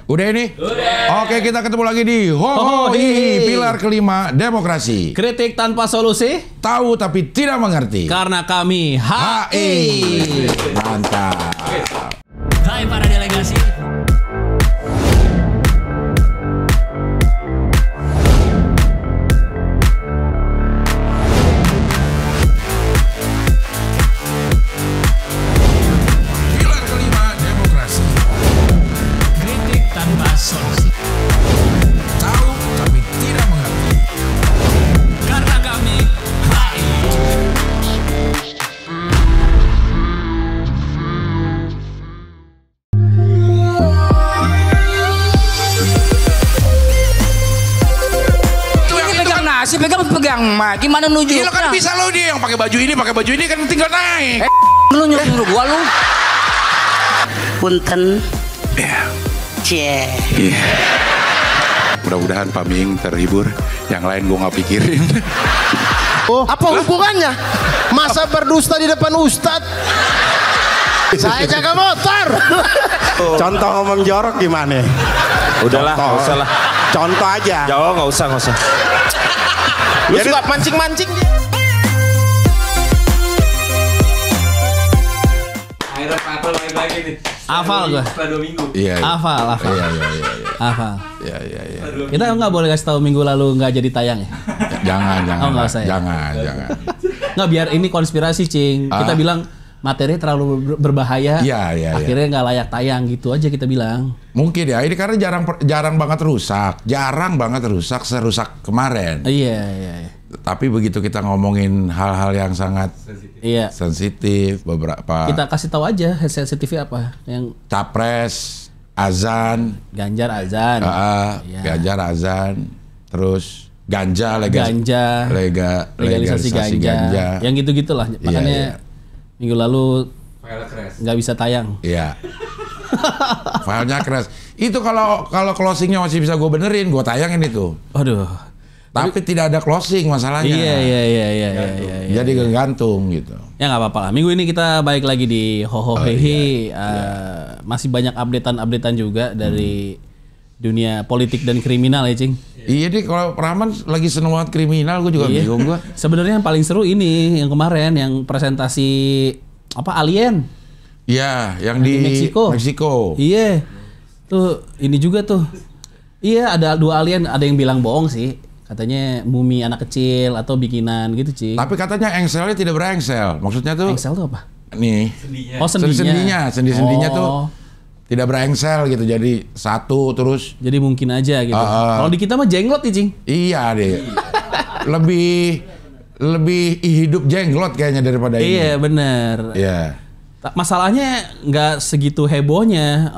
Udah ini? Udah. Oke, kita ketemu lagi di Hohohi, pilar kelima demokrasi. Kritik tanpa solusi, tahu tapi tidak mengerti. Karena kami HI. Mantap. Hai para delegasi. Pilar kelima demokrasi. Kritik tanpa solusi, Tahu tapi tidak mengerti. karena kami HI. Nasi pegang mah gimana nuju? Iya kan bisa lo dia yang pakai baju ini kan tinggal naik. Lu nyuruh gua lu. Punten. Ya. Cie. Iya. Mudah-mudahan Pak Ming terhibur. Yang lain gue nggak pikirin. Oh, apa hubungannya? Masa berdusta di depan Ustadz? Saya jaga motor. Contoh ngomong jorok gimana? Udahlah, nggak usah lah. Contoh aja. Jauh nggak usah. Lu suka mancing-mancing. Akhirnya hafal lagi nih. Hafal gua. Setelah 2 minggu. Iya. Hafal. Iya. Hafal. Iya. Kita nggak boleh kasih tahu minggu lalu nggak jadi tayang ya? Jangan. Oh, nggak usah ya? Jangan. Nggak, biar ini konspirasi, Cing. Kita bilang materi terlalu berbahaya. Iya. Akhirnya nggak layak tayang, gitu aja kita bilang. Mungkin ya, ini karena jarang banget rusak. Serusak kemarin. Iya. Tapi begitu kita ngomongin hal-hal yang sangat Iya. sensitif, beberapa Kita kasih tahu aja sensitifnya apa. Yang capres, azan, Ganjar azan. Iya. Ganjar azan, terus ganja, legalisasi ganja. Yang gitu-gitulah. Makanya minggu lalu File crash. nggak bisa tayang. Iya. Filenya crash. Itu kalau closingnya masih bisa gue benerin, gue tayangin itu. Aduh. Tapi tidak ada closing masalahnya. Iya. Jadi gantung gitu. Ya nggak apa-apa lah. Minggu ini kita balik lagi di Hohohi. Masih banyak updatean juga dari dunia politik dan kriminal ya, Cing. Iya deh, kalau Rahman lagi seneng banget kriminal, gue juga bingung gue. Sebenarnya yang paling seru ini yang kemarin yang presentasi apa alien. Iya, yang di Meksiko. Iya. Tuh ini juga tuh. Iya, ada 2 alien, ada yang bilang bohong sih. Katanya mumi anak kecil atau bikinan gitu, Cing. Tapi katanya engselnya tidak berengsel. Maksudnya tuh Engsel tuh apa? nih. Oh, sendinya. Sendi-sendinya tuh tidak berengsel gitu. Jadi satu terus. Jadi mungkin aja gitu. Kalau di kita mah jenglot nih, Cing. Iya deh. lebih hidup jenglot kayaknya daripada ini. Iya, bener. Iya. Masalahnya nggak segitu hebohnya.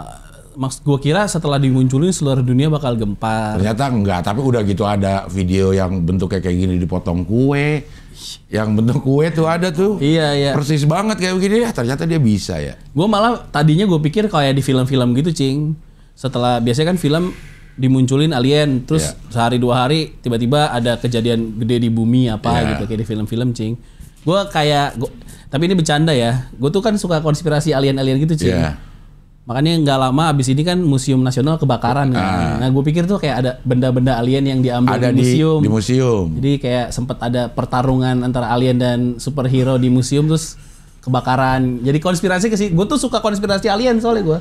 Maksud gue kira setelah dimunculin seluruh dunia bakal gempar. Ternyata enggak, tapi udah gitu ada video yang bentuknya kayak gini dipotong kue. Yang bentuk kue tuh ada tuh. Iya. Persis banget kayak begini ya, ternyata dia bisa ya. Gue malah tadinya gue pikir kayak di film-film gitu, Cing. Setelah biasanya kan film dimunculin alien, terus sehari 2 hari tiba-tiba ada kejadian gede di bumi gitu kayak di film-film, Cing. Tapi ini bercanda ya. Gue tuh kan suka konspirasi alien-alien gitu, Cing. Iya. Makanya nggak lama abis ini kan Museum Nasional kebakaran kan. Nah gue pikir tuh kayak ada benda-benda alien yang diambil Ada di museum. di museum. Jadi kayak sempat ada pertarungan antara alien dan superhero di museum terus kebakaran. Jadi konspirasi ke sih. Gue tuh suka konspirasi alien soalnya gue.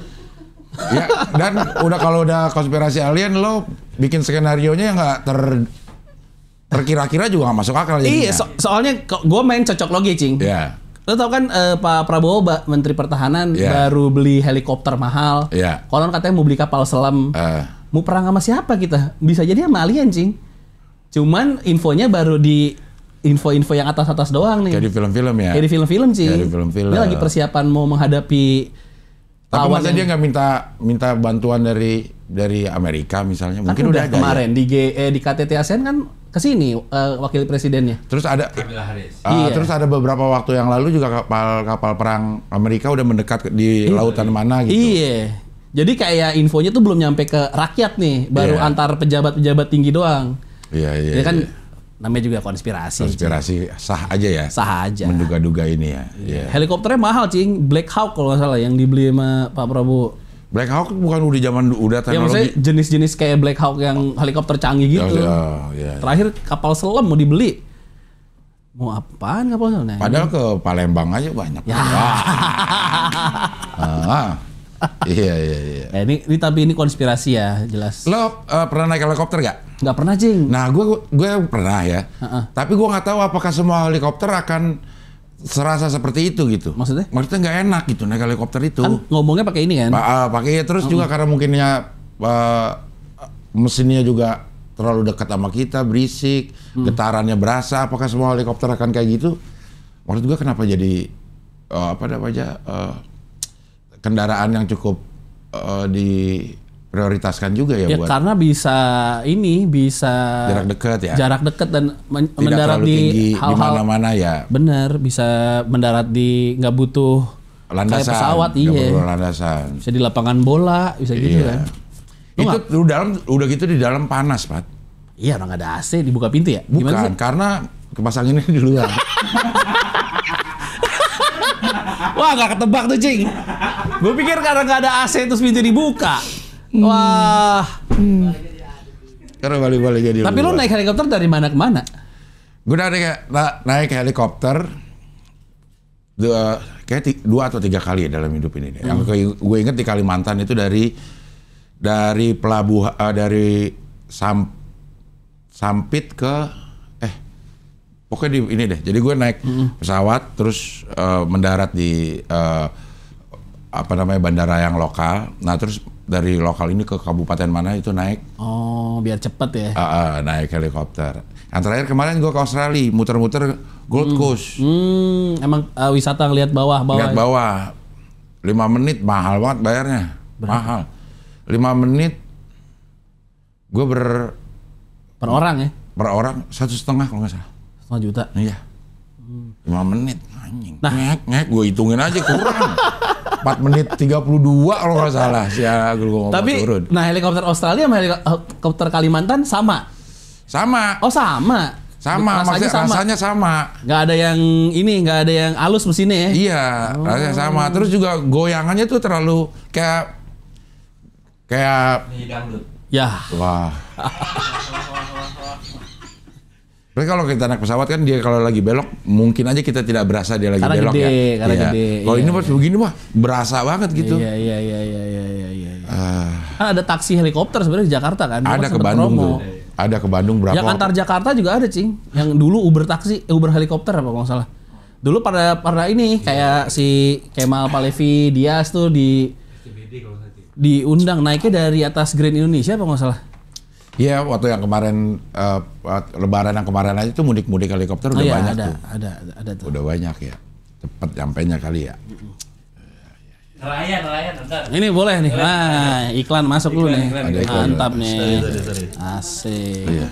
Ya, dan kalau udah konspirasi alien lo bikin skenarionya yang nggak terkira-kira juga nggak masuk akal. Iya, soalnya gue main cocok logi, Cing. Iya. Lo tau kan Pak Prabowo Menteri Pertahanan baru beli helikopter mahal. Iya. Konon katanya mau beli kapal selam. Mau perang sama siapa kita? Bisa jadi sama alien, Cing. Cuman infonya baru di info-info yang atas-atas doang nih. Kayak di film-film ya. Kayak di film-film, Cing. Kayak di film-film. Dia lagi persiapan mau menghadapi Tapi masa dia nggak minta bantuan dari Amerika misalnya? kan Mungkin udah ada kemarin ya? di KTT ASEAN kan kesini wakil presidennya. Terus ada Iya. terus ada beberapa waktu yang lalu juga kapal perang Amerika udah mendekat di lautan mana gitu. Iya. Jadi kayak infonya tuh belum nyampe ke rakyat nih, baru antar pejabat-pejabat tinggi doang. Iya. Jadi kan namanya juga konspirasi. Konspirasi sah aja ya. Sah aja. Menduga-duga ini ya. Iya. Helikopternya mahal, Cing. Black Hawk kalau nggak salah yang dibeli sama Pak Prabowo. Black Hawk bukan udah zaman udah Ya maksudnya teknologi. jenis-jenis kayak Black Hawk yang helikopter canggih gitu. Ya. Terakhir kapal selam mau dibeli. Mau apaan kapal selam? Nah, Padahal ke Palembang aja banyak. Ya. Iya. ini tapi ini konspirasi ya, jelas. Lo pernah naik helikopter gak? Nggak pernah, Cing. Nah, gue pernah ya. Tapi gue nggak tahu apakah semua helikopter akan serasa seperti itu gitu. Maksudnya? Maksudnya nggak enak gitu naik helikopter itu. Kan ngomongnya pakai ini kan? Pakai terus juga karena mungkinnya mesinnya juga terlalu dekat sama kita, berisik, getarannya berasa. Apakah semua helikopter akan kayak gitu? Maksud gue kenapa jadi kendaraan yang cukup diprioritaskan juga ya buat karena bisa jarak dekat ya. Jarak dekat dan Tidak mendarat terlalu tinggi di di hal-hal mana-mana ya. bener, bisa mendarat di nggak butuh Landasan. kayak pesawat, nggak iya. perlu landasan. Bisa di lapangan bola, bisa gitu Iya. kan. Itu udah gitu di dalam panas, Pat. Iya, orang nggak ada AC, dibuka pintu ya? Gimana Bukan, sih? karena kipas anginnya di luar. Wah, nggak ketebak tuh, Cing. Gue pikir karena nggak ada AC terus pintu dibuka. Wah. Karena balik-balik jadi Tapi lu naik helikopter dari mana ke mana? Gue udah naik helikopter kayak 2 atau 3 kali ya dalam hidup ini. Yang gue inget di Kalimantan itu dari pelabuhan dari Sampit ke pokoknya di ini deh. Jadi gue naik pesawat terus mendarat di bandara yang lokal. Nah terus dari lokal ini ke kabupaten mana itu naik. Oh, biar cepet ya. Naik helikopter. Yang terakhir kemarin gue ke Australia, muter-muter Gold Coast. Emang wisata ngeliat bawah. Lihat bawah. 5 menit mahal banget bayarnya. Mahal. 5 menit gue Per orang ya? per orang 1,5 kalau nggak salah. 1,5 juta. Iya. 5 menit anjing. Nah. Ngek gue hitungin aja kurang. 4 menit 32 kalau nggak salah. Gue ngomong Tapi, turun. nah helikopter Australia sama helikopter Kalimantan sama? Sama. Oh sama? Maksudnya rasanya sama. Nggak ada yang ini, nggak ada yang halus mesinnya ya? Iya, rasanya sama. Terus juga goyangannya tuh terlalu kayak Ya. wah. Tapi kalau kita naik pesawat kan dia kalau lagi belok mungkin aja kita tidak berasa dia lagi Karena belok gede, ya. karena Iya. gede, Kalau iya, ini pas begini mah berasa banget gitu. Iya. Kan ada taksi helikopter sebenarnya di Jakarta kan? Gua Ada kan ke sempet Bandung promo. tuh. Ada ke Bandung berapa? Yang antar Jakarta juga ada, Cing. Yang dulu Uber taksi, Uber helikopter apa kalau nggak salah. Dulu pada ini kayak si Kemal Palevi Dias tuh diundang naiknya dari atas Grand Indonesia apa nggak salah. Iya, waktu yang kemarin Lebaran yang kemarin aja tuh mudik-mudik helikopter udah banyak tuh. Ada tuh. Udah banyak ya. Cepet nyampenya kali ya. Nelayan, ntar. Ini boleh nih. Nah, iklan masuk dulu nih. Ada iklan. Mantap nih. Sorry. Asik. Iya.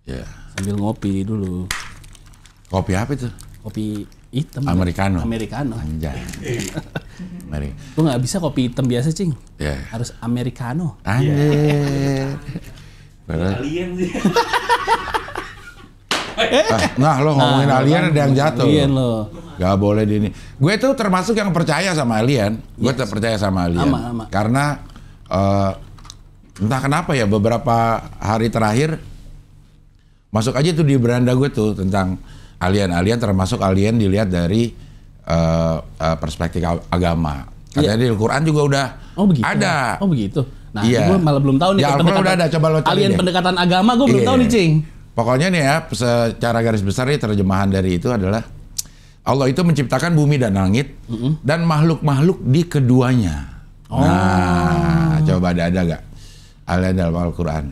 Iya. Sambil ngopi dulu. Kopi apa itu? Kopi hitam. Americano. Anjay. Anjay. Lu nggak bisa kopi hitam biasa, Cing. Ya. Harus Americano. Anjir. Alien sih. Nah, lo ngomongin alien ada yang jatuh. Alien lo. Gak boleh di ini. Gue tuh termasuk yang percaya sama alien. Gue tetap percaya sama alien. Sama. Karena entah kenapa ya beberapa hari terakhir masuk aja tuh di beranda gue tuh tentang alien termasuk alien dilihat dari perspektif agama. Katanya di Al-Quran juga udah ada. Oh begitu. Nah, Iya. gue malah belum tahu nih. Di Al-Quran udah ada, coba lo cari alien deh. pendekatan agama gue belum Iya. tahu nih, Cing. Pokoknya nih ya, secara garis besar nih terjemahan dari itu adalah Allah itu menciptakan bumi dan langit dan makhluk-makhluk di keduanya. Nah, coba ada gak? Alien dalam Al-Quran.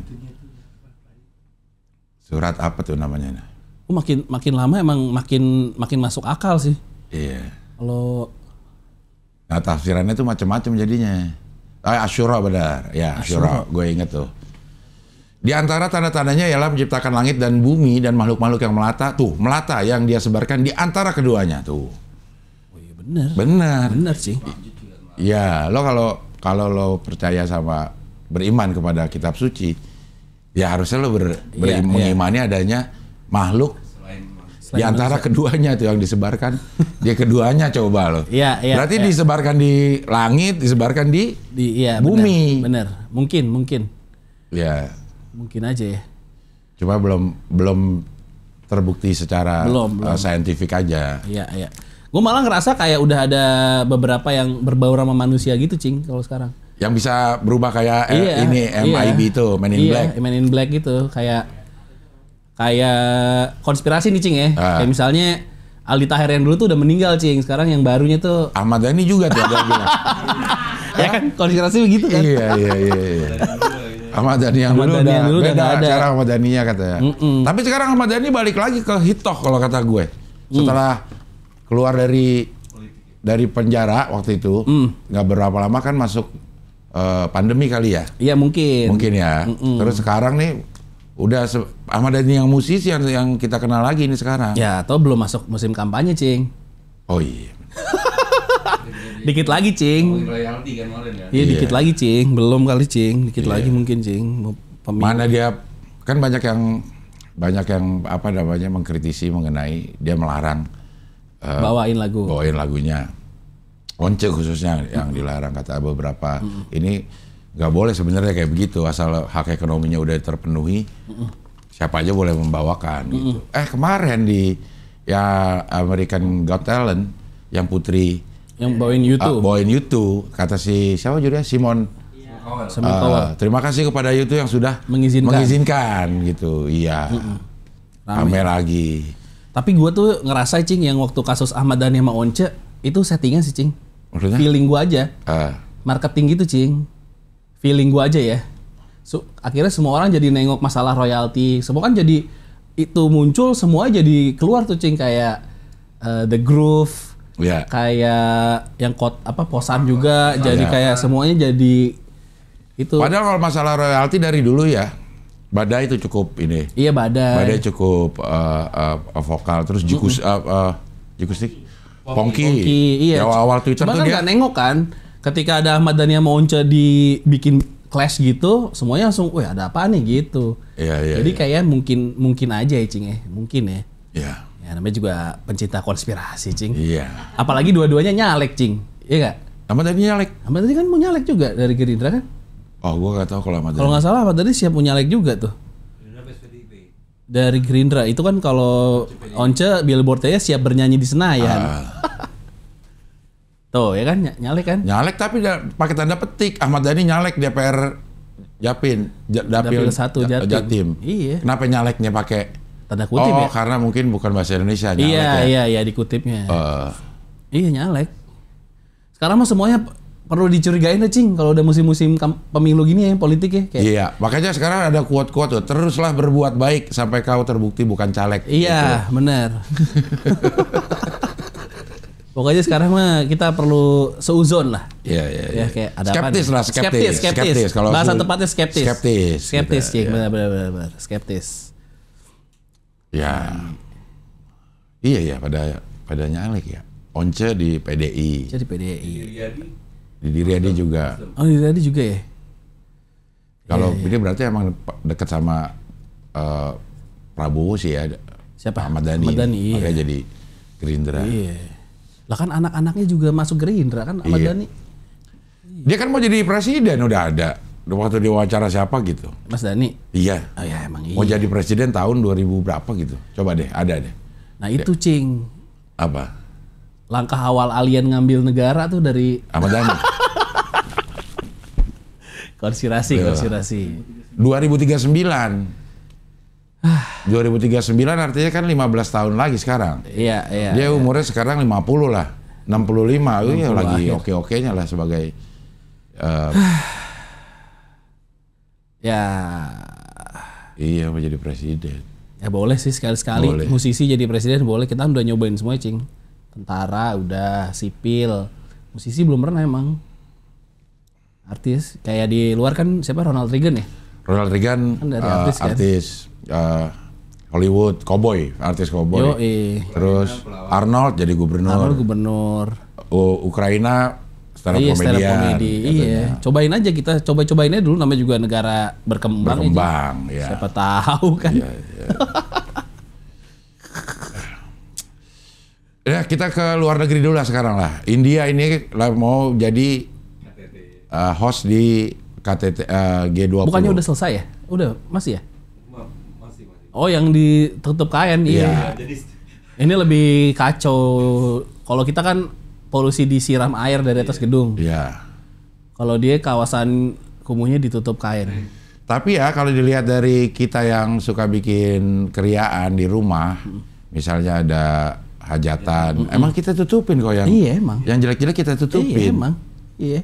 Surat apa tuh namanya? Makin lama emang makin masuk akal sih. Iya. Kalau Nah tafsirannya tuh macam-macam jadinya. Asyura benar. Ya Asyura, gue inget tuh. Di antara tanda-tandanya ialah menciptakan langit dan bumi dan makhluk-makhluk yang melata yang dia sebarkan di antara keduanya tuh. oh iya bener. Benar. Sih. Ya, lo kalau lo percaya sama beriman kepada kitab suci, ya harusnya lo mengimani adanya makhluk Di antara keduanya tuh yang disebarkan, dia keduanya coba loh. Iya. Berarti disebarkan di langit, disebarkan di bumi. Bener. Mungkin. Ya. Mungkin aja ya. Cuma belum terbukti secara saintifik aja. Iya. Gue malah ngerasa kayak udah ada beberapa yang berbau sama manusia gitu, Cing, kalau sekarang. Yang bisa berubah kayak ini MIB itu, Man in Black. Man in Black gitu, kayak konspirasi nih, Cing ya. Kayak misalnya Aldi Taher yang dulu tuh udah meninggal, Cing. Sekarang yang barunya tuh Ahmad Dhani juga tuh ada bilang. Ya kan konspirasi begitu kan. Iya. Ahmad Dhani yang dulu udah beda ada. sekarang Ahmad Dhani-nya katanya. Tapi sekarang Ahmad Dhani balik lagi ke hitoh kalau kata gue. Setelah keluar dari penjara waktu itu, nggak berapa lama kan masuk pandemi kali ya. Iya mungkin ya. Terus sekarang nih udah Ahmad Dhani yang musisi yang kita kenal lagi nih sekarang. Ya, atau belum masuk musim kampanye, Cing. Oh iya. Dikit lagi, Cing. Royalti kan kemarin ya. Iya, dikit lagi, Cing. Belum kali, Cing. Dikit lagi mungkin, Cing. Mana dia kan banyak yang apa namanya mengkritisi mengenai dia melarang bawain lagunya. Once khususnya yang dilarang kata beberapa. Ini nggak boleh sebenarnya kayak begitu, asal hak ekonominya udah terpenuhi, siapa aja boleh membawakan gitu. Kemarin di American Got Talent yang putri yang bawain YouTube, kata si siapa judulnya Simon Cowell. Terima kasih kepada YouTube yang sudah mengizinkan gitu. Iya. Rame lagi. Tapi gue tuh ngerasa, Cing, yang waktu kasus Ahmad Dhani sama Once itu settingan sih, Cing. Maksudnya? Feeling gue aja. Marketing gitu, Cing. Feeling gue aja ya. Akhirnya semua orang jadi nengok masalah royalti. Semua kan jadi itu muncul, semua jadi keluar tuh, Cing, kayak The Groove. Kayak yang Posan juga jadi kayak semuanya jadi itu. Padahal kalau masalah royalti dari dulu ya, Badai itu cukup ini. Iya, Badai cukup vokal, terus Jikustik, Pongki. Iya. Ya, awal Twitter cuma tuh kan dia nggak nengok kan. Ketika ada Ahmad Dhani sama Once dibikin clash gitu, semuanya langsung, wah ada apa nih gitu. Iya. Jadi kayak mungkin aja ya, Cing ya. Mungkin ya. Iya. Ya namanya juga pencinta konspirasi, Cing. Iya. Apalagi dua-duanya nyalek, Cing. Iya nggak? Ahmad Dhani nyalek. Ahmad Dhani kan mau nyalek juga dari Gerindra kan? Oh, gua nggak tahu kalau Ahmad Dhani. Kalau nggak salah Ahmad Dhani siap mau nyalek juga tuh. Dari Gerindra itu kan kalau Once billboardnya siap bernyanyi di Senayan. Tuh ya kan nyalek kan? Nyalek tapi pakai tanda petik. Ahmad Dhani nyalek DPR Dapil 1 Jatim. Iya. Kenapa nyaleknya pakai tanda kutip ya? Karena mungkin bukan bahasa Indonesia nyalek Iya dikutipnya. Iya nyalek. Sekarang mah semuanya perlu dicurigain deh, Cing, kalau udah musim-musim pemilu gini ya politik ya. Kayak. Iya, makanya sekarang ada quote-quote tuh, teruslah berbuat baik sampai kau terbukti bukan caleg. Iya, gitu. Benar. Pokoknya sekarang mah kita perlu seuzon lah. Iya. Ya, kayak ada skeptis apa? Lah, skeptis. Kalau bahasa tepatnya skeptis. Skeptis, Cing, benar. Skeptis. Ya. Iya, pada nyalek ya. Once di PDI. Jadi PDI. Di Riyadi juga. Oh, di Riyadi juga ya? Kalau ini berarti emang dekat sama Prabowo sih ya. Siapa? Ahmad Dhani. Iya. Makanya jadi Gerindra. Iya. Lah kan anak-anaknya juga masuk Gerindra kan Ahmad Dhani. Dia kan mau jadi presiden udah ada. Waktu diwawancara siapa gitu. Mas Dhani? Iya. Oh ya emang iya. Mau jadi presiden tahun 2000 berapa gitu. Coba deh, ada deh. Nah itu, Cing. Apa? Langkah awal alien ngambil negara tuh dari Ahmad Dhani. konspirasi. 2039. 2039 artinya kan 15 tahun lagi sekarang. Iya. Dia umurnya sekarang 50 lah. 65. Iya lagi oke-okenya lah sebagai ya. Iya mau jadi presiden. Ya boleh sih sekali-sekali musisi jadi presiden boleh. Kita udah nyobain semua, Cing. Tentara udah, sipil. Musisi belum pernah emang. Artis kayak di luar kan siapa, Ronald Reagan ya? Ronald Reagan kan dari artis Hollywood, artis cowboy. Terus Arnold jadi gubernur. Ukraina stand up komedi. Iya, cobain aja kita, cobainnya dulu, namanya juga negara berkembang ya. Siapa tahu kan. Iya. kita ke luar negeri dulu lah sekarang lah. India ini mau jadi host di KTT G20. Bukannya udah selesai ya? Udah, masih ya? Masih. Oh, yang ditutup kain, iya. Jadi Ini lebih kacau. Kalau kita kan polusi disiram air dari atas gedung. Iya. Kalau dia kawasan kumuhnya ditutup kain. Tapi ya kalau dilihat dari kita yang suka bikin keriaan di rumah, misalnya ada hajatan, emang kita tutupin kok yang Iya, emang. yang jelek-jelek kita tutupin. Iya, emang. Iya.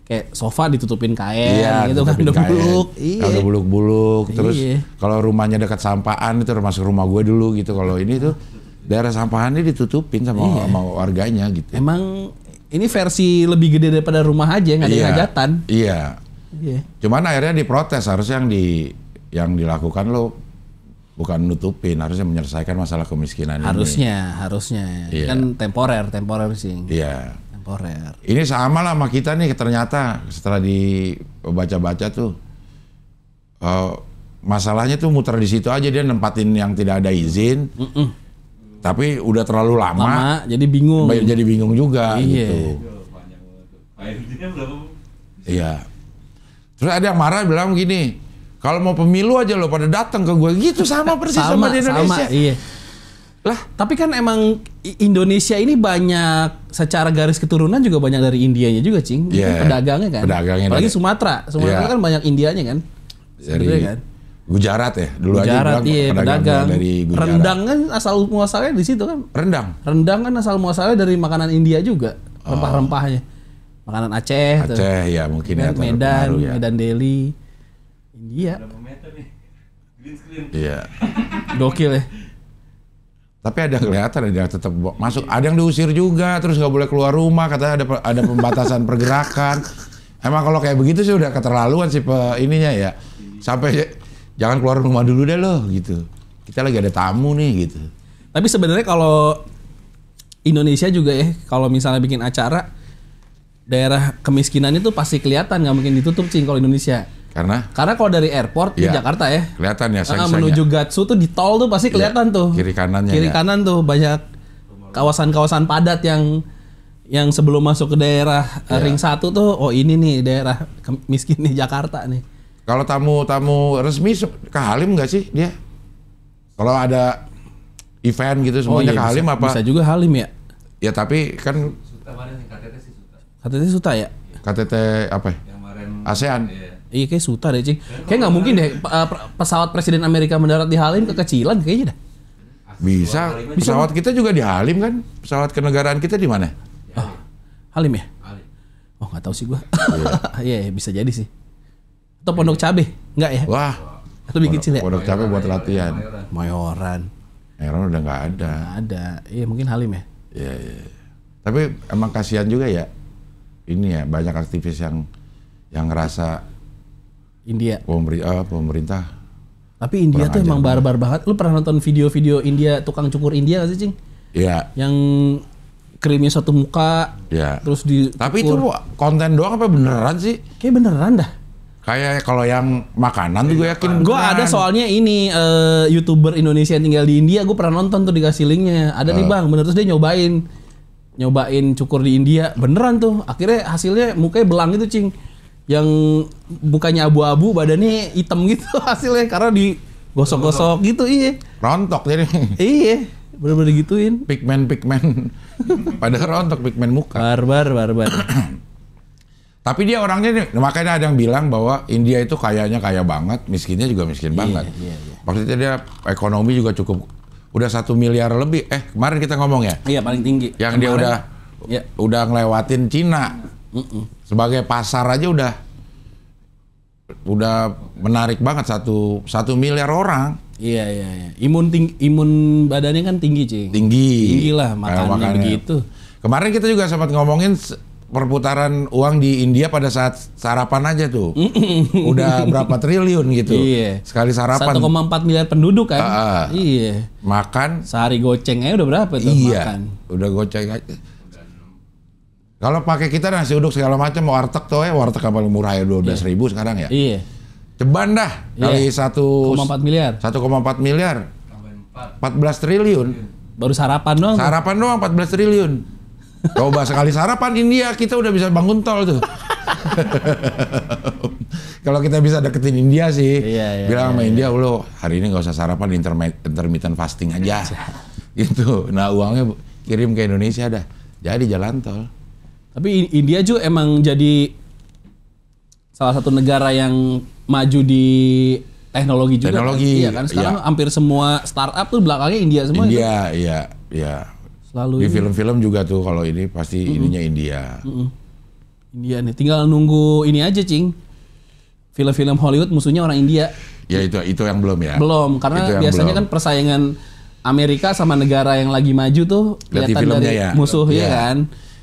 Kayak sofa ditutupin kain Iya, gitu kan, tutupin udah kain. buluk. Iya. Udah buluk-buluk. Terus Iya. kalau rumahnya dekat sampahan itu termasuk rumah gue dulu gitu. Kalau ini tuh daerah sampahannya ditutupin sama warganya gitu. Emang ini versi lebih gede daripada rumah aja yang ada hajatan. Iya. Iya. Cuman akhirnya diprotes, harusnya yang dilakukan lo bukan nutupin, harusnya menyelesaikan masalah kemiskinan ini. Harusnya. Iya. Kan temporer sih. Iya. Temporer. Ini sama lah sama kita nih, ternyata setelah dibaca-baca tuh masalahnya tuh muter di situ aja, dia nempatin yang tidak ada izin. Tapi udah terlalu lama Jadi bingung. jadi bingung juga Iya. gitu. panjang banget tuh. Airnya berapa? Iya. Terus ada yang marah bilang gini, kalau mau pemilu aja lo pada datang ke gue gitu, sama persis sama di Indonesia. Iya. Lah, Tapi kan emang Indonesia ini banyak secara garis keturunan juga banyak dari Indianya juga, Cing. Iya. Pedagangnya kan. Pedagangnya Apalagi dari- Sumatera Iya. kan banyak Indianya kan. dari Sebenarnya kan. Gujarat ya, dulu aja Gujarat, bilang iya, pedagang. dari Gujarat. Rendang kan asal muasalnya di situ kan. Rendang kan asal muasalnya dari makanan India juga, rempah-rempahnya. Makanan Aceh, tuh. Aceh ya mungkin ya, Medan, terpengaruh ya. Medan Delhi, India. Berapa meter nih? Green screen. Iya. Gokil ya. Tapi ada kelihatan ada yang tetap masuk, ada yang diusir juga, terus nggak boleh keluar rumah, katanya ada pembatasan pergerakan. Emang kalau kayak begitu sih udah keterlaluan sih ininya ya. Sampai jangan keluar rumah dulu deh lo gitu. Kita lagi ada tamu nih gitu. Tapi sebenarnya kalau Indonesia juga ya, kalau misalnya bikin acara daerah kemiskinan itu pasti kelihatan, nggak mungkin ditutup, Cing, kalau Indonesia. Karena Karena kalau dari airport di Iya. Jakarta ya, kelihatan ya sengsengnya. menuju Gatsu tuh di tol tuh pasti kelihatan tuh. Kiri kanannya Kiri ya. kanan tuh banyak kawasan-kawasan padat yang sebelum masuk ke daerah Ring 1 tuh, oh ini nih daerah miskin nih Jakarta nih. Kalau tamu-tamu resmi ke Halim nggak sih dia? Kalau ada event gitu semuanya ke Halim apa? Bisa juga Halim ya. Ya tapi kan Suta mana nih? KTT sih Suta. KTT Suta ya? KTT apa? ya? Yang kemarin ASEAN. iya. Iya kayak Suta deh, Cing. Kayak nggak mungkin deh pesawat Presiden Amerika mendarat di Halim kekecilan kayaknya dah. Bisa. Pesawat kita juga di Halim kan? Pesawat kenegaraan kita di mana? Halim ya? Ali. Oh nggak tahu sih gua. Iya bisa jadi sih. Atau Pondok Cabe? Enggak ya? Wah. Lebih kecil ya? Pondok Cabe buat latihan. Mayoran. Heran udah nggak ada. Nggak ada. Iya mungkin Halim ya. Iya, iya. Tapi emang kasihan juga ya. Ini ya banyak aktivis yang ngerasa India. pemerintah. Tapi India Kurang tuh ajar emang barbar banget. Lu pernah nonton video-video India tukang cukur India gak sih, Cing? Iya. Yang krimnya satu muka, Iya. terus di Tapi itu konten doang apa beneran sih? kayak beneran dah. Kayak kalau yang makanan tuh gue yakin Gue beneran. ada soalnya ini YouTuber Indonesia yang tinggal di India, gue pernah nonton tuh dikasih linknya. Ada nih bang, bener, terus dia nyobain cukur di India, beneran tuh. Akhirnya hasilnya mukanya belang gitu, Cing. Yang mukanya abu-abu, badannya hitam gitu hasilnya karena digosok-gosok gitu, iya. Rontok jadi. Iya, bener-bener gituin. Pigmen. Pada rontok pigmen muka. Barbar. Tapi dia orangnya nih, makanya ada yang bilang bahwa India itu kayanya kaya banget, miskinnya juga miskin banget. Iya. Maksudnya dia ekonomi juga cukup, udah 1 miliar lebih. Kemarin kita ngomong ya, Iya paling tinggi. yang dia Iya. udah ngelewatin Cina. Sebagai pasar aja udah menarik banget 1 miliar orang. Iya. Imun badannya kan tinggi, Cing. Tinggi lah, makannya begitu. Kemarin kita juga sempat ngomongin perputaran uang di India pada saat sarapan aja tuh. Udah berapa triliun gitu. Iya. Sekali sarapan. 1,4 miliar penduduk kan. Iya. Makan. Sehari goceng aja udah berapa tuh makan. Udah goceng aja. Kalau pakai kita nasi uduk segala macam, warteg tuh warteg yang paling murah ya 12.000 sekarang ya. Iya. Ceban dah kali 1,4 miliar. 1,4 miliar. Tambahin 4. 14 triliun. Baru sarapan doang. Sarapan doang 14 triliun. Coba sekali sarapan India kita udah bisa bangun tol tuh. Kalau kita bisa deketin India sih, bilang sama India, lo hari ini nggak usah sarapan, intermittent fasting aja, gitu. Nah uangnya kirim ke Indonesia dah, jadi jalan tol. Tapi India juga emang jadi salah satu negara yang maju di teknologi juga. Teknologi, kan? Iya kan sekarang hampir semua startup tuh belakangnya India semua. India, itu. iya. Selalu di film-film juga tuh kalau ini pasti ininya India. India nih, tinggal nunggu ini aja, Cing. Film-film Hollywood musuhnya orang India. Ya itu yang belum ya. Belum, karena biasanya kan persaingan Amerika sama negara yang lagi maju tuh kelihatan dari musuhnya kan.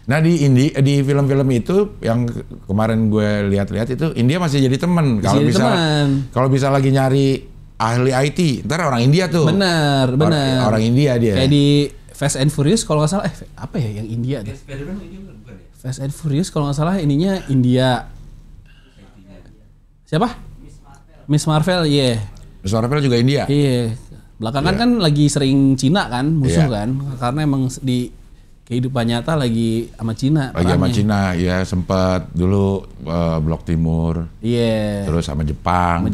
Nah di film-film itu yang kemarin gue lihat-lihat itu India masih jadi teman. Kalau bisa lagi nyari ahli IT, ntar orang India tuh. Bener. Orang India dia. Kayak di Fast and Furious kalau nggak salah, apa ya yang India tuh? Spider-Man ini bukan ya? Fast and Furious kalau nggak salah ininya India. Siapa? Miss Marvel, iya. Miss Marvel juga India. Iya. Belakangan kan lagi sering Cina kan, musuh kan. Karena emang di kehidupan nyata lagi sama Cina. Lagi sama Cina, ya sempat dulu Blok Timur. Iya. Terus sama Jepang.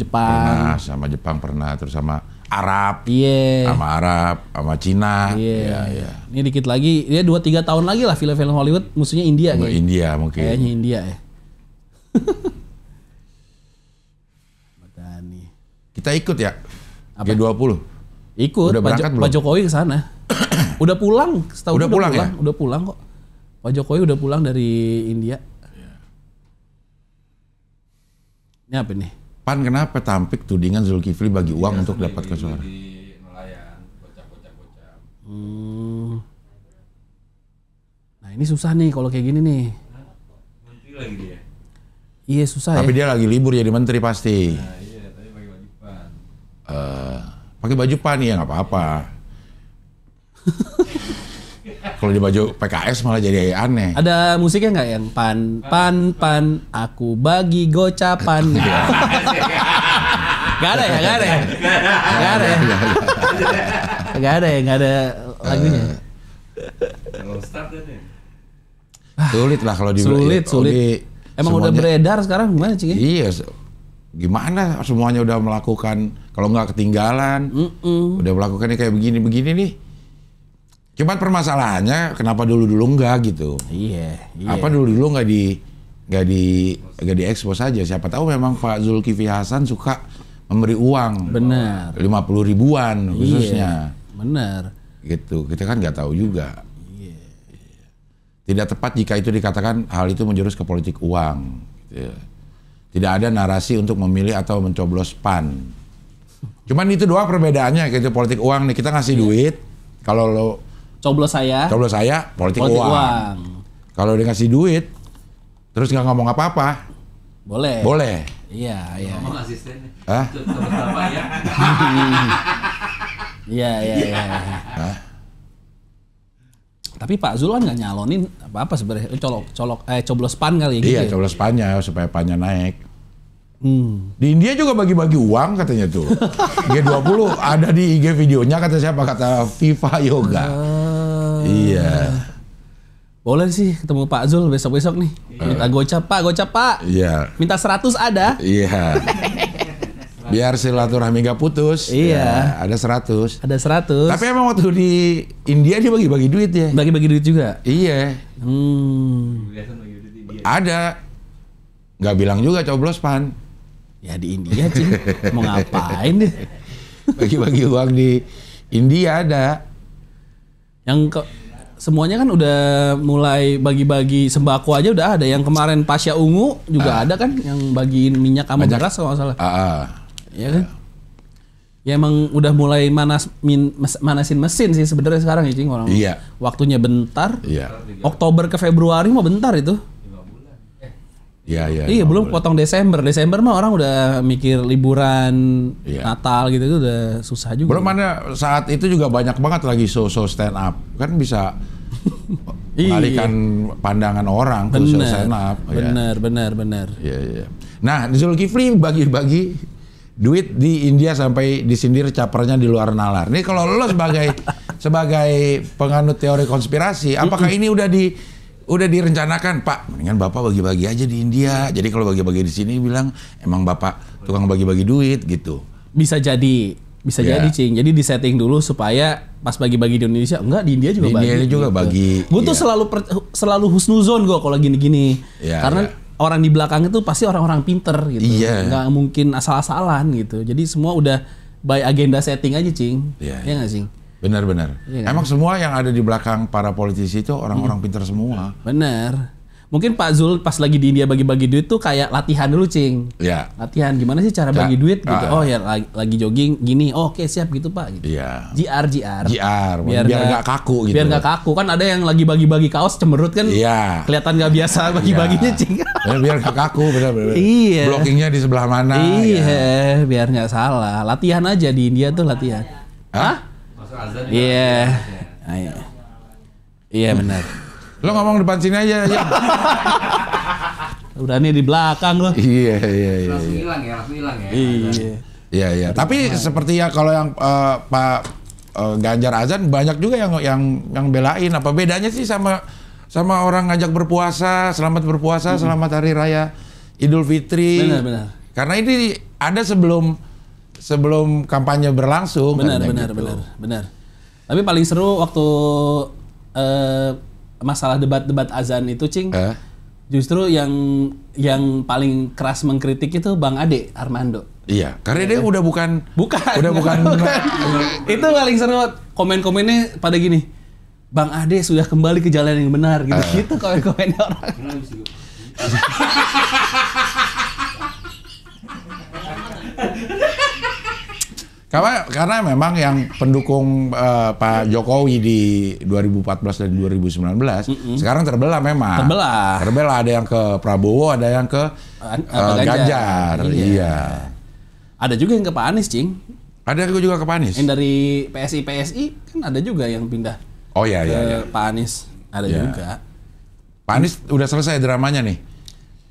Sama Jepang pernah, terus sama Arab. Iya. Sama Cina. Iya. Ini dikit lagi, dia 2-3 tahun lagi lah film-film Hollywood musuhnya India kayaknya. India mungkin. Kayaknya India ya. Kita ikut ya? G20. Ikut. Udah berangkat belum? Pak Jokowi ke sana. Udah pulang, setahu udah pulang ya? Udah pulang kok. Pak Jokowi udah pulang dari India. Ini apa nih? PAN kenapa tampik tudingan Zulkifli bagi uang untuk dapat suara? Di nelayan, bocah-bocah. Nah ini susah nih kalau kayak gini nih. Menteri lagi dia. Iya susah. Tapi dia lagi libur jadi menteri pasti. Nah iya, tapi pakai baju PAN. Pakai baju PAN ya nggak apa-apa. Kalau di baju PKS malah jadi aneh. Ada musiknya nggak yang pan, aku bagi gocapan gitu. Gak ada ya. Gak ada lagunya. Kalau start kan ya. Sulit lah kalau di Sulit. Emang udah beredar sekarang gimana Cing? Iya, gimana semuanya udah melakukan, kalau nggak ketinggalan, udah melakukannya kayak begini-begini nih. Cuman permasalahannya kenapa dulu-dulu enggak gitu? Iya. Apa dulu-dulu nggak di expose aja? Siapa tahu memang Pak Zulkifli Hasan suka memberi uang. Benar. 50 ribuan khususnya. Benar. Gitu. Kita kan nggak tahu juga. Tidak tepat jika itu dikatakan hal itu menjurus ke politik uang. Gitu. Tidak ada narasi untuk memilih atau mencoblos PAN. Cuman itu doang perbedaannya, gitu politik uang nih, kita ngasih duit, kalau lo coblos saya politik uang. Kalau dia ngasih duit terus nggak ngomong apa-apa, boleh. Iya. Ngomong asistennya. Hah? Coblos apa ya? Iya. Tapi Pak Zul kan nggak nyalonin apa-apa sebenarnya. Coblos PAN kali ya gitu. Iya, coblos PAN-nya supaya PAN-nya naik. Di India juga bagi-bagi uang katanya tuh. G20 ada di IG videonya, kata siapa? Kata Viva Yoga. Iya. Boleh sih ketemu Pak Zul besok-besok nih. Minta gocap Pak. Iya. Minta 100 ada. Iya. Biar silaturahmi gak putus. Iya. Ya, ada 100. Ada 100. Tapi emang waktu di India dia bagi-bagi duit ya. Bagi-bagi duit juga. Iya. Ada. Nggak bilang juga coblos PAN. Ya di India Cing. Mau ngapain deh. Bagi-bagi uang di India ada. Yang semuanya kan udah mulai bagi-bagi sembako aja udah ada. Yang kemarin Pasya Ungu juga ada kan, yang bagiin minyak sama beras kalau nggak salah. Iya kan? Ya emang udah mulai manasin mesin sih sebenarnya sekarang ya Cing, orang. Iya. Waktunya bentar. Iya. Oktober ke Februari mau bentar itu. Iya, belum potong Desember. Desember mah orang udah mikir liburan Natal gitu udah susah juga. Belum mana saat itu juga banyak banget lagi show stand up. Kan bisa mengalihkan pandangan orang ke show stand up. Bener. Iya. Nah, Zulkifli bagi-bagi duit di India sampai disindir capernya di luar nalar. Nih kalau lo sebagai penganut teori konspirasi, apakah ini udah direncanakan, Pak? Mendingan Bapak bagi-bagi aja di India. Jadi kalau bagi-bagi di sini bilang emang Bapak tukang bagi-bagi duit gitu. Bisa jadi Cing. Jadi di setting dulu supaya pas bagi-bagi di Indonesia, enggak di India juga Di bagi. India juga bagi. Gue tuh selalu husnuzon gue kalau gini-gini. Iya, Karena orang di belakang itu pasti orang-orang pinter gitu. Iya. Nggak mungkin asal-asalan gitu. Jadi semua udah by agenda setting aja, Cing. Iya, Iya nggak, Cing? Benar-benar. Iya kan? Emang semua yang ada di belakang para politisi itu orang-orang pintar semua. Bener. Mungkin Pak Zul pas lagi di India bagi-bagi duit tuh kayak latihan dulu, Cing. Ya. Latihan gimana sih cara bagi duit gitu. Oh ya lagi jogging gini. Oh, oke siap gitu, Pak gitu. Iya. GR. Biar nggak kaku gitu. Biar nggak kaku. Kan ada yang lagi bagi-bagi kaos cemberut kan. Iya. Kelihatan nggak biasa bagi-baginya, Cing. Biar nggak kaku, benar. Iya. Blockingnya di sebelah mana? Iya, Ya. biar nggak salah. Latihan aja di India tuh latihan. Hah? Masuk azan juga. Iya. Ayo. Iya benar. Lo ngomong depan sini aja. Ya. Udah nih di belakang loh. Iya. Langsung hilang ya. Iya. Iya. Tapi seperti ya kalau yang Pak Ganjar Azan banyak juga yang belain. Apa bedanya sih sama orang ngajak berpuasa, selamat berpuasa, selamat hari raya Idul Fitri. Benar. Karena ini ada sebelum kampanye berlangsung. Benar. Tapi paling seru waktu masalah debat azan itu, Cing. Justru yang paling keras mengkritik itu Bang Ade Armando. Iya, karena dia udah bukan. Udah bukan. Itu paling seru, komen-komennya pada gini. Bang Ade sudah kembali ke jalan yang benar gitu komen-komennya orang. Karena memang yang pendukung Pak Jokowi di 2014 dan 2019 sekarang terbelah memang. Terbelah, ada yang ke Prabowo, ada yang ke Ganjar. Iya. Ada juga yang ke Pak Anies, Cing. Ada juga ke Pak Anies. Yang dari PSI kan ada juga yang pindah. Oh iya. Pak Anies ada juga. Pak Anies udah selesai dramanya nih.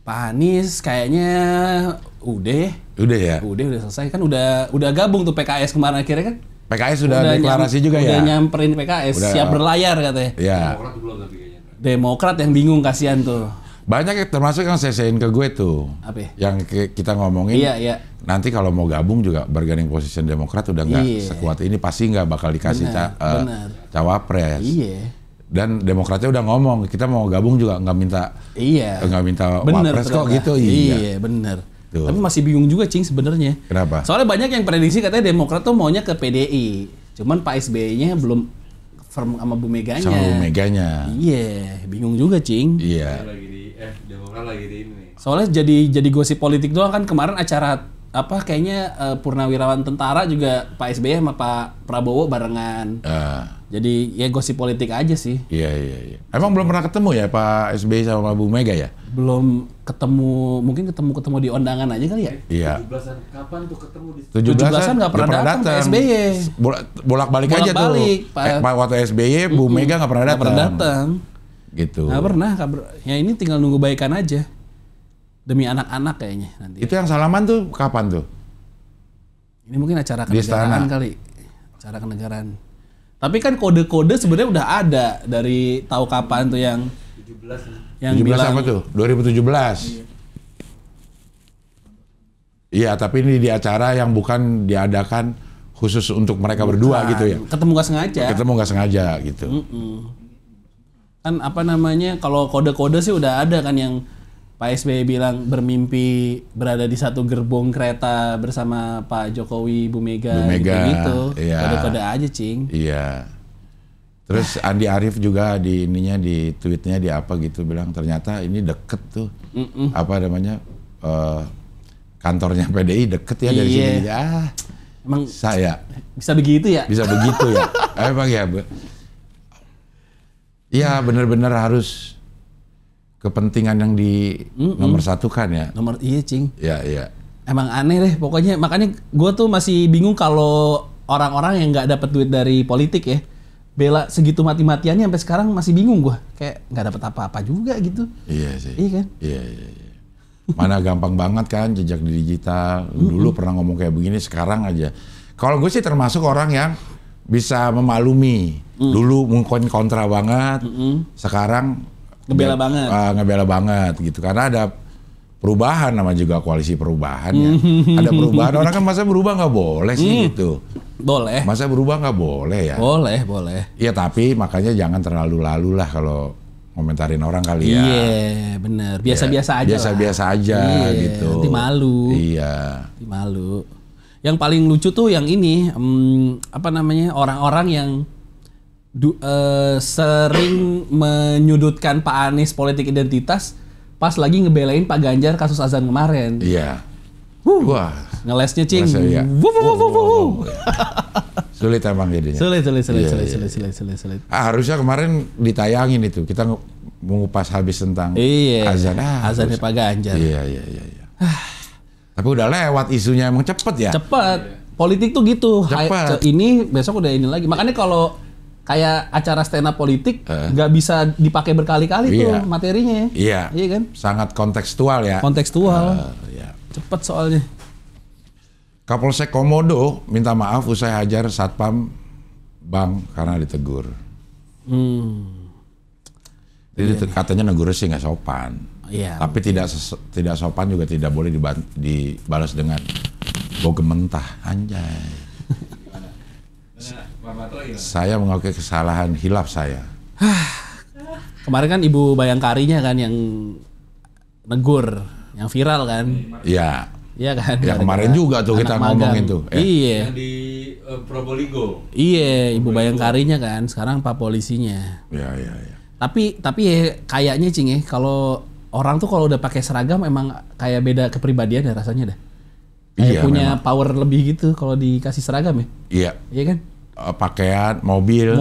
Pak Anies kayaknya udah selesai kan udah gabung tuh PKS kemarin akhirnya kan. PKS sudah deklarasi juga ya. Udah nyamperin PKS, siap berlayar katanya. Iya. Demokrat belum tapi kayaknya. Demokrat yang bingung kasihan tuh. Banyak yang termasuk yang sesein ke gue tuh. Apa? Yang kita ngomongin. Iya. Nanti kalau mau gabung juga bargaining position Demokrat udah nggak sekuat ini, pasti nggak bakal dikasih cawapres. Iya. Dan Demokratnya udah ngomong kita mau gabung juga nggak minta wapres kok gitu. Iya bener. Tuh. Tapi masih bingung juga, Cing, sebenarnya. Kenapa? Soalnya banyak yang prediksi katanya Demokrat tuh maunya ke PDI. Cuman Pak SBY-nya belum firm sama Bu Meganya. Iya, bingung juga, Cing. Iya. Demokrat lagi di ini. Soalnya jadi gosip politik doang kan kemarin acara kayaknya Purnawirawan Tentara juga Pak SBY sama Pak Prabowo barengan. Jadi ya gosip politik aja sih. Iya. Emang belum pernah ketemu ya Pak SBY sama Bu Mega ya? Belum ketemu, mungkin ketemu di undangan aja kali ya? Iya. 17-an kapan tuh ketemu di 17-an nggak pernah datang Pak SBY. Bolak-balik aja tuh. Pak waktu SBY Bu Mega nggak pernah datang. Gitu. Nggak pernah. Ya ini tinggal nunggu baikan aja. Demi anak-anak kayaknya nanti. Itu yang salaman tuh kapan tuh? Ini mungkin acara kenegaraan kali. Acara kenegaraan. Tapi kan kode-kode sebenarnya udah ada dari tahu kapan tuh yang 17. Yang 17 bilang apa tuh? 2017. Iya, tapi ini di acara yang bukan diadakan khusus untuk mereka berdua gitu ya. Ketemu nggak sengaja gitu. Kan kalau kode-kode sih udah ada kan yang Pak SBY bilang bermimpi berada di satu gerbong kereta bersama Pak Jokowi, Bu Mega gitu. Iya. Kode-kode aja, Cing. Iya. Terus Andi Arief juga di tweetnya di apa gitu bilang ternyata ini deket tuh. Apa namanya? Kantornya PDI deket ya dari sini. Emang saya bisa begitu ya? Bisa begitu ya. Emang ya. Iya, benar-benar harus kepentingan yang di nomor satukan ya. Iya, Cing. Iya. Emang aneh deh pokoknya. Makanya gue tuh masih bingung kalau orang-orang yang nggak dapat duit dari politik ya. Bela segitu mati-matiannya sampai sekarang masih bingung gue. Kayak nggak dapat apa-apa juga gitu. Iya sih. Iya kan? Iya. Mana gampang banget kan jejak di digital. Dulu pernah ngomong kayak begini, sekarang aja. Kalau gue sih termasuk orang yang bisa memaklumi. Dulu mungkin kontra banget, sekarang Ngebela banget. Ngebela banget gitu. Karena ada perubahan, nama juga koalisi perubahan ya. Ada perubahan, orang kan masa berubah nggak boleh sih gitu. Boleh. Masa berubah nggak boleh ya. Boleh. Iya tapi makanya jangan terlalu lalu lah kalau komentarin orang kali ya. Iya, bener. Biasa-biasa aja. Biasa-biasa aja gitu. Nanti malu. Iya. Nanti malu. Yang paling lucu tuh yang ini, orang-orang yang sering menyudutkan Pak Anies politik identitas pas lagi ngebelain Pak Ganjar kasus azan kemarin. Iya. Wah. Ngelesnya cing. Masa iya? Wuh. Sulit emang jadinya. Sulit. Harusnya kemarin ditayangin itu. Kita mengupas habis tentang azan. Azannya Pak Ganjar. Iya. Tapi udah lewat isunya, emang cepet ya? Cepet. Politik tuh gitu. Cepet. Ini besok udah ini lagi. Makanya kalau kayak acara stand up politik nggak bisa dipakai berkali-kali tuh materinya. Iya. Iya kan? Sangat kontekstual ya. Kontekstual. Iya. Cepet soalnya. Kapolsek Komodo minta maaf usai hajar satpam bank karena ditegur. Jadi katanya negur sih nggak sopan. Iya. Tapi tidak sopan juga tidak boleh dibalas dengan bogem mentah. Anjay. Saya mengakui kesalahan hilaf saya. Kemarin kan Ibu Bayangkarinya kan yang negur, yang viral kan. Iya. Iya kan. Ya kemarin juga tuh kita ngomongin tuh. Iya. Yang di Probolinggo. Iya, Ibu Bayangkarinya kan. Sekarang Pak polisinya. Iya. Tapi ya kayaknya cing ya, kalau orang tuh kalau udah pakai seragam emang kayak beda kepribadian ya rasanya dah. Kayak punya memang power lebih gitu kalau dikasih seragam ya. Iya. Iya kan? Pakaian, mobil,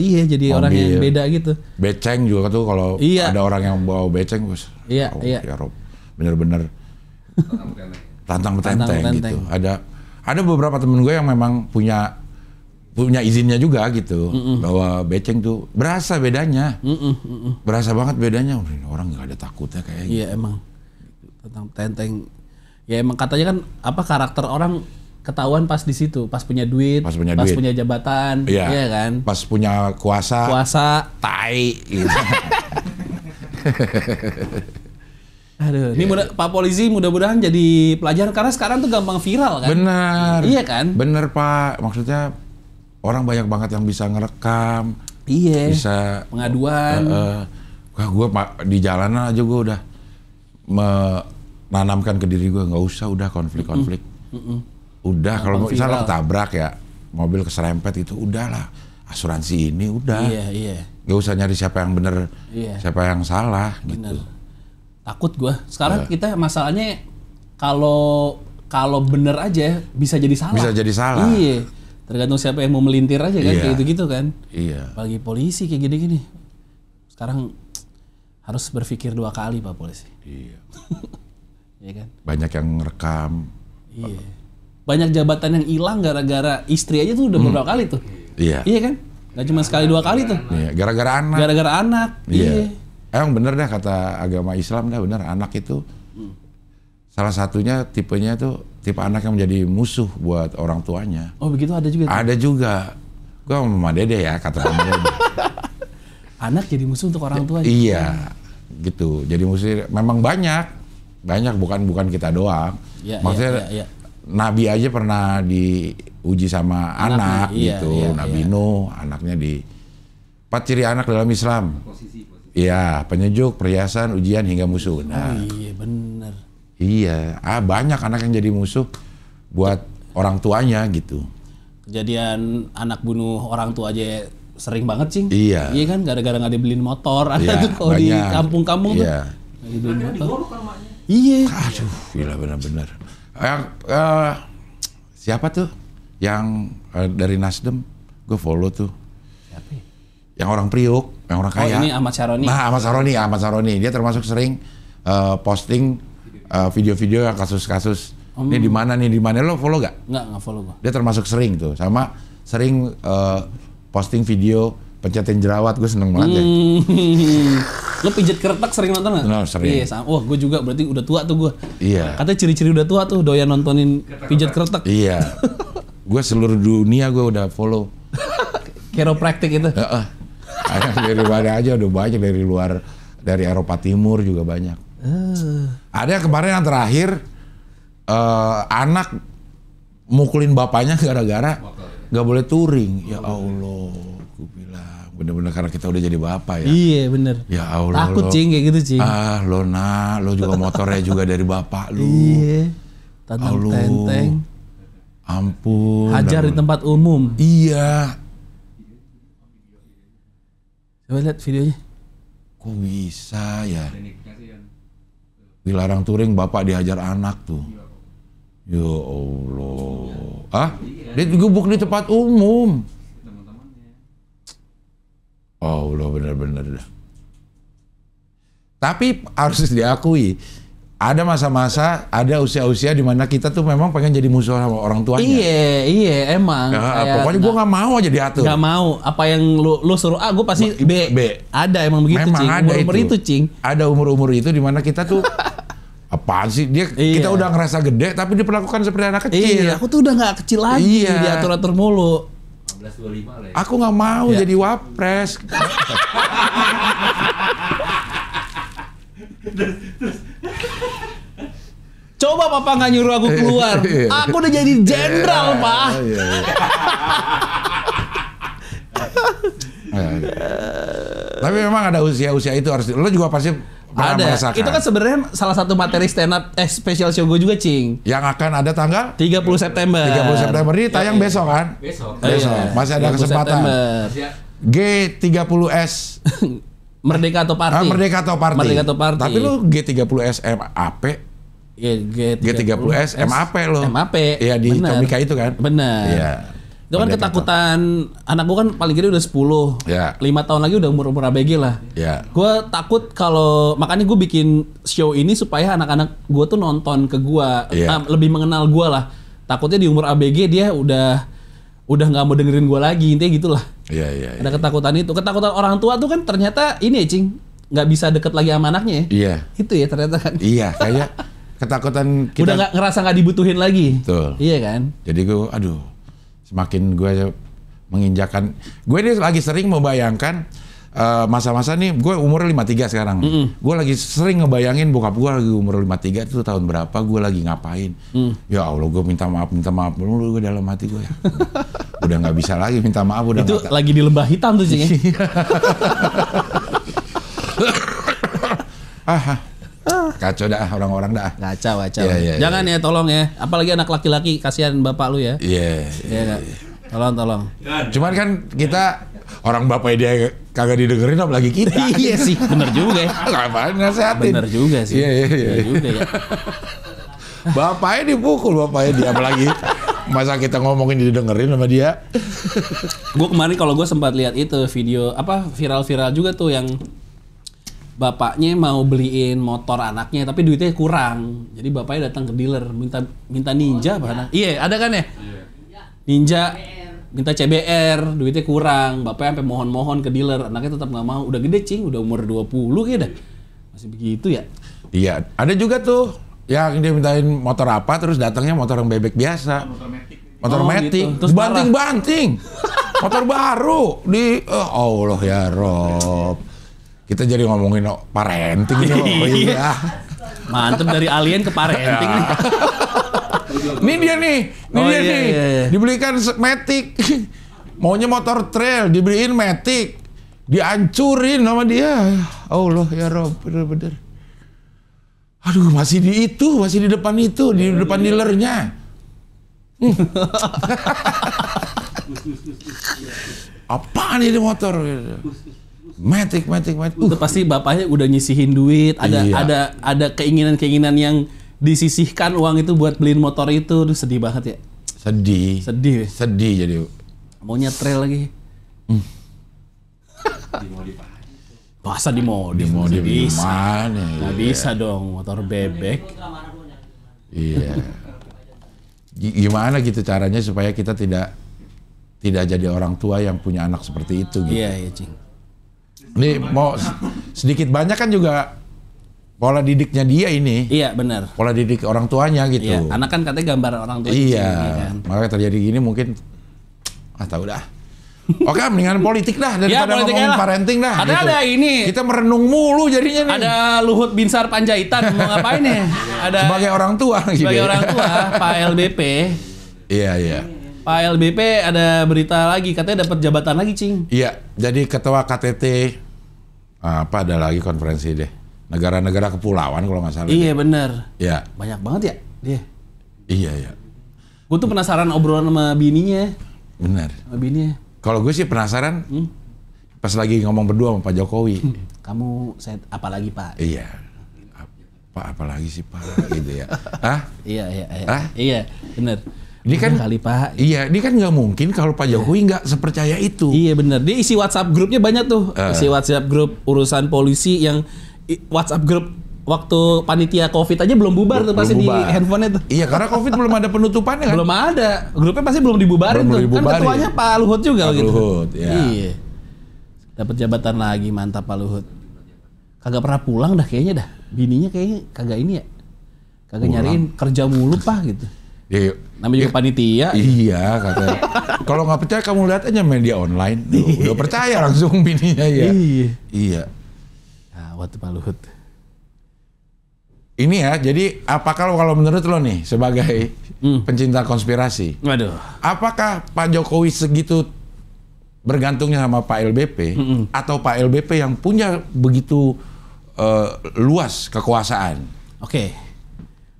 iya jadi orang yang beda gitu. Beceng juga tuh kalau ada orang yang bawa beceng, bos. Iya. Bener-bener tantang betenteng gitu. Ada beberapa temen gue yang memang punya izinnya juga gitu, bahwa beceng tuh berasa bedanya, berasa banget bedanya. Orang nggak ada takutnya kayak. Iya gitu. Emang tantang betenteng. Ya emang katanya kan karakter orang ketahuan pas di situ, pas punya duit, pas punya jabatan, iya kan? Pas punya kuasa, tai gitu. Aduh, ini Pak Polisi mudah-mudahan jadi pelajaran karena sekarang tuh gampang viral kan? Benar. Iya kan? Bener Pak, maksudnya orang banyak banget yang bisa ngerekam, bisa pengaduan. Wah, gue di jalanan aja gue udah menanamkan ke diri gue nggak usah udah konflik. Udah kalau misalnya ketabrak ya mobil keserempet itu udahlah asuransi ini udah. Iya. Gak usah nyari siapa yang bener, siapa yang salah. Bener. Gitu. Takut gue. Sekarang kita masalahnya kalau bener aja bisa jadi salah. Bisa jadi salah. Iya. Tergantung siapa yang mau melintir aja kan kayak gitu kan. Iya. Apalagi polisi kayak gini-gini. Sekarang harus berpikir 2 kali Pak Polisi. Iya. Iya kan? Banyak yang ngerekam. Iya. Banyak jabatan yang hilang gara-gara istri aja tuh udah beberapa kali tuh. Iya. Iya kan? Gak cuma sekali 2 kali tuh. Iya. Gara-gara anak. Gara-gara anak. Iya. Emang bener dah kata agama Islam dah bener anak itu salah satunya tipenya tuh tipe anak yang menjadi musuh buat orang tuanya. Oh begitu ada juga? Ada juga. Gua sama Mama Dede ya kata Mama Dede. Anak jadi musuh untuk orang tuanya? Iya, gitu. Jadi musuh memang banyak bukan kita doang. Ya, maksudnya ya. Nabi aja pernah diuji sama anak gitu. Nabi Nuh anaknya 4 ciri anak dalam Islam. Iya, penyejuk, perhiasan, ujian hingga musuh. Nah, iya bener. Iya, banyak anak yang jadi musuh buat orang tuanya gitu. Kejadian anak bunuh orang tua aja sering banget cing. Iya. Iya kan gara-gara nggak dibeliin motor. Ada tuh kalau di kampung-kampung tuh. Nggak dibeliin motor. Iya. Aduh, gila benar-benar. Siapa tuh yang dari Nasdem? Gue follow tuh. Siapa? Yang orang Priuk, yang orang kaya. Oh ini Ahmad Syaroni. Nah Ahmad Syaroni. Dia termasuk sering posting video-video yang kasus-kasus. Ini di mana lo follow gak? Nggak follow gua. Dia termasuk sering tuh, sama sering posting video pencetin jerawat, gue seneng banget ya. Lo pijet keretak sering nonton nggak? No, sering. Iya, sama. Wah, gue juga berarti udah tua tuh gue. Iya. Katanya ciri-ciri udah tua tuh doyan nontonin pijet keretak. Iya. Gue seluruh dunia gue udah follow. Chiropractic itu. Dari mana aja udah banyak, dari luar, dari Eropa Timur juga banyak. Ada kemarin yang terakhir anak mukulin bapaknya gara-gara nggak boleh touring. Ya Allah, gue bilang bener-bener karena kita udah jadi bapak ya. Iya bener. Ya Allah. Takut cing kayak gitu cing. Lo juga motornya juga dari bapak lu. Iya. Tenteng. Ampun. Hajar di tempat umum. Iya. Coba lihat videonya. Kok bisa ya? Dilarang touring, bapak dihajar anak tuh. Ya Allah. Dia digebuk di tempat umum. Oh Allah, bener-bener dah. Tapi harus diakui, ada masa-masa, ada usia-usia di mana kita tuh memang pengen jadi musuh sama orang tuanya. Iya emang. Pokoknya gue nggak mau aja diatur. Nggak mau. Apa yang lu suruh A, gue pasti B. Ada emang begitu memang cing. ada Umur itu cing. Ada umur-umur itu di mana kita tuh apaan sih dia? Kita udah ngerasa gede tapi diperlakukan seperti anak kecil. Iya, aku tuh udah nggak kecil lagi, diatur-atur mulu. 15-25 lah ya. Aku nggak mau jadi wapres. Coba papa nggak nyuruh aku keluar, aku udah jadi jenderal pak. Tapi memang ada usia-usia itu harus. Lo juga pasti pernah merasakan. Itu kan sebenarnya salah satu materi stand up special show gue juga cing. Yang akan ada tanggal 30 September. 30 September ini tayang besok kan? Besok. Masih ada kesempatan. G30S. Merdeka atau Party. Merdeka atau Party. Merdeka atau Party. Tapi lu G30S MAP. Iya, G30S MAP lo. MAP. Iya di Comika itu kan? Benar. Iya. Itu kan ketakutan anak gue kan paling gede udah 10. Ya. 5 tahun lagi udah umur ABG lah. Ya. Gue takut kalau makanya gue bikin show ini supaya anak-anak gue tuh nonton ke gue, lebih mengenal gue lah. Takutnya di umur ABG dia udah nggak mau dengerin gue lagi, intinya gitulah. Iya. Ada ketakutan itu. Ketakutan orang tua tuh kan ternyata ini ya cing, nggak bisa deket lagi sama anaknya ya. Iya. Itu ya ternyata kan. Iya, kayak ketakutan kita. Udah ngerasa nggak dibutuhin lagi. Betul. Iya kan. Jadi gue, semakin gue menginjakan, gue ini lagi sering membayangkan masa-masa nih, gue umur 53 sekarang. Gue lagi sering ngebayangin bokap gue lagi umur 53 itu tahun berapa, gue lagi ngapain. Ya Allah, gue minta maaf dulu gue dalam hati gue ya. Udah nggak bisa lagi minta maaf. Udah itu lagi di lembah hitam tuh cing. Kacau dah orang-orang dah. Kacau. Jangan ya, tolong ya. Apalagi anak laki-laki, kasihan bapak lu ya. Iya. Tolong. Cuman kan kita orang bapaknya dia kagak didengerin apalagi kita. Iya sih, bener juga ya. Ngapain nasehatin? Bener juga sih. Iya. Bener juga ya. Bapaknya dipukul, bapaknya dia apalagi. Masa kita ngomongin didengerin sama dia. Gue kemarin kalau gue sempat lihat itu video viral-viral juga tuh yang bapaknya mau beliin motor anaknya tapi duitnya kurang. Jadi bapaknya datang ke dealer minta Ninja bahkan. Iya, ada kan ya? Ninja minta CBR, duitnya kurang. Bapaknya sampai mohon-mohon ke dealer, anaknya tetap nggak mau. Udah gede cing, udah umur 20 kayaknya dah. Masih begitu ya? Iya, ada juga tuh yang dia mintain motor apa terus datangnya motor yang bebek biasa. Motor Matic. Gitu. Terus banting-banting. Motor baru di Allah ya Rob. Kita jadi ngomongin parenting ini. Iya. Mantep dari alien ke parenting nih. Ini dia nih. Iya. Dibelikan Matic. Maunya motor trail, dibeliin Matic. Dihancurin sama dia. Allah ya Rob, bener-bener. Aduh, masih di depan itu, di depan dealernya. Apaan ini motor? Matic. Itu pasti bapaknya udah nyisihin duit, ada keinginan-keinginan yang disisihkan uang itu buat beliin motor itu. Aduh, sedih banget ya. Sedih jadi. Maunya trail lagi. Masa dimodif gimana? Nggak bisa dong, motor bebek. Iya. Gimana gitu caranya supaya kita tidak tidak jadi orang tua yang punya anak seperti itu gitu. Iya, Cing. Ini mau sedikit banyak kan juga pola didiknya dia ini. Iya, benar. Pola didik orang tuanya gitu. Iya, anak kan katanya gambar orang tua. Iya, Kan? makanya terjadi gini mungkin tahu dah. Oke, mendingan politik dah daripada politik ngomongin lah. parenting dah. Ada gitu. ada ini. Kita merenung mulu jadinya nih. Ada Luhut Binsar Panjaitan mau ngapain nih? Ada Sebagai orang tua gitu. sebagai ya. orang tua, Pak LBP. Iya, iya. Pak LBP ada berita lagi katanya dapat jabatan lagi, Cing. Iya, jadi ketua KTT apa ada lagi konferensi deh. Negara-negara kepulauan kalau nggak salah. Iya, deh. bener. Iya. Banyak banget ya dia. Iya, iya. Gue tuh penasaran obrolan sama bininya. Benar. Sama bininya. Kalau gue sih penasaran pas lagi ngomong berdua sama Pak Jokowi. Kamu set apa lagi, Pak? Iya. Pak apa lagi sih Pak gitu ya. Hah? Iya, iya, iya. Hah? Iya, bener. Ini kan kali, Pak. Iya, ini kan nggak mungkin kalau Pak Jokowi nggak sepercaya itu. Iya bener, dia isi WhatsApp grupnya banyak tuh. Isi WhatsApp grup urusan polisi yang WhatsApp grup waktu panitia COVID aja belum bubar tuh pasti di bubar. handphonenya tuh. Iya, karena COVID belum ada penutupannya kan. Belum ada, grupnya pasti belum dibubarin Belum tuh. dibubarin. Kan ketuanya Pak Luhut juga Pak gitu. Luhut, ya. Iya. Dapat jabatan lagi, mantap Pak Luhut. Kagak pernah pulang dah kayaknya dah. Bininya kayaknya kagak ini ya. Kagak nyariin kerja mulu Pak gitu. Iya. Namanya juga panitia. Iya, katanya. Kalau nggak percaya kamu lihat aja media online. Tuh, udah percaya langsung bininya ya. Iya. Iya. Nah, waktu Pak Luhut. Ini ya, jadi apa kalau menurut lo nih sebagai pencinta konspirasi, Waduh. apakah Pak Jokowi segitu bergantungnya sama Pak LBP atau Pak LBP yang punya begitu luas kekuasaan? Oke.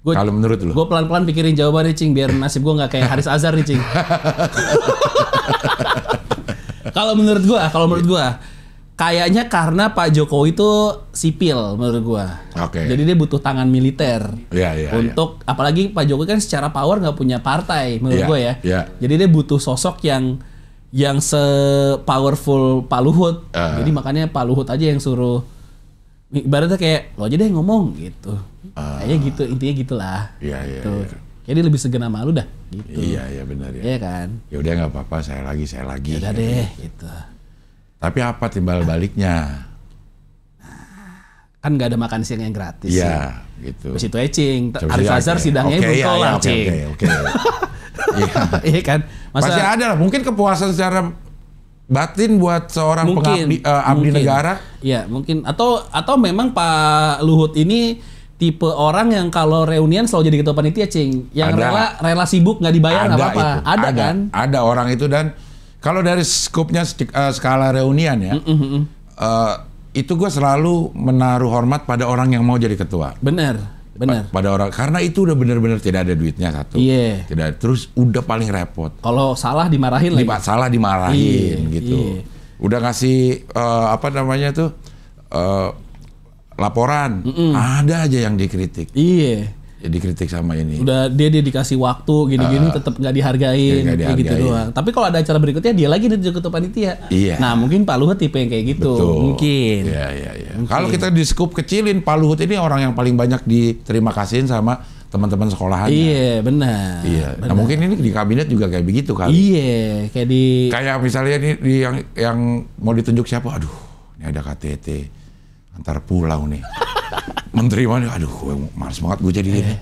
Kalau menurut lo? Gue pelan-pelan pikirin jawabannya, Cing, biar nasib gue nggak kayak Haris Azhar nih, Cing. Kalau menurut gue, kayaknya karena Pak Jokowi itu sipil menurut gue. Oke. Jadi dia butuh tangan militer. Iya. Untuk apalagi Pak Jokowi kan secara power nggak punya partai menurut Iya, gue ya. iya. Jadi dia butuh sosok yang se-powerful Pak Luhut. Jadi makanya Pak Luhut aja yang suruh. Ibaratnya kayak lo aja deh ngomong gitu. Kayaknya gitu, intinya gitulah. Iya. Tuh. Jadi lebih segan sama lu dah gitu. Iya benar ya. Iya kan? Ya udah nggak apa-apa, saya lagi. Ya udah deh gitu. Tapi apa timbal baliknya? Kan nggak ada makan siang yang gratis. Iya, gitu. Terus itu Cing. Coba Haris sih, Azhar oke. sidangnya Oke, belum iya, kelar, oke, Cing. Oke. Iya. Iya kan? Pasti ada lah. Mungkin kepuasan secara batin buat seorang pengabdi abdi negara. Iya, mungkin atau memang Pak Luhut ini tipe orang yang kalau reunian selalu jadi ketua panitia, Cing. Yang rela sibuk nggak dibayar nggak apa-apa. Ada kan? Ada orang itu, dan kalau dari skupnya skala reunian ya, itu gue selalu menaruh hormat pada orang yang mau jadi ketua. Bener. Pada orang, karena itu udah bener-bener tidak ada duitnya satu. Iya. Tidak, terus udah paling repot. Kalau salah dimarahin lagi. Salah dimarahin gitu. Iya. Udah ngasih apa namanya tuh laporan, ada aja yang dikritik. Iya. Ya, dikritik sama ini. Udah dia dikasih waktu gini-gini tetap nggak dihargain, kayak gitu doang. Tapi kalau ada acara berikutnya dia lagi jadi ketua panitia. Iya. Nah mungkin Pak Luhut tipe yang kayak gitu. Betul. Mungkin. Iya. Kalau kita di skup kecilin, Pak Luhut ini orang yang paling banyak diterima kasihin sama teman-teman sekolahannya. Iya benar. Iya. Benar. Nah mungkin ini di kabinet juga kayak begitu kali. Iya, kayak misalnya ini yang mau ditunjuk siapa? Aduh, ini ada KTT antar pulau nih. Menteri mana? Aduh, gue males banget gue jadi ini.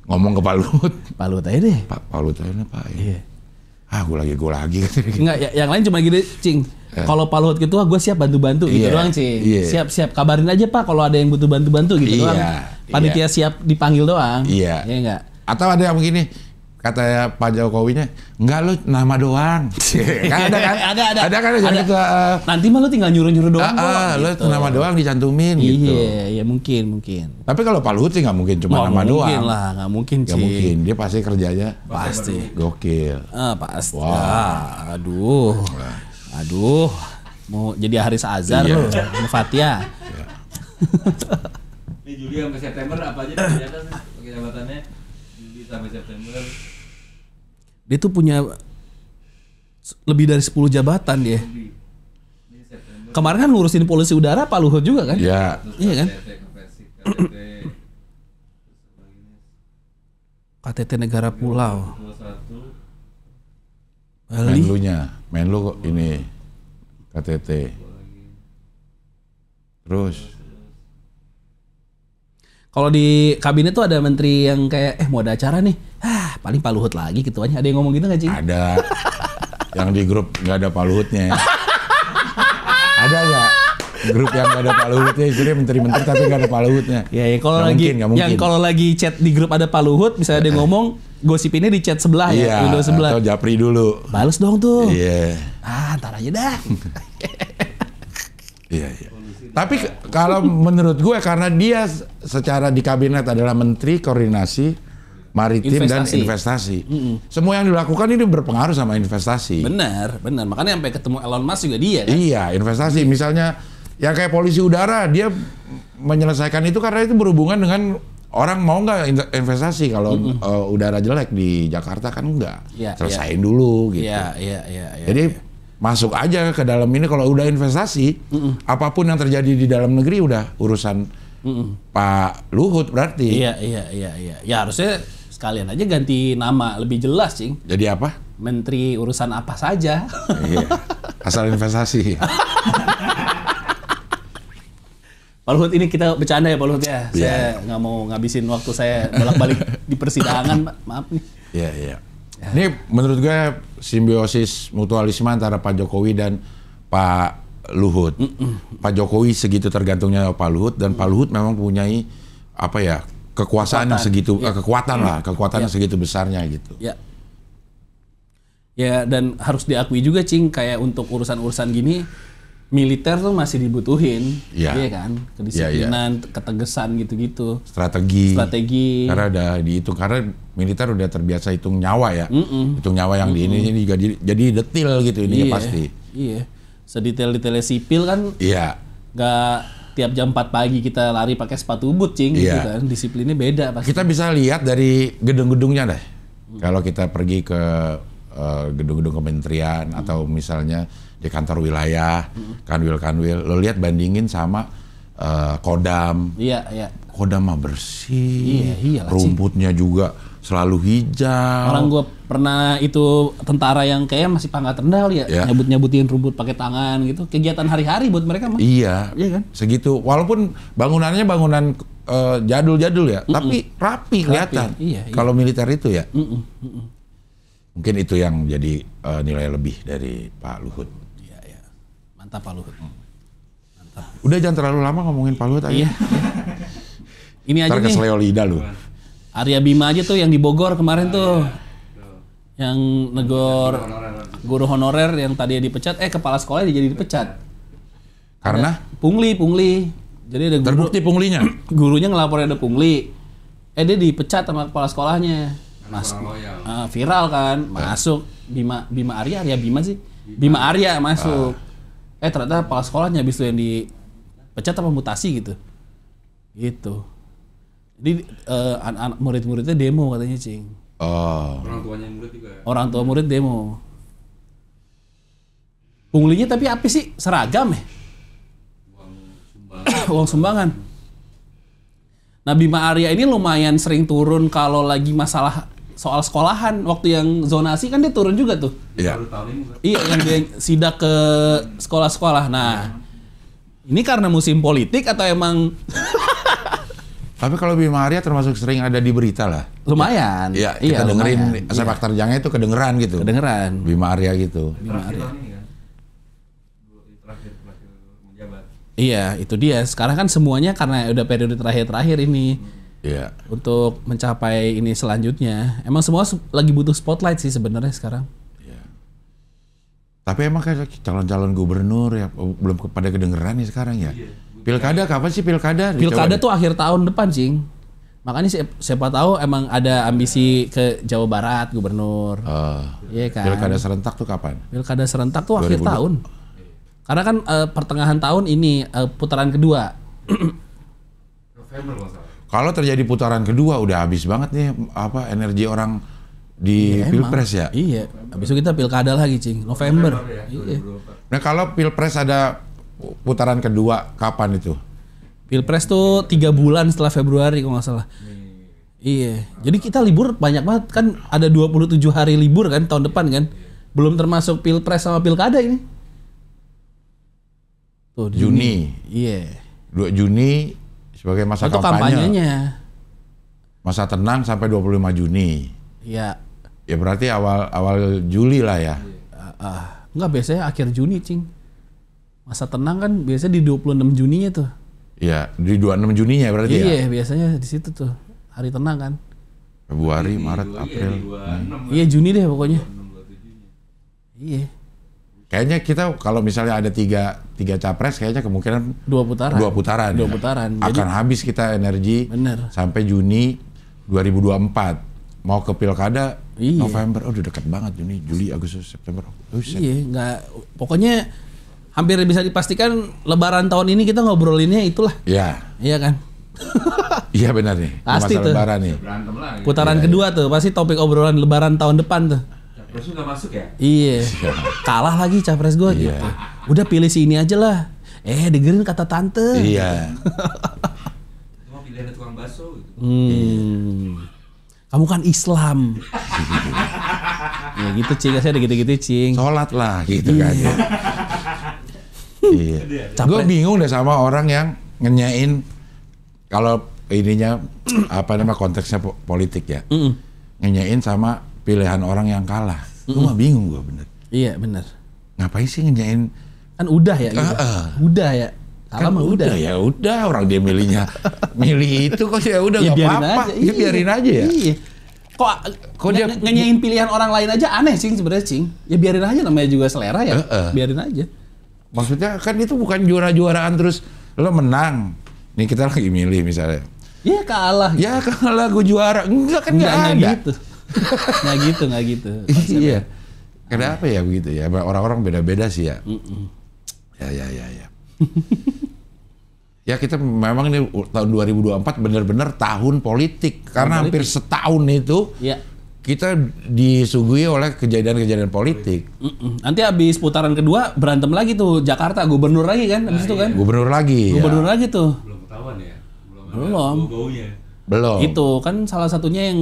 Ngomong ke Pak Luhut. Pak Luhut aja deh. Pak Luhut aja nih Pak. Iya. Gue lagi. Enggak, yang lain cuma gini, Cing. Kalau Pak Luhut gitu, gue siap bantu-bantu gitu doang, Cing. Iya. Siap kabarin aja Pak kalau ada yang butuh bantu-bantu gitu doang. Panitia siap dipanggil doang. Iya. Iya enggak? Atau ada yang begini, kata Pak Jokowinya, enggak lu nama doang. Kan ada kan? Ada kan? Gitu, nanti mah lu tinggal nyuruh-nyuruh doang kok. lu Gitu. nama doang dicantumin gitu. Iya, mungkin. Tapi kalau Pak Luhut sih nggak mungkin cuma nama doang. Mungkin lah, nggak mungkin sih. Nggak mungkin, dia pasti kerjanya Pasti. gokil. Pasti. Wah. Aduh. Mau jadi Haris Azhar Iya. lu, sama Fathia. Ini Juli sampai September apa aja di atas pakai jabatannya? Juli sampai September. Dia tuh punya lebih dari 10 jabatan dia. Ini September. Kemarin kan ngurusin polusi udara Pak Luhut juga kan? Ya, Iya kan? KTT. KTT negara pulau. 21. Menlunya, Menlu ini KTT. Terus kalau di kabinet tuh ada menteri yang kayak mau ada acara nih, paling Pak Luhut lagi ketuanya. Ada yang ngomong gitu nggak, Cing? ada yang di grup nggak ada Pak Luhutnya. Ada nggak grup yang nggak ada Pak Luhutnya? Jadi menteri-menteri tapi nggak ada Pak Luhutnya. Ya, kalau Nggak lagi mungkin, nggak mungkin. yang kalau lagi chat di grup ada Pak Luhut, misalnya dia ngomong, gosipinnya di chat sebelah Iya, window sebelah. atau Japri dulu. Bales dong tuh. Iya. Ntar aja dah. Iya. Tapi kalau menurut gue karena dia secara di kabinet adalah Menteri Koordinasi Maritim dan Investasi. Semua yang dilakukan ini berpengaruh sama investasi. Benar. Makanya sampai ketemu Elon Musk juga dia kan. Iya, investasi. Misalnya ya kayak polisi udara, dia menyelesaikan itu karena itu berhubungan dengan orang mau nggak investasi. Kalau udara jelek di Jakarta kan enggak. Iya, Selesain dulu gitu. Iya. Jadi masuk aja ke dalam ini kalau udah investasi, apapun yang terjadi di dalam negeri udah urusan Pak Luhut berarti. Iya. Ya harusnya sekalian aja ganti nama lebih jelas, Cing. Jadi apa? Menteri urusan apa saja. Iya. Asal investasi. Pak Luhut ini kita bercanda ya Pak Luhut ya. Saya nggak mau ngabisin waktu saya bolak-balik di persidangan, Pak. Maaf nih. Iya. Ini menurut gue simbiosis mutualisme antara Pak Jokowi dan Pak Luhut. Pak Jokowi segitu tergantungnya Pak Luhut dan Pak Luhut memang mempunyai kekuasaan yang segitu kekuatan yang segitu besarnya gitu. Ya. Ya, dan harus diakui juga, Cing, kayak untuk urusan-urusan gini militer tuh masih dibutuhin, iya kan? Kedisiplinan, ketegasan gitu-gitu. Strategi. Karena udah dihitung, karena militer udah terbiasa hitung nyawa ya. Hitung nyawa yang di ini juga jadi detil gitu ini pasti. Iya. Sedetail-detailnya sipil kan. Iya. Nggak tiap jam 4 pagi kita lari pakai sepatu boot, Cing, gitu kan. Disiplinnya beda pasti. Kita bisa lihat dari gedung-gedungnya deh. Kalau kita pergi ke gedung-gedung kementerian atau misalnya di kantor wilayah, kanwil, lo lihat bandingin sama Kodam. Iya. Kodam mah bersih, iyalah, rumputnya juga selalu hijau. Orang gue pernah itu tentara yang kayak masih pangkat rendah kali ya, nyabut-nyabutin rumput pakai tangan gitu. Kegiatan hari-hari buat mereka mah. Iya kan? Segitu. Walaupun bangunannya bangunan jadul-jadul ya, tapi rapi kelihatan. Iya. Kalau militer itu ya. Mungkin itu yang jadi nilai lebih dari Pak Luhut. Iya. Mantap Pak Luhut. Mantap. Udah jangan terlalu lama ngomongin Pak Luhut aja. Iya. Ini aja nih. Kesleo lidah lu. Arya Bima aja tuh yang di Bogor kemarin tuh. Yang negor guru honorer yang tadinya dipecat, kepala sekolah jadi dipecat. Karena? Pungli. Jadi ada terbukti punglinya. Gurunya ngelaporin ada pungli. Dia dipecat sama kepala sekolahnya. Viral kan, masuk Bima Arya Bima sih. Bima Arya masuk. Ternyata kepala sekolahnya habis itu yang dipecat apa mutasi gitu. Gitu. Jadi anak murid-muridnya demo katanya, Cing. Orang tuanya murid juga ya? Orang tua murid demo. Punglinya tapi apa sih? Seragam ya? Uang sumbangan. Nah, Bima Arya ini lumayan sering turun kalau lagi masalah soal sekolahan. Waktu yang zonasi kan dia turun juga tuh. Iya. Iya, yang dia sidak ke sekolah-sekolah. Nah, ini karena musim politik atau emang... Tapi kalau Bima Arya termasuk sering ada di berita lah. Lumayan. Iya, kita dengerin sepak terjangnya itu kedengeran gitu. Kedengeran. Bima Arya gitu. Bima Arya. Terakhir menjabat. Iya, itu dia. Sekarang kan semuanya karena udah periode terakhir ini. Iya. Untuk mencapai ini selanjutnya. Emang semua lagi butuh spotlight sih sebenarnya sekarang. Iya. Tapi emang kayak calon-calon gubernur ya belum pada kedengeran nih sekarang ya. Pilkada kapan sih pilkada? Pilkada tuh akhir tahun depan, Cing. Makanya siapa tahu emang ada ambisi ke Jawa Barat gubernur. Iya kan. Pilkada serentak tuh kapan? Pilkada serentak tuh akhir tahun. Karena kan pertengahan tahun ini putaran kedua. November masalah. Kalau terjadi putaran kedua udah habis banget nih energi orang di Pilpres ya. Iya. Habis itu kita pilkada lagi, Cing. November. Iya. Nah, kalau Pilpres ada putaran kedua kapan itu? Pilpres tuh 3 bulan setelah Februari kalau nggak salah. Iya. Jadi kita libur banyak banget kan, ada 27 hari libur kan tahun depan kan. Belum termasuk pilpres sama pilkada ini. Tuh, Juni. Iya. 2 Juni sebagai masa Untuk kampanye. kampanyenya. Masa tenang sampai 25 Juni. Iya. Ya berarti awal Juli lah ya. Enggak, biasanya akhir Juni, Cing. Masa tenang kan biasanya di 26 Juninya tuh. Iya, di 26 Juninya berarti ya. Iya, biasanya di situ tuh. Hari tenang kan. Februari, Maret, April. Iya, Juni deh pokoknya. Iya. Kayaknya kita kalau misalnya ada tiga capres, kayaknya kemungkinan 2 putaran. 2 putaran. 2 ya. putaran. Akan habis kita energi Bener. sampai Juni 2024. Mau ke pilkada Iya. November, udah dekat banget Juni, Juli, Agustus, September. Iya, nggak. Pokoknya hampir bisa dipastikan Lebaran tahun ini kita ngobrolinnya itulah. Iya, Iya kan? iya benar nih. Pasti Masa tuh. Lebaran nih. Berantem lagi. Putaran kedua tuh pasti topik obrolan Lebaran tahun depan tuh. Capres nggak masuk ya? Iya. Kalah lagi capres gua Iya. gitu. Udah pilih si ini aja lah. Dengerin kata tante. Iya. Cuma pilihannya tukang bakso gitu. Kamu kan Islam. Ya gitu, Cing. Saya ada gitu-gitu, Cing. Sholat lah gitu kan. Iya. Gue bingung deh sama orang yang ngenyain kalau ininya apa namanya konteksnya politik ya. Ngenyain sama pilihan orang yang kalah. Gue mah bingung gue bener. Iya, benar. Ngapain sih ngenyain? Kan udah ya gitu. Udah ya. Kalah Kan mah udah. ya udah orang dia milih itu kok ya udah Ya nggak biarin apa-apa. aja. Ya biarin aja ya. Iya. Kok dia ngenyain pilihan orang lain aja aneh, Cing, sebenarnya, Cing. Ya biarin aja, namanya juga selera ya. Biarin aja. Maksudnya kan itu bukan juara-juaraan terus lo menang. Nih kita lagi milih misalnya. Iya, kalah. Ya kalah gue juara. Enggak kan nggak ada. gitu. Nggak gitu. Iya. Kenapa ya begitu ya? Orang-orang beda-beda sih ya. Ya. Ya kita memang ini tahun 2024 benar-benar tahun politik karena hampir setahun itu Iya. kita disuguhi oleh kejadian-kejadian politik. Nanti habis putaran kedua berantem lagi tuh Jakarta, gubernur lagi kan habis itu kan. Gubernur lagi. Gubernur lagi tuh. Belum ketahuan ya? Belum. Bau-baunya. Belum. Itu kan salah satunya yang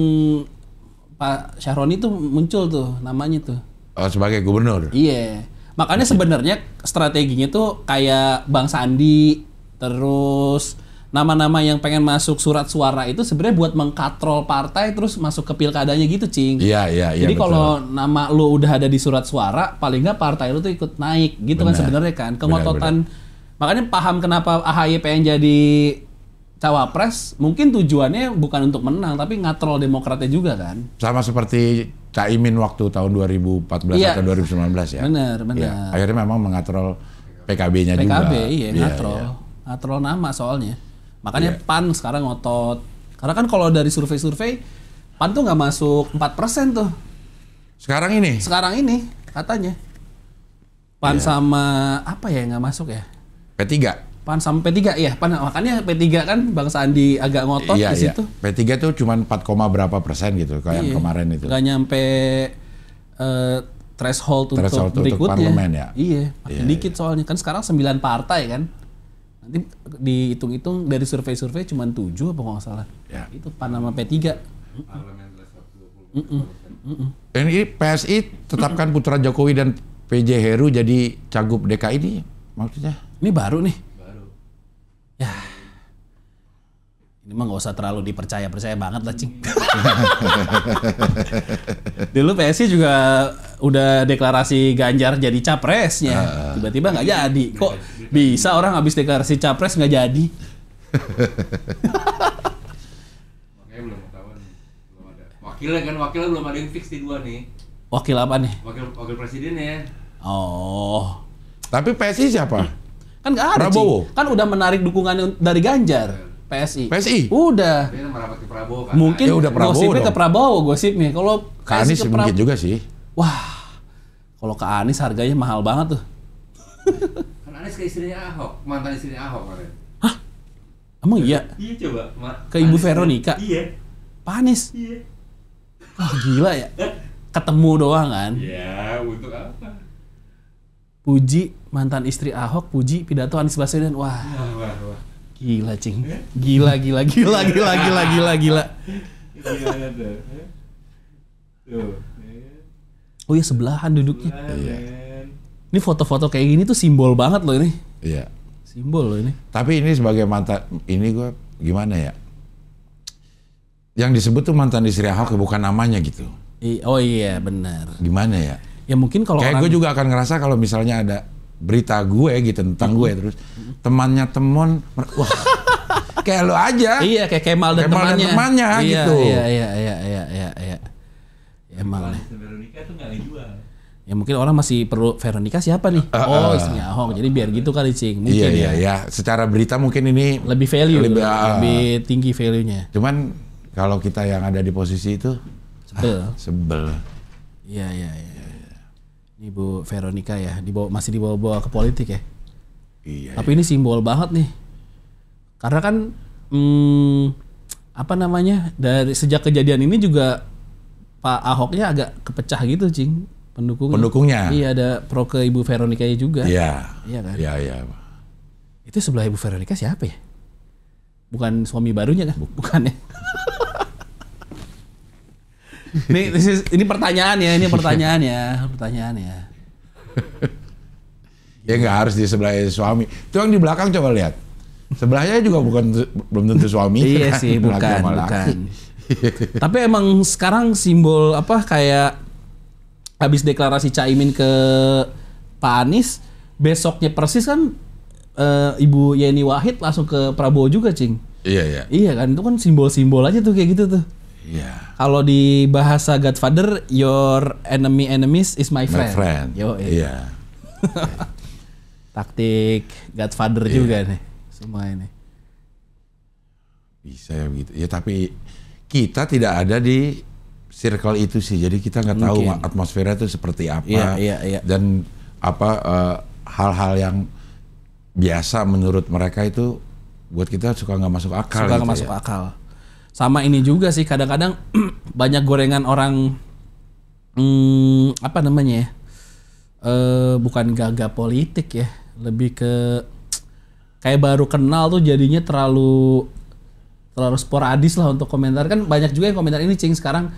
Pak Syahroni tuh muncul tuh namanya tuh. Oh, sebagai gubernur. Iya. Makanya sebenarnya strateginya tuh kayak Bang Sandi, terus nama-nama yang pengen masuk surat suara itu sebenarnya buat mengkatrol partai terus masuk ke pilkadanya gitu, Cing. Iya. Jadi betul. kalau nama lu udah ada di surat suara, paling nggak partai lu tuh ikut naik gitu kan Benar. sebenarnya kan. Kengototan. Makanya paham kenapa AHY pengen jadi cawapres, mungkin tujuannya bukan untuk menang tapi ngatrol Demokratnya juga kan. Sama seperti Caimin waktu tahun 2014 Iya. atau 2019 ya. Benar. Ya, akhirnya memang mengatrol PKB-nya juga. PKB iya ngatrol. Iya. Ngatrol nama soalnya. Makanya PAN sekarang ngotot. Karena kan kalau dari survei-survei PAN tuh nggak masuk 4% tuh. Sekarang ini Sekarang ini katanya. PAN sama apa ya yang nggak masuk ya? P3. PAN sama P3 ya. PAN makanya P3 kan Bang Sandi agak ngotot Iya, di situ. P3 tuh cuma 4, berapa persen gitu kayak yang kemarin itu. Nggak nyampe threshold Threshold untuk untuk berikutnya. parlemen ya? Iya, makin Iya, dikit soalnya. Kan sekarang 9 partai kan. Nanti dihitung-hitung dari survei-survei cuma 7 apa kalau nggak salah. Ya. Itu PAN sama P3. Dan ini PSI tetapkan putra Jokowi dan PJ Heru jadi cagup DKI ini maksudnya? Ini baru nih. Ya. Ini mah nggak usah terlalu percaya banget lah, Cing. Dulu PSI juga udah deklarasi Ganjar jadi capresnya. Tiba-tiba nggak jadi. Kok bisa orang habis deklarasi capres nggak jadi? Makanya belum ketahuan. Belum ada. Wakilnya belum ada yang fix di 2 nih. Wakil apa nih? Wakil presidennya. Oh. Tapi PSI siapa? Kan nggak ada, Prabowo. Cing. Kan udah menarik dukungan dari Ganjar. PSI. PSI? Udah. Dia merapat ke Prabowo kan. Mungkin Ya udah Prabowo gosipnya dong. ke Prabowo gosipnya. Kalau Ke Anies PSI ke mungkin juga sih. Wah, kalau ke Anies harganya mahal banget tuh. Kan Anies ke istrinya Ahok, mantan istrinya Ahok kemarin. Emang iya? Iya coba. Ke Ibu Veronica? Iya. Pak Anies? Iya. Wah gila ya. Ketemu doang kan. Ya, untuk apa? Puji mantan istri Ahok, puji pidato Anies Baswedan. Wah, Wah. gila, Cing. Gila. Gimana tuh? Tuh. Oh iya sebelahan duduknya. Iya. Ini foto-foto kayak gini tuh simbol banget loh ini. Iya. Simbol loh ini. Tapi ini sebagai mantan, ini gue gimana ya? Yang disebut tuh mantan istri Ahok bukan namanya gitu. Oh iya benar. Gimana ya? Ya mungkin kalau Kayak gue juga akan ngerasa kalau misalnya ada berita gue gitu tentang gue terus temannya Temon, wah kayak lo aja. Iya kayak Kemal dan temannya iya, gitu. Iya. Kemal. Veronica tuh nggak dijual. Ya mungkin orang masih perlu Veronica siapa nih? Istrinya Ahok. Jadi biar gitu kali Cing. Mungkin Iya. Secara berita mungkin ini lebih value, lebih tinggi value-nya. Cuman kalau kita yang ada di posisi itu sebel. Iya. Ini Bu Veronica ya, masih dibawa-bawa ke politik ya. Iya. Tapi ini simbol banget nih. Karena kan apa namanya? Dari sejak kejadian ini juga Pak Ahoknya agak kepecah gitu, Cing. Pendukungnya. Iya, ada pro ke Ibu Veronica juga. Iya. Iya kan? Iya. Itu sebelah Ibu Veronica siapa ya? Bukan suami barunya kan? Bukan ya? Ini pertanyaan ya. Ya nggak harus di sebelah suami. Itu yang di belakang coba lihat. Sebelahnya juga belum tentu suami. Iya kan? sih, bukan. Tapi emang sekarang simbol apa kayak habis deklarasi Caimin ke Pak Anies, besoknya persis kan Ibu Yeni Wahid langsung ke Prabowo juga, Cing. Iya. Iya kan, itu kan simbol-simbol aja tuh kayak gitu tuh. Iya. Kalau di bahasa Godfather, your enemies is my friend. Yo, iya. Taktik Godfather juga nih semua ini. Bisa ya begitu. Ya tapi kita tidak ada di circle itu sih. Jadi kita nggak tahu atmosfernya itu seperti apa. Iya. Dan apa hal-hal yang biasa menurut mereka itu buat kita suka nggak masuk akal. Masuk akal. Sama ini juga sih kadang-kadang banyak gorengan orang apa namanya ya? Bukan gagap politik ya, lebih ke kayak baru kenal tuh jadinya terlalu sporadis lah untuk komentar. Kan banyak juga yang komentar ini, Cing, sekarang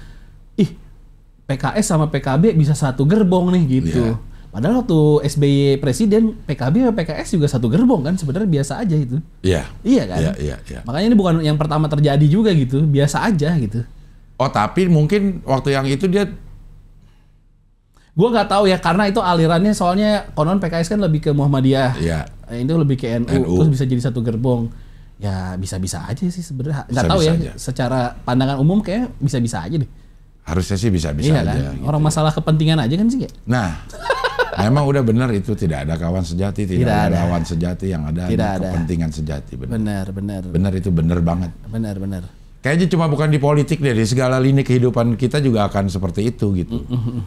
PKS sama PKB bisa satu gerbong nih gitu. Yeah. Padahal waktu SBY presiden, PKB sama PKS juga satu gerbong kan, sebenarnya biasa aja itu. Iya. Iya kan? Iya. Makanya ini bukan yang pertama terjadi juga gitu, biasa aja gitu. Oh, tapi mungkin waktu yang itu dia Gua nggak tahu ya, karena itu alirannya soalnya konon PKS kan lebih ke Muhammadiyah. Iya. Itu lebih ke NU, terus bisa jadi satu gerbong. Ya bisa-bisa aja sih sebenarnya. Nggak tahu ya, aja. Secara pandangan umum kayak bisa-bisa aja deh. Harusnya sih bisa-bisa iya aja. Kan? Gitu. Orang masalah kepentingan aja kan sih ya. Nah, memang udah benar itu tidak ada kawan sejati, tidak ada lawan sejati, yang ada kepentingan sejati. Benar. Benar itu benar banget. Benar. Kayaknya cuma bukan di politik deh, di segala lini kehidupan kita juga akan seperti itu gitu.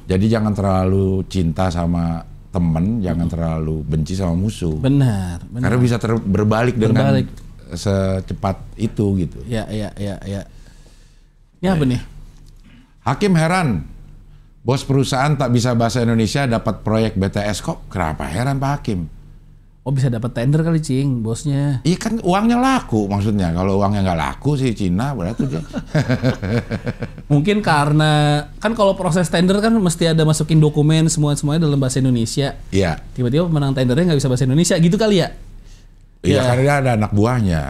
Jadi jangan terlalu cinta sama temen, jangan terlalu benci sama musuh. Benar. Karena bisa berbalik dengan secepat itu gitu. Iya. Ini apa nih? Hakim heran, bos perusahaan tak bisa bahasa Indonesia dapat proyek BTS. Kok kenapa heran Pak Hakim? Oh bisa dapat tender kali, Cing, bosnya. Iya kan uangnya laku maksudnya. Kalau uangnya nggak laku sih Cina berarti dia. Mungkin karena kan kalau proses tender kan mesti ada masukin dokumen semuanya dalam bahasa Indonesia. Iya. Tiba-tiba pemenang tendernya nggak bisa bahasa Indonesia gitu kali ya? Iya karena dia ada anak buahnya.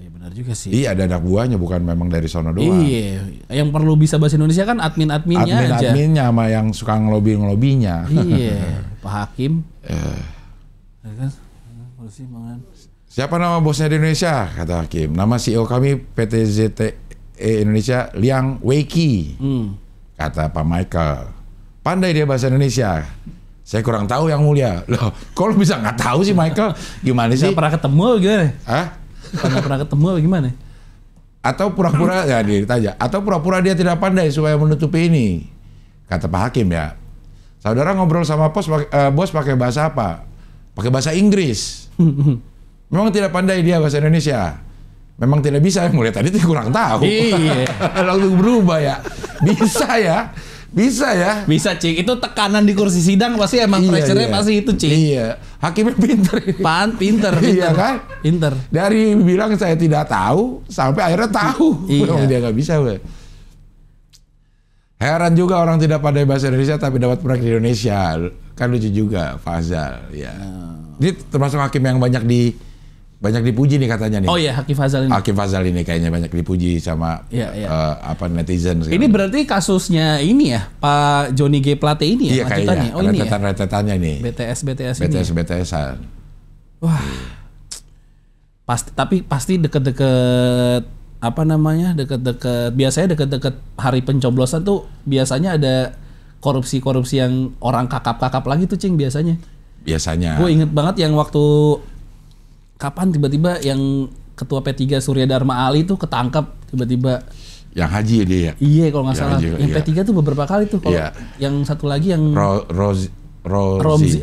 Iya benar juga sih. Iya ada anak buahnya, bukan memang dari sono doang. Iya. Yang perlu bisa bahasa Indonesia kan admin-adminnya aja. Admin-adminnya sama yang suka ngelobi-ngelobinya. Iya. Pak Hakim. Siapa nama bosnya di Indonesia? Kata Hakim. Nama CEO kami PT ZTE Indonesia, Liang Weiki. Kata Pak Michael. Pandai dia bahasa Indonesia. Saya kurang tahu yang mulia. Loh, kok lu bisa nggak tahu sih Michael? Gimana sih? Nggak pernah ketemu gimana? Hah? Nggak pernah ketemu gimana? Atau pura-pura ya ditanya. Atau pura-pura dia tidak pandai supaya menutupi ini. Kata Pak Hakim ya. Saudara ngobrol sama bos pakai bahasa apa? Pakai bahasa Inggris. Memang tidak pandai dia bahasa Indonesia. Memang tidak bisa. Mulai tadi tuh kurang tahu. Iya. Langsung berubah ya. Bisa ya. Bisa, Cing. Itu tekanan di kursi sidang pasti emang pressure-nya pasti itu, Cing. Iya. Hakimnya pinter. Pinter. Iya kan? Pinter. Dari bilang saya tidak tahu sampai akhirnya tahu. Iya. Memang dia nggak bisa. Heran juga orang tidak pandai bahasa Indonesia tapi dapat proyek di Indonesia. Kan lucu juga, Fazal. Ya. Ini termasuk hakim yang banyak dipuji nih katanya nih. Oh iya, Hakim Fazal ini. Hakim Fazal ini kayaknya banyak dipuji sama netizen. Ini berarti kasusnya ini ya, Pak Johnny G. Plate ini ya? Iya kayaknya, Oh ini ya? rentetannya nih. BTS ini ya? BTS-an. Wah, pasti deket-deket biasanya deket-deket hari pencoblosan tuh biasanya ada korupsi yang orang kakap lagi tuh Cing biasanya. Gue inget banget yang waktu kapan tiba-tiba yang ketua P3 Surya Dharma Ali tuh ketangkap tiba-tiba. Yang haji dia ya? Iya kalau nggak salah. Haji, yang P3 tuh beberapa kali tuh. Kalau yang satu lagi yang Romi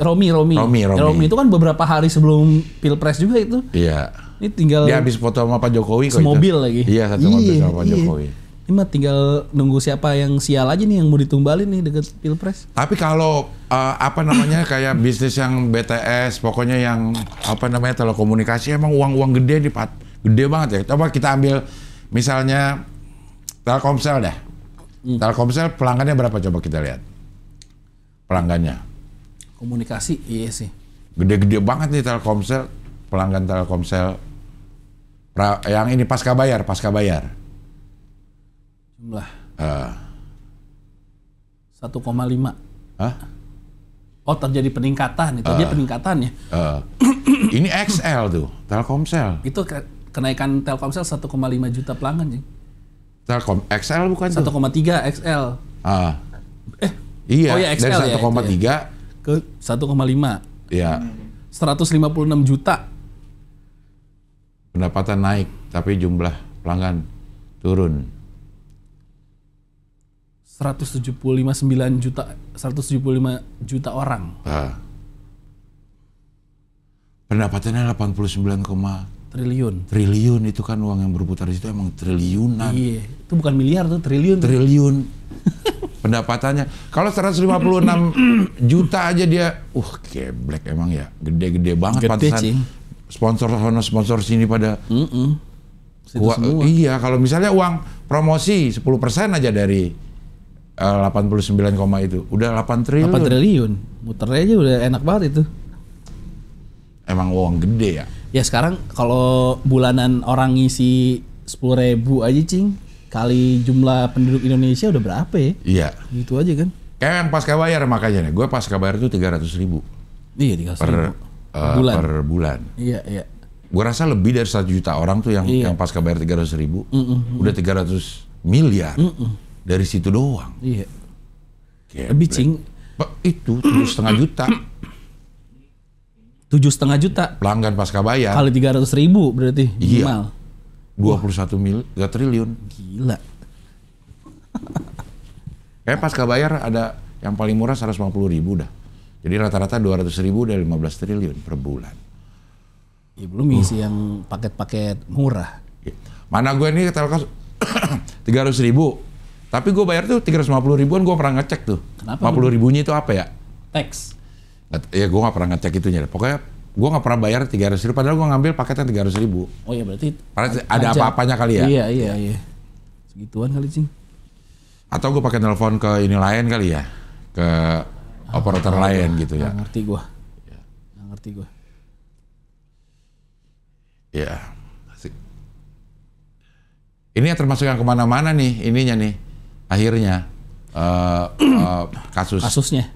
itu kan beberapa hari sebelum Pilpres juga itu. Iya. Ini tinggal dia habis foto sama Pak Jokowi kok semobil lagi. Iya, satu mobil sama Pak Jokowi. Ini mah tinggal nunggu siapa yang sial aja nih yang mau ditumbalin nih deket Pilpres. Tapi kalau kayak bisnis yang BTS, pokoknya yang telekomunikasi emang uang gede gede banget ya. Coba kita ambil misalnya Telkomsel dah. Telkomsel pelanggannya berapa coba kita lihat? Pelanggannya. Komunikasi, iya sih. Gede-gede banget nih Telkomsel, pelanggan Telkomsel. Yang ini pasca bayar. Jumlah 1,5. Hah? Oh terjadi peningkatan, itu dia peningkatannya. Ini XL tuh, Telkomsel. Itu kenaikan Telkomsel 1,5 juta pelanggan sih. Telkom XL bukan tuh? 1,3 XL. Iya, oh ya XL dari 1,3 ke 1,5. Iya. 156 juta. Pendapatan naik, tapi jumlah pelanggan turun. 175 juta orang. Pendapatannya 89, triliun itu kan uang yang berputar di situ emang triliunan. Iya, itu bukan miliar tuh, triliun. Triliun. Pendapatannya. Kalau 156 juta aja dia, geblek emang ya, gede-gede banget. Gede, sponsor sini pada. Iya, kalau misalnya uang promosi 10% aja dari 89, itu udah 8 triliun. 8 triliun. Muternya aja udah enak banget itu. Emang uang gede ya. Ya sekarang kalau bulanan orang ngisi 10.000 aja Cing, kali jumlah penduduk Indonesia udah berapa ya? Iya. Gitu aja kan. Kayak yang pasca bayar makanya nih. Gue pasca bayar itu 300.000. Iya 300.000 per bulan. Iya. Gue rasa lebih dari 1 juta orang tuh yang pasca bayar 300.000. Udah 300 miliar. Dari situ doang. Iya. Lebih Cing. Itu 7,5 juta. 7,5 juta. Pelanggan pasca bayar. Kali 300.000 berarti minimal. 21 triliun. Gila. Kayak pasca bayar ada yang paling murah 150.000 dah. Jadi rata-rata 200.000 udah 15 triliun per bulan. Ya belum isi yang paket-paket murah. Mana gue ini Telkom 300.000. Tapi gue bayar tuh 350 ribuan, gue pernah ngecek tuh. Kenapa? 50 ribunya itu apa ya? Teks. Ya gue gak pernah ngecek itunya. Pokoknya gue gak pernah bayar 300.000, padahal gue ngambil paketnya 300.000. Oh ya berarti ada apa-apanya kali ya? Iya. Segituan kali Cing. Atau gue pakai telepon ke ini lain kali ya? Ke operator lain gitu ya? Nggak ngerti gue. Ya. Ini termasuk yang kemana-mana nih, ininya nih. Akhirnya kasusnya.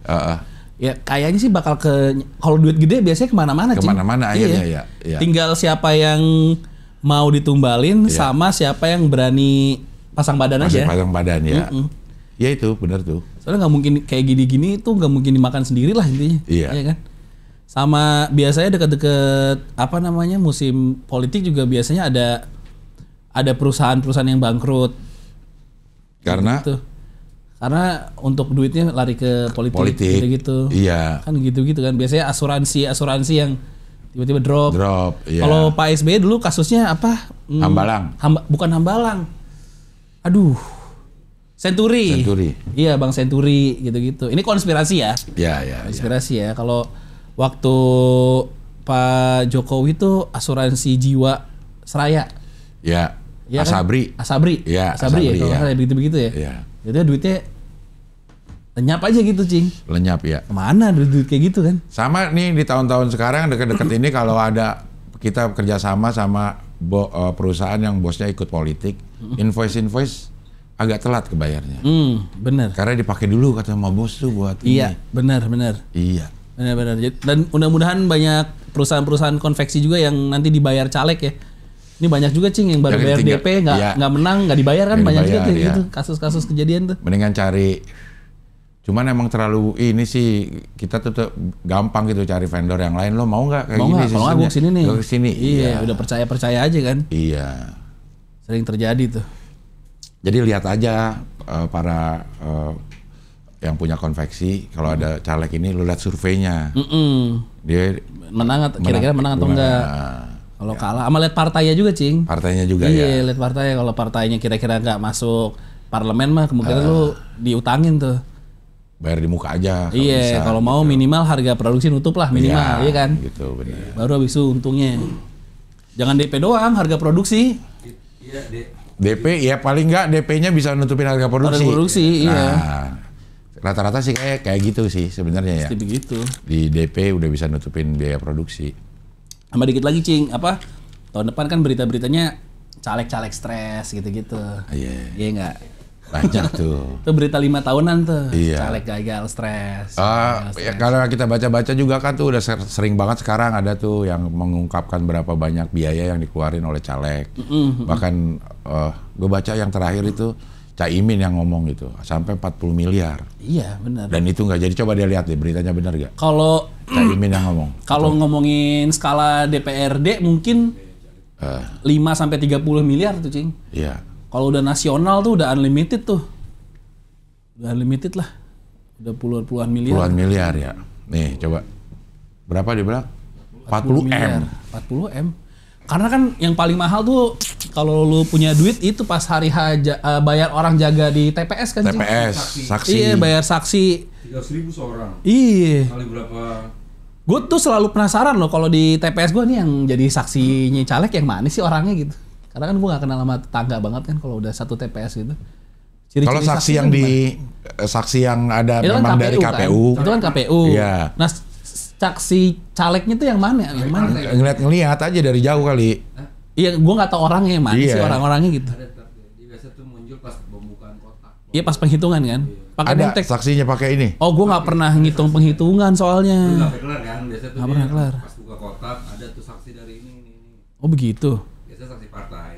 Ya kayaknya sih bakal kalau duit gede biasanya kemana-mana. Kemana-mana akhirnya ya. Tinggal siapa yang mau ditumbalin sama siapa yang berani pasang badan aja. Pasang badan ya. Ya itu benar tuh. Soalnya nggak mungkin kayak gini-gini tuh nggak mungkin dimakan sendiri lah intinya. Iya kan. Sama biasanya deket-deket musim politik juga biasanya ada perusahaan-perusahaan yang bangkrut. Karena gitu. Karena untuk duitnya lari ke politik. Gitu. Iya. Kan gitu-gitu kan. Biasanya asuransi yang tiba-tiba drop. Iya. Kalau Pak SBY dulu kasusnya apa? Hambalang. Bukan Hambalang. Aduh. Senturi. Iya, Bang Senturi gitu-gitu. Ini konspirasi ya. Iya. Konspirasi ya. Kalau waktu Pak Jokowi itu asuransi jiwa Seraya. Ya. Ya Asabri. Kan? Asabri. Ya, Asabri ya, kalau nggak salah begitu ya. Iya. Jadi duitnya Lenyap aja gitu, Cing. Lenyap ya. Kemana duit kayak gitu kan? Sama nih di tahun-tahun sekarang deket-deket ini kalau ada kita kerjasama sama perusahaan yang bosnya ikut politik, invoice agak telat kebayarnya. Bener. Karena dipakai dulu kata sama bos tuh buat Iya, ini. benar. Iya. Benar. Dan mudah-mudahan banyak perusahaan-perusahaan konveksi juga yang nanti dibayar caleg ya. Ini banyak juga, Cing, yang baru bayar DP nggak menang, nggak dibayar kan, Nggak banyak juga dibayar, kayak iya. gitu kasus-kasus kejadian tuh. Mendingan cari. Cuman emang terlalu ini sih kita tuh gampang gitu cari vendor yang lain. Lo mau nggak kayak Mau gini? nggak? Kalau nggak gue kesini nih. Gue kesini. Iya, udah percaya aja kan. Iya. Sering terjadi tuh. Jadi lihat aja para yang punya konveksi kalau ada caleg ini lu lihat surveinya. Dia Kira-kira menang atau enggak? Kalau kalah, sama lihat partainya juga, Cing. Partainya juga Iya, ya. lihat partainya. Kalau partainya kira-kira nggak masuk parlemen mah kemungkinan lu diutangin tuh. Bayar di muka aja. Kalau Iya, bisa, kalau mau gitu. minimal harga produksi nutup lah minimal, iya kan? Gitu benar. Baru habis itu untungnya. Jangan DP doang, harga produksi. Iya, Dek. DP ya paling nggak DP-nya bisa nutupin harga produksi. Harga produksi, iya. Nah, rata-rata sih kayak gitu sih sebenarnya ya. Pasti begitu. Di DP udah bisa nutupin biaya produksi. Sama dikit lagi, Cing, tahun depan kan berita-beritanya caleg-caleg stres gitu-gitu. Iya. Iya enggak? Banyak tuh. Itu berita 5 tahunan tuh. Iya. Caleg gagal stres. Ya, kalau kita baca-baca juga kan tuh udah sering banget sekarang ada tuh yang mengungkapkan berapa banyak biaya yang dikeluarin oleh caleg. Bahkan gue baca yang terakhir itu Caimin yang ngomong gitu sampai 40 miliar. Iya, benar. Dan itu nggak jadi, coba dia lihat deh beritanya benar gak? Kalau Caimin yang ngomong. kalau ngomongin skala DPRD mungkin 5 sampai 30 miliar tuh, Cing. Iya. Kalau udah nasional tuh udah unlimited tuh. Udah unlimited lah. Udah puluhan miliar. Puluhan miliar ya. Nih coba. Berapa dia bilang? 40 M. 40 M. Karena kan yang paling mahal tuh kalau lu punya duit itu pas hari bayar orang jaga di TPS kan, Cing? TPS, saksi. Iya, bayar saksi. 300.000 seorang. Iya. Kali berapa? Gue tuh selalu penasaran loh kalau di TPS gue nih yang jadi saksinya caleg yang mana sih orangnya gitu. Karena kan gue gak kenal sama tetangga banget kan kalau udah satu TPS gitu. Ciri-ciri Kalau saksi yang saksi yang ada itu memang kan dari KPU. KPU. Kan? Itu kan KPU. Iya. Nah, saksi calegnya tuh yang mana? Yang mana? Ngeliat aja dari jauh kali. Iya, gue nggak tahu orangnya yang mana Iya. sih orang-orangnya gitu. Ada tapi dia biasa tuh muncul pas pembukaan kotak. Iya pas penghitungan kan. Pakai Ada nemtek. saksinya pakai ini. Oh, gue nggak pernah ngitung penghitungan Lu soalnya. nggak kelar kan? Biasa tuh Nggak dia pernah kelar. pas buka kotak ada tuh saksi dari ini. Oh begitu. Biasa saksi partai.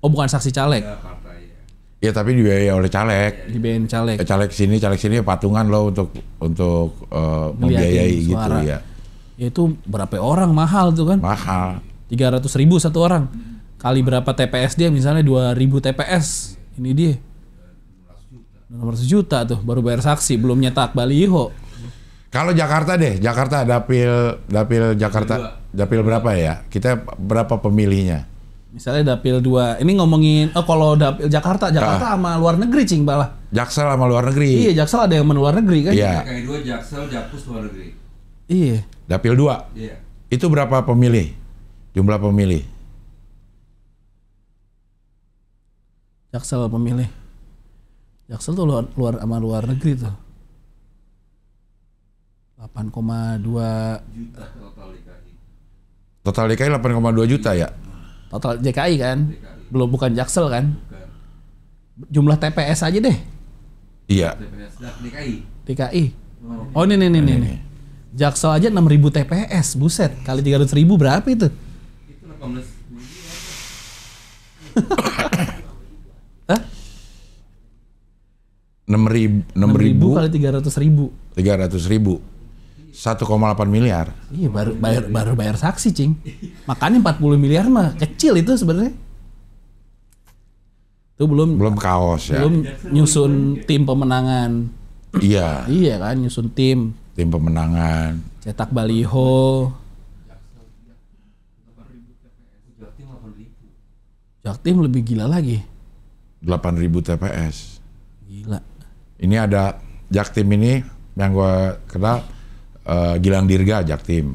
Oh bukan saksi caleg, Ya partai ya. Ya tapi dibiayai oleh caleg. dibiayain caleg. Caleg sini patungan loh untuk membiayai gitu suara. ya. Ya itu berapa orang mahal tuh kan? Mahal. 300.000 satu orang. Kali berapa TPS dia misalnya 2.000 TPS. Ini dia. 600 juta tuh baru bayar saksi belum nyetak baliho. Kalau Jakarta deh, Jakarta dapil Jakarta, dapil berapa ya? Kita berapa pemilihnya? Misalnya dapil 2. Ini ngomongin kalau dapil Jakarta sama luar negeri, Cing, malah. Jaksel sama luar negeri. Iya, Jaksel ada yang luar negeri kan? Iya. Kayak dua Jaksel, Jakpus luar negeri. Iya. Dapil 2. Iya. Itu berapa pemilih? Jumlah pemilih. Jaksel pemilih. Jaksel tuh luar sama luar negeri tuh. 8,2 Juta total DKI. Total DKI 8,2 juta ya? total JKI kan? Belum bukan Jaksel kan? Jumlah TPS aja deh. Iya. TPS DKI. DKI. Oh ini. Jaksel aja 6.000 TPS, buset. Kali 300.000 berapa itu? Itu 18 Hah? 6.000 kali 300.000. 300.000. 1,8 miliar. Iya baru bayar saksi, Cing. Makanya 40 miliar mah kecil itu sebenarnya. Itu belum Kaos ya. belum nyusun tim pemenangan. Iya, Iya kan, nyusun tim, tim pemenangan. cetak baliho. Jaktim lebih gila lagi. 8.000 TPS. Gila. Ini ada Jaktim ini yang gua kenal Gilang Dirga Jaktim.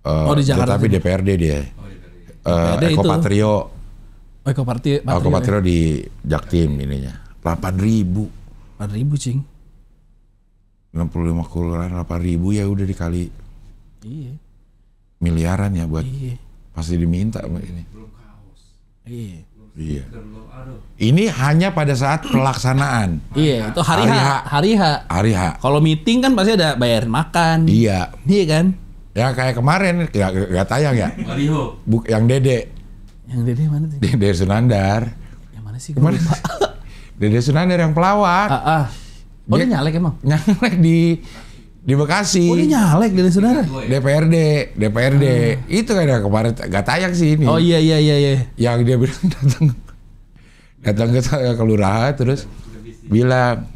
Di Jakarta. Tapi DPRD dia. DPRD Eko itu. Patrio. Eko Patrio. Eko Patrio di Jaktim ininya. 8.000. 4.000, Cing. 65 kelurahan 8.000 ya udah dikali Iya. miliaran ya buat Iya. pasti diminta ini. Iya. Iya. Ini hanya pada saat pelaksanaan. Iya, itu hari H. Hari H. Kalau meeting kan pasti ada bayar makan. Iya. Iya kan? Ya kayak kemarin gak tayang ya. Baliho. Yang Dede. Yang Dede mana tuh? Dede Sunandar. Yang mana sih? Kemana? Dede Sunandar yang pelawak. Oh dia nyalek emang? Nyalek di Bekasi. Oh dia nyalek Dede Sunandar? DPRD. Itu kan kemarin gak tayang sih ini. Oh iya. Yang dia bilang datang ke kelurahan terus bilang,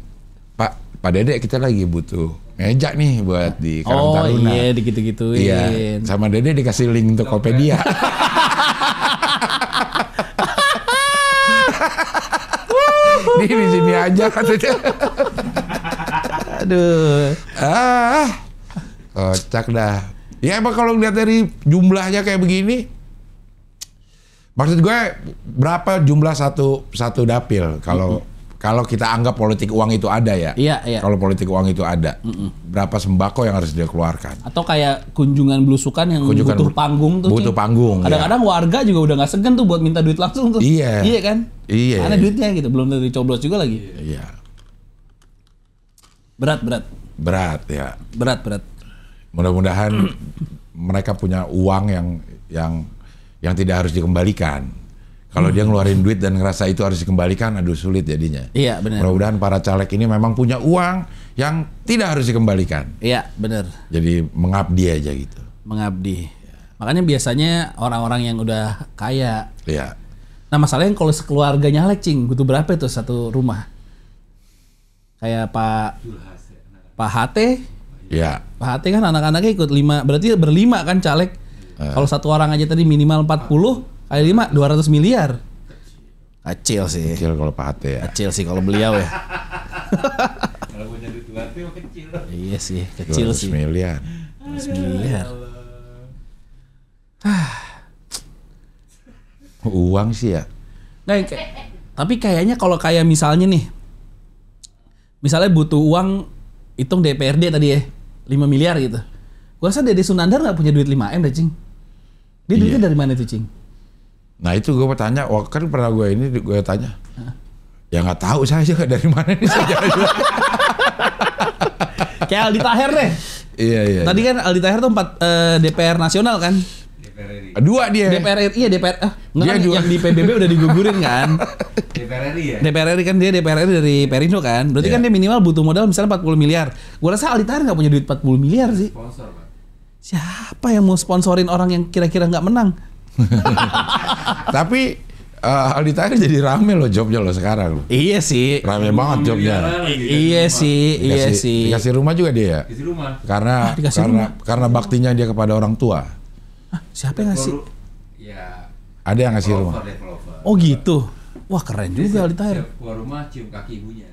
Pak Dede kita lagi butuh meja nih buat di Karang Taruna. Oh iya digitu-gituin. Iya, sama Dede dikasih link Tokopedia. Nih di sini aja katanya. Aduh. Kocak dah. Ya emang kalau lihat dari jumlahnya kayak begini, maksud gue berapa jumlah satu dapil kalau kita anggap politik uang itu ada ya. Iya. Kalau politik uang itu ada, berapa sembako yang harus dia keluarkan? Atau kayak kunjungan belusukan yang butuh panggung tuh. Butuh panggung. Kadang-kadang warga juga udah nggak segan tuh buat minta duit langsung tuh. Iya. Iya kan? Iya. Karena duitnya gitu, belum tentu dicoblos juga lagi. Iya. Berat. Mudah-mudahan mereka punya uang yang tidak harus dikembalikan. Kalau dia ngeluarin duit dan ngerasa itu harus dikembalikan, aduh sulit jadinya. Iya benar. Mudah-mudahan para caleg ini memang punya uang yang tidak harus dikembalikan. Iya benar. Jadi mengabdi aja gitu. Mengabdi. Makanya biasanya orang-orang yang udah kaya. Iya. Nah masalahnya kalau sekeluarga nyalek cing, butuh berapa itu satu rumah? Kayak Pak HT. Iya. Pak HT kan anak-anaknya ikut 5, berarti berlima kan caleg. Kalau satu orang aja tadi minimal 40. Kali 5, 200 miliar. Kecil sih. Kecil kalau Pak Hate ya. Kecil sih kalau beliau ya. Kalau punya duit Duarte mah kecil. Iya sih, kecil 200 sih. miliar. 200 miliar. Uang sih ya. Nah, tapi kayaknya kalau kayak misalnya nih. Misalnya butuh uang, hitung DPRD tadi ya. 5 miliar gitu. Gua rasa Dede Sunandar gak punya duit 5M deh, Cing. Dia duitnya dari mana tuh, Cing? Nah itu gue tanya, kan pernah gue tanya, ya nggak tahu saya juga dari mana nih saya. Kayak Aldi Taher deh. Iya. Tadi kan Aldi Taher tuh 4 DPR nasional kan? DPR RI. 2 dia. DPR RI iya DPR. Enggak kan Dia yang di PBB udah digugurin kan? DPR RI ya? DPR RI kan dia DPR RI dari Perindo kan? Berarti kan dia minimal butuh modal misalnya 40 miliar. Gua rasa Aldi Taher nggak punya duit 40 miliar sih. Sponsor, Pak. Siapa yang mau sponsorin orang yang kira-kira nggak menang? Tapi Aldi Taher jadi rame loh jobnya loh sekarang loh. Iya sih. Rame banget jobnya. Iya sih, iya sih. Dikasih rumah juga dia ya? Di rumah. Karena baktinya dia kepada orang tua. Hah, siapa yang ngasih? Ya. Ada yang ngasih rumah. Developer. Oh gitu. Wah keren juga Aldi Taher. Setiap keluar rumah cium kaki ibunya.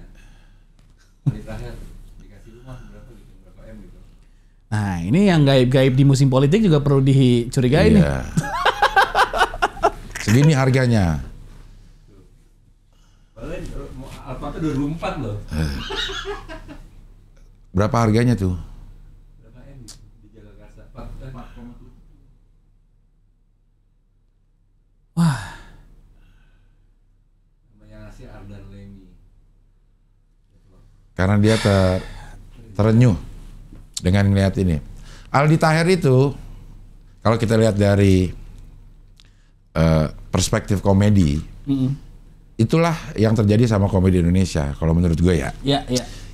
Aldi Taher dikasih rumah berapa gitu, berapa M gitu. Nah ini yang gaib-gaib di musim politik juga perlu dicurigai nih. Iya. Segini harganya. Alphard itu 2004 loh. Berapa harganya tuh? Berapa M di Jakarta? 4,7. Wah. Namanya ngasih Ardan Lemi. Karena dia terenyuh dengan ngeliat ini. Aldi Taher itu kalau kita lihat dari perspektif komedi, itulah yang terjadi sama komedi Indonesia kalau menurut gue ya. Iya.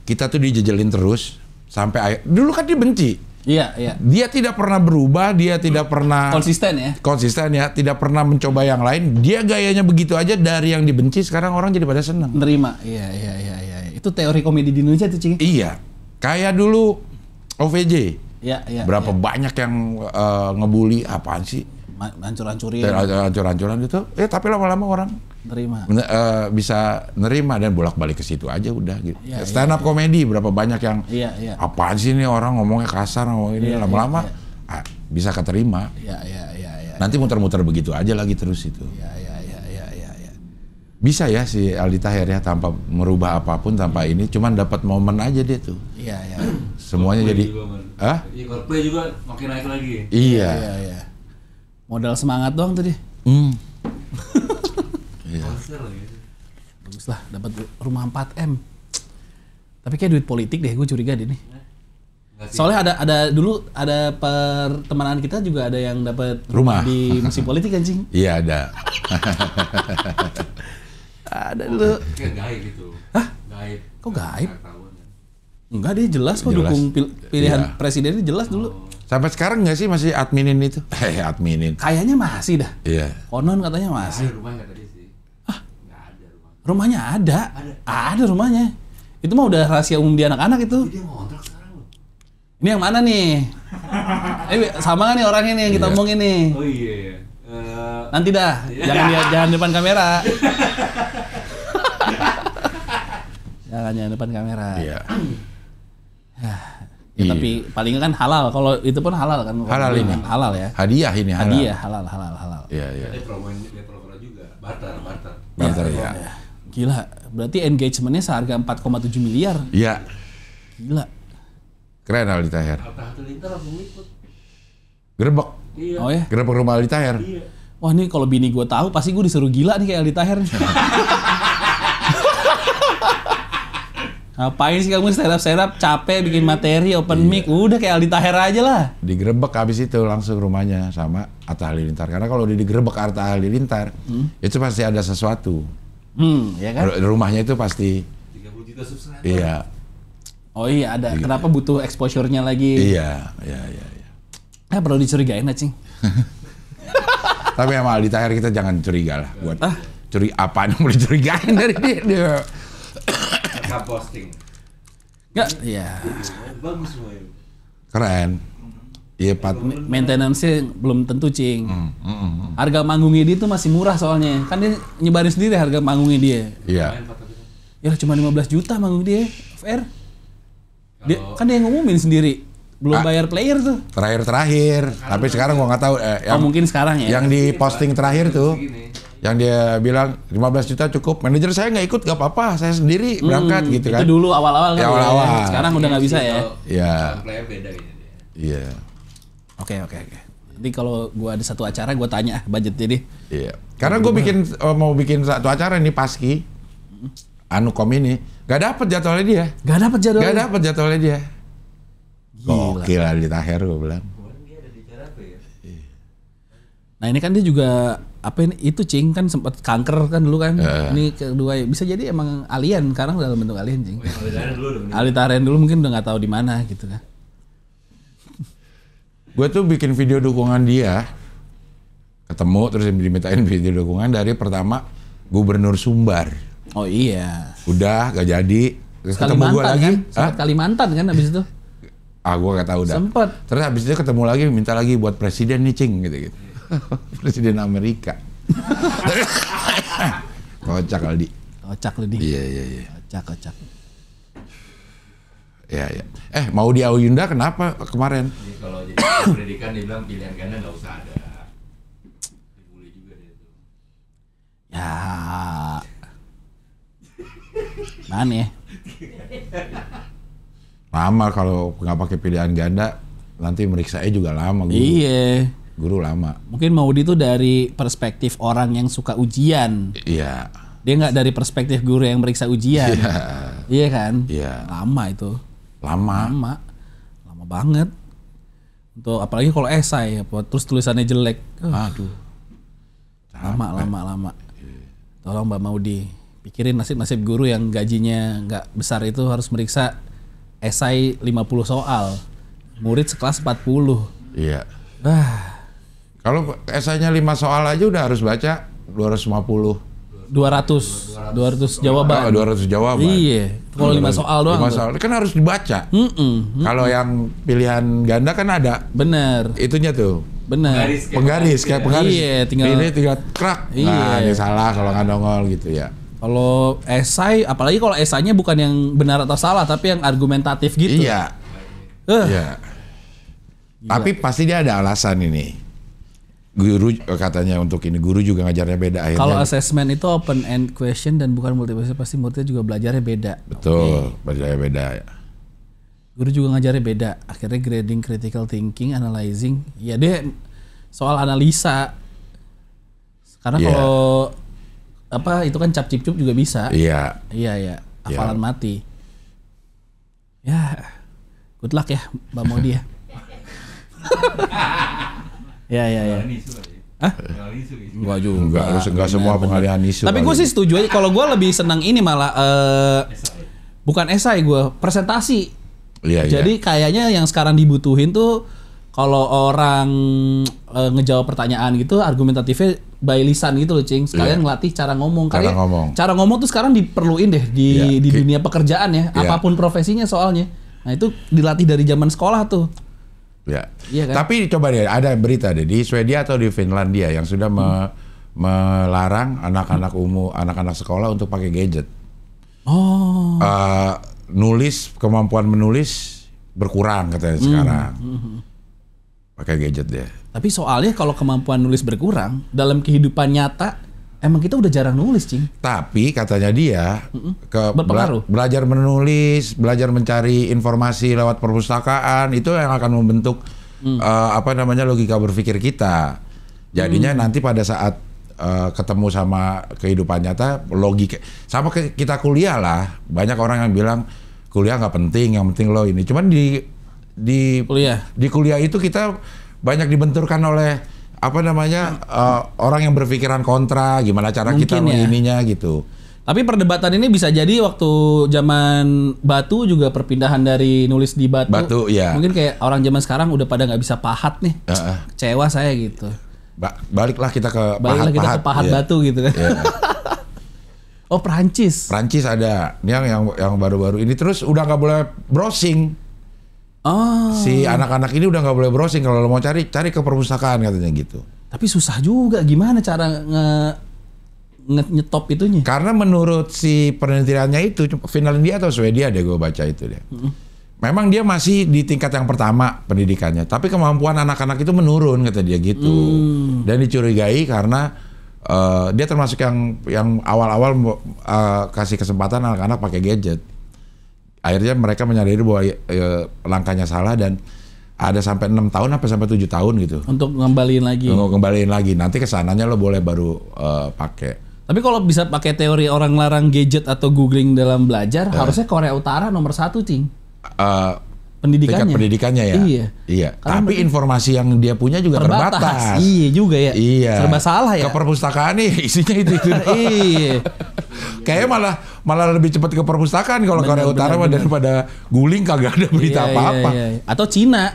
Kita tuh dijejelin terus sampai dulu kan dia benci. Iya. Dia tidak pernah berubah, dia tidak pernah konsisten ya, tidak pernah mencoba yang lain. Dia gayanya begitu aja, dari yang dibenci sekarang orang jadi pada senang. Nerima. Iya. Itu teori komedi di Indonesia tuh, Cing. Iya. Kayak dulu OVJ. Iya. Berapa banyak yang ngebully, apaan sih? Hancur-hancurin. Hancur-hancuran itu. Tapi lama-lama orang Nerima. bisa nerima dan bolak-balik ke situ aja udah gitu. Iya, Stand up komedi berapa banyak yang Iya. apaan sih ini orang ngomongnya kasar, ngomong ini lama-lama bisa keterima. Iya. Nanti muter-muter begitu aja lagi terus itu. Iya. bisa ya si Aldi Taher ya tanpa merubah apapun tanpa ini, cuman dapat momen aja dia tuh. Iya, iya. Semuanya Coldplay jadi, juga, Man. ah? Iya, Coldplay juga makin naik lagi. Iya. Iya, iya. Modal semangat doang tuh dia. Iya. Konser lagi. Bagus lah, dapat rumah 4M. Tapi kayak duit politik deh, gue curiga deh nih. Nggak sih. Soalnya ada pertemanan kita juga ada yang dapat Rumah. di musim politik anjing. Iya ada. Ada dulu. Kayak gaib gitu. Hah? Gaib. Kok gaib? Nggak tahu, kan. Enggak, dia jelas kok Jelas. dukung pilihan Iya. presidennya jelas dulu. Sampai sekarang nggak sih masih adminin itu? Adminin. Kayaknya masih dah. Iya. Konon katanya Nggak masih. ada rumahnya tadi sih. Nggak ada rumah. Rumahnya ada. Ada rumahnya. Itu mah udah rahasia umum di anak-anak itu. Dia ngontrak sekarang loh. Ini yang mana nih? Sama kan nih orangnya nih yang kita Iya. omongin nih. Oh iya. Nanti dah, jangan depan kamera. jangan depan kamera. Iya. Ya, Iya. tapi paling kan halal. Kalau itu pun halal kan. Halal ini. Halal ya. Hadiah ini halal. Hadiah halal. Iya iya. Dia promoin juga. Barter. Barter ya. Gila, berarti engagementnya seharga 4,7 miliar. Iya. Gila. Keren Aldi Taher. Hatta Halilintar langsung ikut. Gerebek. Iya. Oh ya. Gerebek rumah Aldi Taher. Iya. Wah, nih kalau bini gue tahu pasti gue disuruh gila nih kayak Aldi Taher. Ngapain sih kamu stand up capek bikin materi open mic, udah kayak Aldi Taher aja lah. Digerebek habis itu langsung rumahnya sama Atta Halilintar. Karena kalau digerebek Atta Halilintar, itu pasti ada sesuatu. Ya kan? Rumahnya itu pasti 30 juta subscriber. iya. Oh iya ada. Kenapa butuh exposure-nya lagi? Iya. Perlu dicurigain lah, Cing. Tapi sama Aldi Taher kita jangan curiga lah buat apa yang mau dicurigain dari dia. Rekam posting. Enggak, iya. Bagus semuanya. Keren. Iya, Pat. Maintenance-nya belum tentu, Cing. Harga manggungnya dia tuh masih murah soalnya. Kan dia nyebarin sendiri harga manggungnya dia. Iya. Ya cuma 15 juta manggung dia, fair. Dia, kan dia yang ngumumin sendiri. Belum bayar player tuh. Terakhir. Tapi sekarang gua nggak tahu yang Mungkin sekarang ya. yang di posting terakhir tuh. Yang dia bilang 15 juta cukup. Manajer saya nggak ikut, nggak apa-apa. Saya sendiri berangkat gitu kan. Itu dulu awal-awal kan. Ya, awal-awal. Ya. Sekarang udah nggak bisa ya. Iya. Player beda ini dia. Iya. Oke. Nanti kalau gua ada satu acara gua tanya budgetnya deh. Iya. Karena gue mau bikin satu acara nih Paski. Anukom ini nggak dapet jadwalnya dia. Gak dapet jadwal. Nggak dapet jadwalnya dia. Gila. Gokil Aldi Taher gue bilang. Kemarin dia ada di acara apa ya? Nah ini kan dia juga apa ini itu Cing kan sempat kanker kan dulu kan. Ini kedua bisa jadi emang alien sekarang dalam bentuk alien Cing. Kalau dari dulu udah Aldi Taher dulu mungkin udah nggak tahu di mana gitu kan. Gue tuh bikin video dukungan dia. Ketemu terus dimintain video dukungan dari pertama Gubernur Sumbar. Oh iya. Udah gak jadi. Terus ketemu gue Kalimantan lagi. kan? Sempat Kalimantan kan abis itu. Gue gak tahu dah. Sempet. Terus habis itu ketemu lagi minta lagi buat presiden nih Cing gitu. Presiden Amerika. Kocak Aldi. Kocak lu di. Iya. Kocak. Iya. Mau di Auyunda kenapa kemarin? Jadi kalau jadi pendidikan dia bilang pilihan ganda nggak usah ada. Dibully juga dia tuh. Ya. Mana ya? Lama kalau nggak pakai pilihan ganda nanti meriksanya juga lama guru. Iya. Guru lama. Mungkin Maudi itu dari perspektif orang yang suka ujian. Iya. Dia nggak dari perspektif guru yang meriksa ujian. Iya kan? Iya. Lama itu. Lama. Lama banget. Untuk apalagi kalau esai apa terus tulisannya jelek. Aduh. Lama. Tolong Mbak Maudi pikirin nasib guru yang gajinya nggak besar itu harus meriksa esai 50 soal. Murid sekelas 40. Iya. Wah, Kalau esainya 5 soal aja udah harus baca 250. 200 jawaban. 200 jawaban. Iya. Kalau 5 soal doang. 5 soal kan harus dibaca. Kalau yang pilihan ganda kan ada Bener. itunya tuh. Bener. Penggaris kayak penggaris. Iya, tinggal- ini tinggal krak. Iya. Nah, ini salah kalau nggak nongol gitu ya. Kalau esai, apalagi kalau esainya bukan yang benar atau salah, tapi yang argumentatif gitu. Iya. Iya. Tapi pasti dia ada alasan ini. Guru katanya untuk ini guru juga ngajarnya beda akhirnya. Kalau assessment itu open end question dan bukan multiple choice, pasti muridnya juga belajarnya beda. Betul, belajarnya beda ya. Guru juga ngajarnya beda. Akhirnya grading, critical thinking, analyzing. Ya dia soal analisa. Karena kalau apa itu kan cap cip cup juga bisa. Iya. Iya. Hafalan mati. Ya, good luck ya Mbak Modi ya. Ya. Hah? Enggak juga. Enggak semua pengalihan isu. Tapi gue sih setuju aja. Kalau gue lebih senang ini malah bukan esai gue, presentasi. Iya. Jadi kayaknya yang sekarang dibutuhin tuh kalau orang ngejawab pertanyaan gitu argumentatifnya by lisan gitu loh, Cing. Sekalian ngelatih cara ngomong. Cara ngomong tuh sekarang diperluin deh di dunia pekerjaan ya. Apapun profesinya soalnya. Nah itu dilatih dari zaman sekolah tuh. Ya. Iya kan? Tapi coba deh, ada berita deh di Swedia atau di Finlandia yang sudah melarang anak-anak sekolah untuk pakai gadget. Oh. Kemampuan menulis berkurang katanya sekarang. Pakai gadget deh. Tapi soalnya kalau kemampuan nulis berkurang dalam kehidupan nyata, emang kita udah jarang nulis, Cing. Tapi katanya dia berpengaruh. Belajar menulis, belajar mencari informasi lewat perpustakaan itu yang akan membentuk logika berpikir kita. Jadinya nanti pada saat ketemu sama kehidupan nyata, logika sama kita kuliah lah. Banyak orang yang bilang kuliah nggak penting, yang penting lo ini. Cuman di kuliah itu kita banyak dibenturkan oleh orang yang berpikiran kontra, gimana cara mungkin kita mengininya gitu. Tapi perdebatan ini bisa jadi waktu zaman batu juga perpindahan dari nulis di batu. Ya. Mungkin kayak orang zaman sekarang udah pada nggak bisa pahat nih. Kecewa saya gitu. Baliklah kita ke pahat batu gitu kan. Yeah. Oh, Prancis ada. Ini yang baru-baru ini terus udah nggak boleh browsing. Oh. Si anak-anak ini udah nggak boleh browsing, kalau lo mau cari ke perpustakaan katanya gitu. Tapi susah juga gimana cara nyetop itunya? Karena menurut si penelitiannya itu Finlandia atau Swedia deh gue baca itu deh. Memang dia masih di tingkat yang pertama pendidikannya, tapi kemampuan anak-anak itu menurun kata dia gitu. Dan dicurigai karena dia termasuk yang awal-awal kasih kesempatan anak-anak pakai gadget. Akhirnya mereka menyadari bahwa langkahnya salah dan ada sampai 6 tahun sampai 7 tahun gitu. Untuk ngembaliin lagi. Nanti kesananya lo boleh baru pakai. Tapi kalau bisa pakai teori orang larang gadget atau googling dalam belajar, harusnya Korea Utara nomor 1, Cing. Pendidikannya. Tingkat pendidikannya ya. Iya. Tapi informasi yang dia punya juga terbatas. Iya juga ya. Iya. Serba salah ya. Ke perpustakaan nih isinya itu. Iya. Kayaknya malah lebih cepat ke perpustakaan kalau Korea Utara daripada guling kagak ada berita apa-apa. Iya. Atau Cina.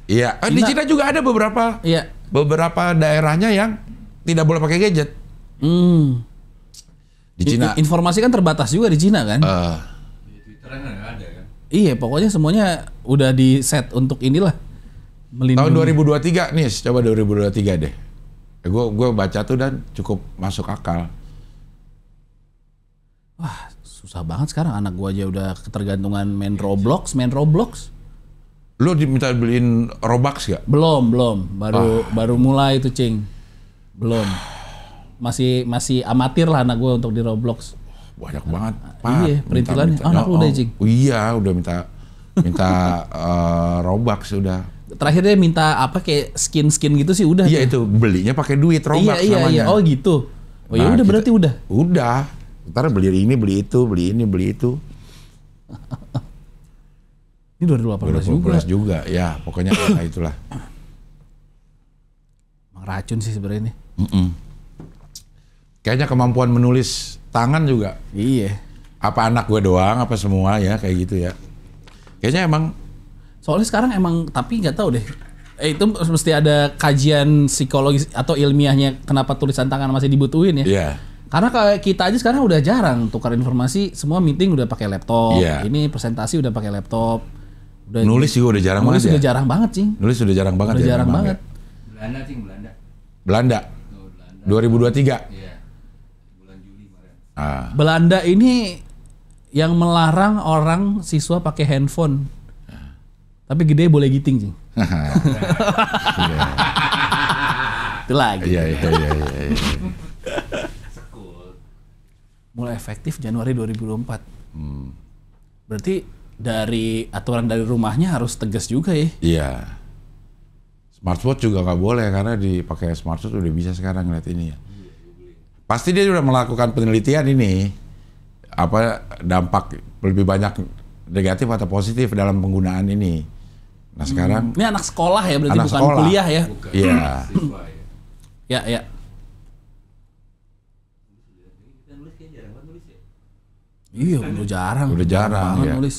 Iya. Di Cina juga ada beberapa daerahnya yang tidak boleh pakai gadget. Di Cina. Informasi kan terbatas juga di Cina kan. Di Twitter kan nggak ada kan. Iya, pokoknya semuanya udah di set untuk inilah. Tahun 2023 nih, coba 2023 deh. Gue baca tuh dan cukup masuk akal. Wah, susah banget sekarang anak gua aja udah ketergantungan main Roblox. Lu diminta beliin Robux gak? Belum. Baru mulai itu, Cing. Belum. Masih amatir lah anak gua untuk di Roblox. Banyak banget. Iya, perintilannya. Anak lu udah, Cing. Iya, udah minta Robux udah. Terakhir dia minta apa kayak skin gitu sih udah. Iya itu belinya pakai duit Robux namanya. Iya. Oh gitu. Oh ya udah berarti udah. Udah. Ntar beli ini, beli itu, beli ini, beli itu. Ini 2018 juga. Ya, pokoknya itulah. Emang racun sih sebenarnya ini. Kayaknya kemampuan menulis tangan juga. Iya. Apa anak gue doang, apa semua ya kayak gitu ya. Kayaknya emang. Soalnya sekarang emang, tapi nggak tahu deh. Itu mesti ada kajian psikologis atau ilmiahnya kenapa tulisan tangan masih dibutuhin ya. Iya. Karena kayak kita aja sekarang udah jarang tukar informasi, semua meeting udah pakai laptop. Iya. Ini presentasi udah pakai laptop. Nulis juga udah jarang banget. Nulis udah jarang banget, Cing. Nulis udah jarang banget. Udah jarang banget. Belanda, Cing, Belanda. Belanda. 2023. Iya. Bulan Juli kemarin. Belanda ini yang melarang orang siswa pakai handphone. Tapi gede boleh giting, Cing. itulah gitu. Iya. Mulai efektif Januari 2024. Berarti dari aturan dari rumahnya harus tegas juga ya. Iya. Smartwatch juga nggak boleh karena dipakai smartwatch udah bisa sekarang ngeliat ini ya. Pasti dia udah melakukan penelitian ini apa dampak lebih banyak negatif atau positif dalam penggunaan ini. Nah sekarang Ini anak sekolah ya berarti anak bukan sekolah. kuliah ya. Iya. Ya. Iya, udah jarang. Udah jarang, banget ya. nulis.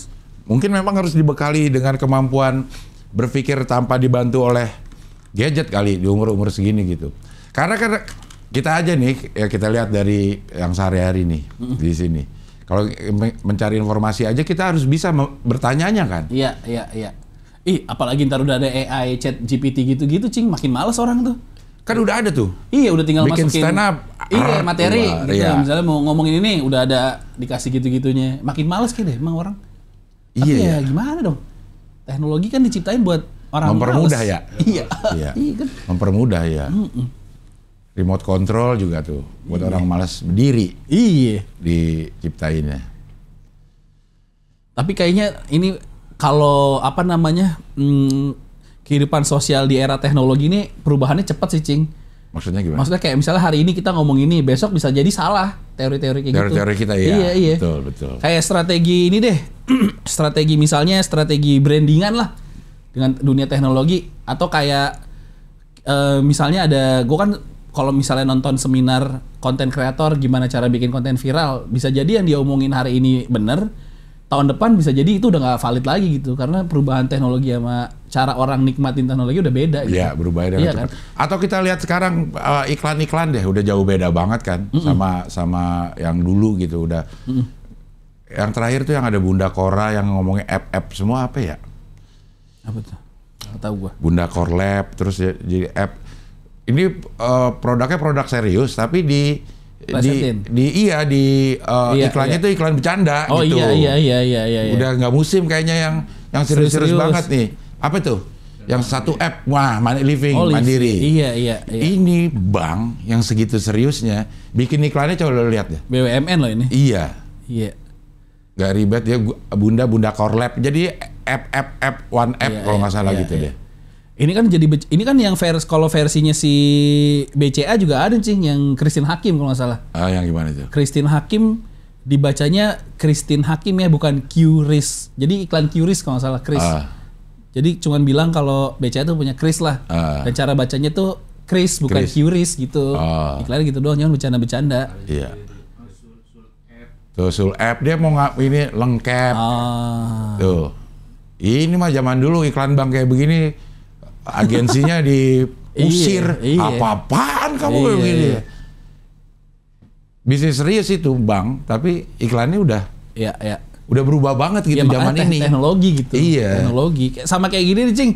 Mungkin memang harus dibekali dengan kemampuan berpikir tanpa dibantu oleh gadget kali di umur-umur segini gitu. Karena kita aja nih ya kita lihat dari yang sehari-hari nih di sini. Kalau mencari informasi aja kita harus bisa bertanya-nya kan. Iya. Apalagi ntar udah ada AI, chat GPT gitu-gitu, Cing, makin males orang tuh. Kan udah ada tuh. Iya, udah tinggal Bikin masukin stand up. Iya, materi Keluar, gitu. iya. Misalnya mau ngomongin ini udah ada dikasih gitu-gitunya. Makin males kayaknya emang orang. Tapi Iya. ya gimana dong? Teknologi kan diciptain buat orang Mempermudah males. ya. Iya. Iya. Iya kan. Mempermudah ya. Remote control juga tuh buat orang malas berdiri Iya. diciptainnya. Tapi kayaknya ini kalau apa namanya kehidupan sosial di era teknologi ini perubahannya cepat sih, Cing. Maksudnya gimana? Maksudnya kayak misalnya hari ini kita ngomong ini, besok bisa jadi salah teori-teori kayak gitu. Teori-teori kita ya. Iya. Betul. Kayak strategi ini deh, strategi misalnya strategi brandingan lah dengan dunia teknologi atau kayak misalnya ada, gue kan kalau misalnya nonton seminar konten kreator gimana cara bikin konten viral, bisa jadi yang dia omongin hari ini bener, tahun depan bisa jadi itu udah nggak valid lagi gitu karena perubahan teknologi sama cara orang nikmatin teknologi udah beda gitu. Iya, berubah dengan Iya cepat. kan? Atau kita lihat sekarang iklan-iklan deh udah jauh beda banget kan sama yang dulu gitu udah. Yang terakhir tuh yang ada Bunda Kora yang ngomongin app semua apa ya? Apa tuh? Nggak tahu gua. Bunda Core Lab terus jadi app. Ini produknya produk serius tapi Plesetin. Iya iklannya tuh iklan bercanda Oh gitu. iya. Udah nggak musim kayaknya yang serius-serius Serius. banget nih. Apa tuh? Yang satu app, wah Living, Oh, Mandiri. Iya. Ini bank yang segitu seriusnya bikin iklannya coba lo lihat deh. BUMN loh ini. Iya, Iya. nggak ribet ya Bunda Core Lab. Jadi app one app Iya, kalau nggak salah iya, gitu iya. deh. Ini kan ini kan yang kalau versinya si BCA juga ada, Cing, yang Christine Hakim kalau nggak salah. Yang gimana itu? Christine Hakim dibacanya Christine Hakim ya, bukan Qris. Jadi iklan Qris kalau nggak salah, Chris. Jadi cuman bilang kalau BCA tuh punya Chris lah. Dan cara bacanya tuh Chris bukan Qris gitu. Iklannya gitu doang, jangan bercanda-bercanda. Iya. Tuh Sul app dia mau ini lengkap. Tuh. Ini mah zaman dulu iklan bank kayak begini agensinya diusir. Iya. Apa-apaan kamu kayak begini? Bisnis serius itu bank, tapi iklannya udah Iya. udah berubah banget gitu Ya, zaman ini. Teknologi gitu. Iya. Teknologi. Sama kayak gini nih, Cing.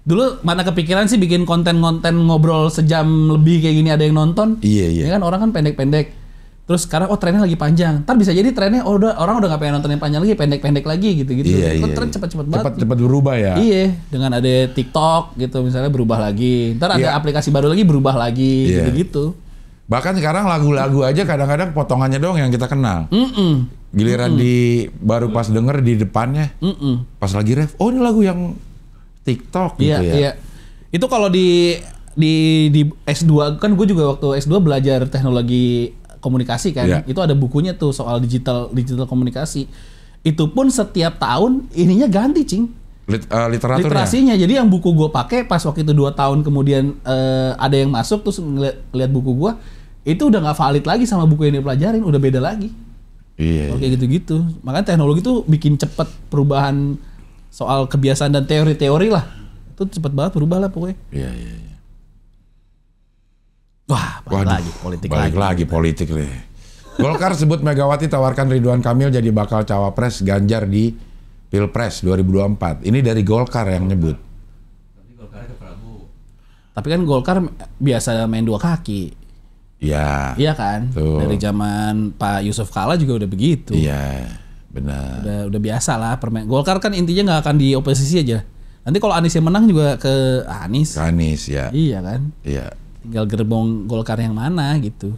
Dulu mana kepikiran sih bikin konten-konten ngobrol sejam lebih kayak gini ada yang nonton? Iya. Ya kan orang kan pendek-pendek. Terus sekarang trennya lagi panjang. Ntar bisa jadi trennya orang udah gak pengen nonton yang panjang lagi, pendek-pendek lagi gitu-gitu. Iya. Tren cepet-cepet banget. Cepat berubah ya. Iya, dengan ada TikTok gitu misalnya berubah lagi. Ntar ada Iya. aplikasi baru lagi berubah lagi Iya. gitu-gitu. Bahkan sekarang lagu-lagu aja kadang-kadang potongannya doang yang kita kenal. Giliran baru pas denger di depannya, pas lagi ref, oh ini lagu yang TikTok gitu ya. Iya. Itu kalau di S2 kan gue juga waktu S2 belajar teknologi komunikasi kan. Iya. Itu ada bukunya tuh soal digital komunikasi. Itu pun setiap tahun ininya ganti, Cing. Literaturnya. Literasinya. Jadi yang buku gue pakai pas waktu itu 2 tahun kemudian ada yang masuk terus ngeliat buku gue, itu udah nggak valid lagi sama buku yang dipelajarin, udah beda lagi. Iya. Kayak gitu-gitu. Makanya teknologi tuh bikin cepet perubahan soal kebiasaan dan teori-teori lah. Itu cepet banget berubah lah pokoknya. Iya. Wah, balik lagi politik nih. Golkar sebut Megawati tawarkan Ridwan Kamil jadi bakal cawapres Ganjar di Pilpres 2024. Ini dari Golkar yang nyebut. Tapi Golkarnya ke Prabowo. Tapi kan Golkar biasa main 2 kaki. Iya. Iya kan? Tuh. Dari zaman Pak Yusuf Kala juga udah begitu. Iya, benar. Udah biasa lah permain. Golkar kan intinya nggak akan di oposisi aja. Nanti kalau Anies yang menang juga ke Anies. Anies ya. Iya kan? Iya. Tinggal gerbong Golkar yang mana gitu.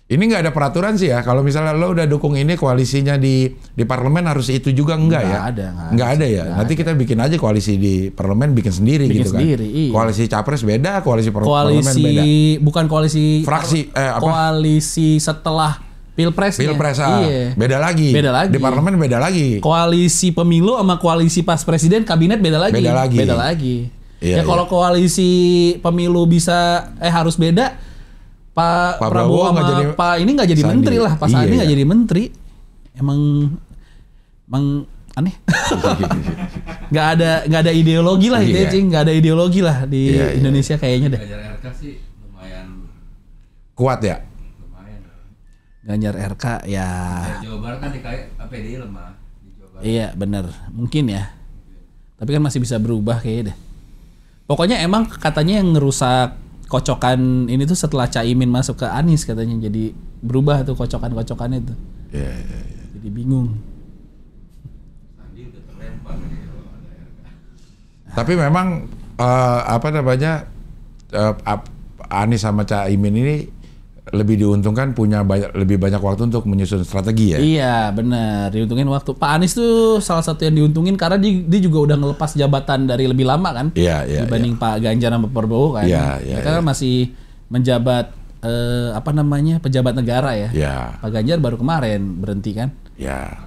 Ini nggak ada peraturan sih ya. Kalau misalnya lo udah dukung ini koalisinya di parlemen harus itu juga enggak ya? Nggak ada ya. Nanti kita bikin aja koalisi di parlemen bikin sendiri gitu kan. Iya. Koalisi capres beda, koalisi parlemen beda. Bukan koalisi fraksi koalisi setelah pilpresnya. Iya. Beda lagi. Di parlemen beda lagi. Koalisi pemilu sama koalisi pas presiden kabinet beda lagi. Beda lagi. Iya, kalau koalisi pemilu bisa harus beda. Pak Prabowo sama Pak ini nggak jadi Sandi. Menteri lah, Pak Sandi nggak jadi menteri, emang aneh. nggak ada ideologi lah itu, Cing, nggak ada ideologi lah di Indonesia kayaknya deh. Ganjar RK sih lumayan kuat ya. Lumayan. Ganjar RK ya. Jawa Barat kan PDI lemah. Di Jawa Barat. Iya benar, mungkin ya. Tapi kan masih bisa berubah kayaknya deh. Pokoknya emang katanya yang ngerusak kocokan ini tuh setelah Caimin masuk ke Anies katanya, jadi berubah tuh kocokan-kocokannya tuh. Iya. Jadi bingung. Sandi udah terlempar nih kalau ada RK. Tapi memang Anies sama Caimin ini lebih diuntungkan punya lebih banyak waktu untuk menyusun strategi ya. Iya benar, diuntungin waktu. Pak Anies tuh salah satu yang diuntungin karena dia juga udah ngelepas jabatan dari lebih lama kan. Iya. Dibanding Pak Ganjar sama Pak Prabowo kan. Mereka kan masih menjabat pejabat negara ya. Iya. Pak Ganjar baru kemarin berhenti kan. Iya.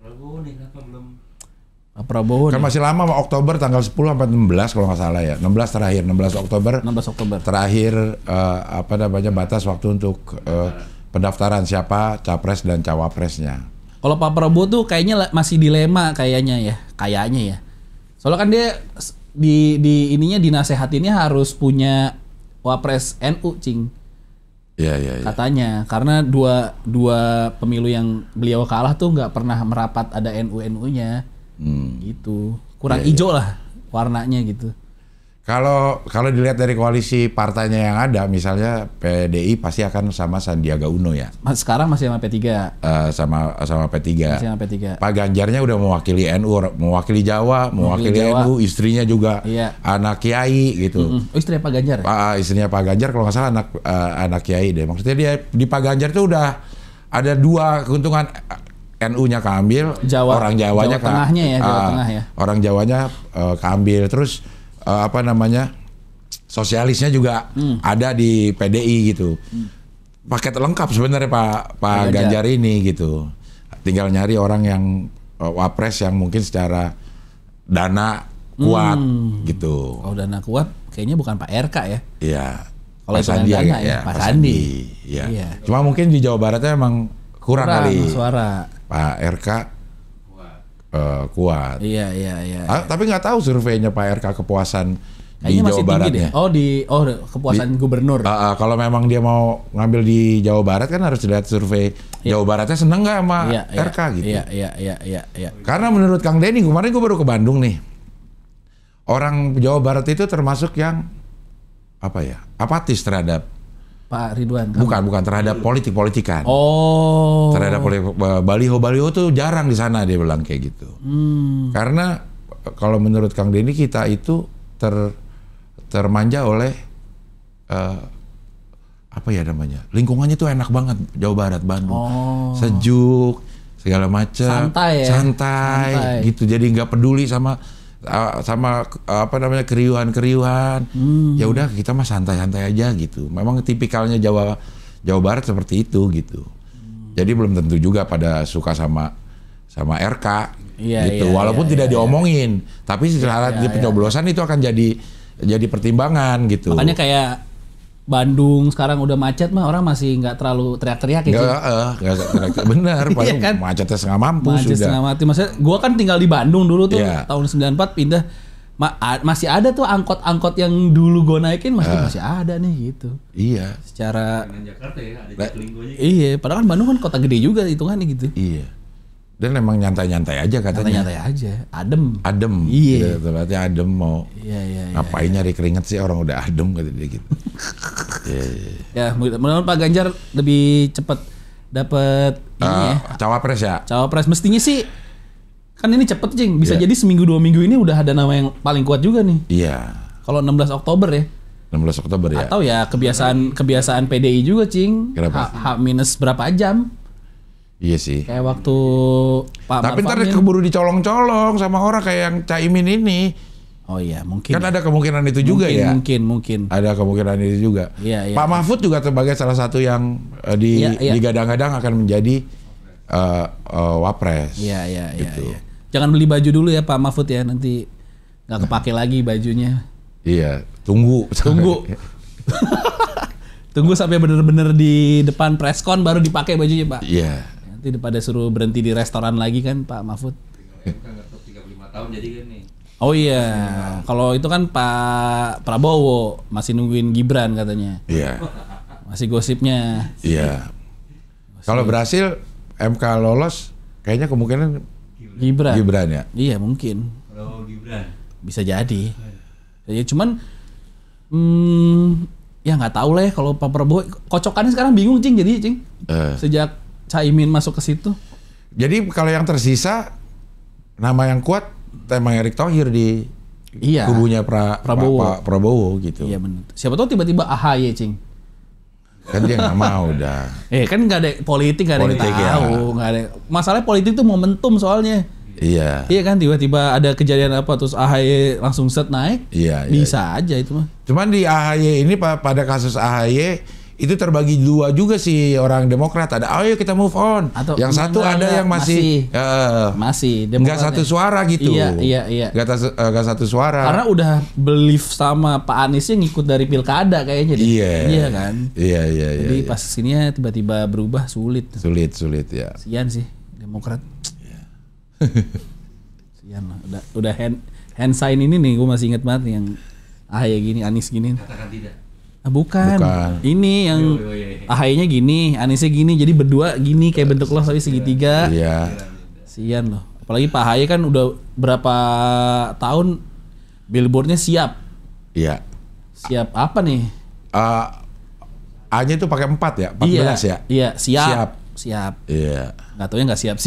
Prabowo nih kenapa belum? Pak Prabowo kan masih lama, Oktober tanggal 10 sampai 16 kalau nggak salah ya. 16 terakhir, 16 Oktober. Terakhir batas waktu untuk pendaftaran siapa capres dan cawapresnya. Kalau Pak Prabowo tuh kayaknya masih dilema kayaknya ya. Soalnya kan dia di ininya dinasehatinnya harus punya wapres NU, Cing. Iya. Katanya karena dua pemilu yang beliau kalah tuh nggak pernah merapat ada NU-NU-nya. Gitu. Kurang hijau lah warnanya gitu. Kalau dilihat dari koalisi partainya yang ada, misalnya PDI pasti akan sama Sandiaga Uno ya. Sekarang masih sama P3. Sama P3. Masih sama P3. Pak Ganjarnya udah mewakili NU, mewakili Jawa, mewakili NU, istrinya juga anak kiai gitu. Istri Pak Ganjar. Istrinya Pak Ganjar kalau nggak salah anak kiai deh. Maksudnya dia di Pak Ganjar tuh udah ada dua keuntungan. NU-nya keambil, orang Jawanya Jawa Tengah ya. Orang Jawanya keambil, terus sosialisnya juga ada di PDI gitu. Paket lengkap sebenarnya Pak Ganjar ini gitu. Tinggal nyari orang yang wapres yang mungkin secara dana kuat gitu. Kalau dana kuat, kayaknya bukan Pak RK ya. Iya. Kalau Sandi ya, Pak Sandi. Iya. Cuma mungkin di Jawa Baratnya emang kurang kali suara. Pak RK kuat. Iya. Tapi nggak tahu surveinya Pak RK kepuasan kayaknya di Jawa Barat ya. Kepuasan gubernur. Kalau memang dia mau ngambil di Jawa Barat kan harus lihat survei Jawa Baratnya seneng nggak sama RK gitu. Iya. Karena menurut Kang Denny kemarin gue baru ke Bandung nih. Orang Jawa Barat itu termasuk yang apatis terhadap Pak Ridwan. Bukan terhadap politik-politikan. Terhadap baliho-baliho tuh jarang di sana dia bilang kayak gitu. Karena kalau menurut Kang Denny kita itu termanja oleh lingkungannya tuh enak banget Jawa Barat, Bandung. Sejuk, segala macam. Santai gitu. Jadi nggak peduli sama keriuhan. Ya udah kita mah santai-santai aja gitu. Memang tipikalnya Jawa Barat seperti itu gitu. Jadi belum tentu juga pada suka sama RK gitu. Walaupun tidak diomongin, tapi setelah di pencoblosan itu akan jadi pertimbangan gitu. Makanya kayak Bandung sekarang udah macet mah orang masih nggak terlalu teriak-teriak gitu. Nggak teriak, bener. Padahal kan? Macetnya setengah mampu sudah. Setengah mati. Maksudnya gue kan tinggal di Bandung dulu tuh tahun 94 pindah. Masih ada tuh angkot-angkot yang dulu gue naikin masih ada nih gitu. Iya. Secara Dengan Jakarta ya ada Jaklinggonya. Iya, padahal kan Bandung kan kota gede juga hitungannya gitu. Iya. Dan emang nyantai-nyantai aja katanya. Nyantai aja, adem. Iya. Berarti adem mau. Iya. Ngapain nyari keringet sih orang udah adem kata dia gitu. Ya, mudah-mudahan Pak Ganjar lebih cepat dapat cawapres ya. Cawapres mestinya sih kan ini cepet, Cing. Bisa jadi seminggu 2 minggu ini udah ada nama yang paling kuat juga nih. Iya. Kalau 16 Oktober ya. 16 Oktober ya. Atau ya kebiasaan PDI juga, Cing. Kenapa? H minus berapa jam? Iya sih. Kayak waktu Pak Tapi ntar Maruf Amin. keburu dicolong-colong sama orang kayak yang Caimin ini. Oh iya, mungkin. Kan ada kemungkinan itu juga ya. Mungkin. Ada kemungkinan itu juga. Iya. Pak Mahfud juga sebagai salah satu yang digadang-gadang akan menjadi wapres. Iya. Gitu. Jangan beli baju dulu ya Pak Mahfud ya, nanti nggak kepake lagi bajunya. Iya, tunggu. Tunggu sampai bener-bener di depan preskon baru dipakai bajunya Pak. Iya. Nanti daripada suruh berhenti di restoran lagi kan Pak Mahfud. Kan ngetok 35 tahun jadi kan nih. Oh iya, kalau itu kan Pak Prabowo masih nungguin Gibran katanya. Iya. Masih gosipnya. Iya. Kalau berhasil MK lolos, kayaknya kemungkinan Gibran ya. Iya mungkin. Prabowo Gibran. Bisa jadi. Ya cuman ya nggak tahu lah ya kalau Pak Prabowo kocokannya sekarang bingung Cing jadi Cing. Sejak Caimin masuk ke situ. Jadi kalau yang tersisa nama yang kuat Temang Erick Thohir di kubunya Prabowo. Pak Prabowo gitu. Iya benar. Siapa tahu tiba-tiba AHY Cing. Kan dia nggak mau dah. Kan nggak ada politik, nggak ada yang tahu, nggak ada. Masalah politik tuh momentum soalnya. Iya. Iya kan tiba-tiba ada kejadian apa terus AHY langsung set naik. Iya. Bisa aja itu mah. Cuman di AHY ini pada kasus AHY itu terbagi dua juga sih orang Demokrat. Ada ayo kita move on. Atau yang satu ada yang masih nggak satu suara gitu. Iya. Nggak satu suara. Karena udah belief sama Pak Aniesnya ngikut dari pilkada kayaknya. Iya kan. Iya. Jadi pas sininya tiba-tiba berubah sulit ya. Sian sih Demokrat. Sian lah. Udah hand sign ini nih gue masih inget banget nih yang AHY gini, Anies gini. Katakan tidak. Bukan. Ini yang AHY-nya gini, Aniesnya gini, jadi berdua gini kayak bentuk lo tapi segitiga. Iya. Sian loh. Apalagi Pak AHY kan udah berapa tahun billboardnya siap. Iya. Siap apa nih? A-nya itu pakai 4 ya, 14 ya. Iya, siap. Iya. Nggak taunya nggak siap.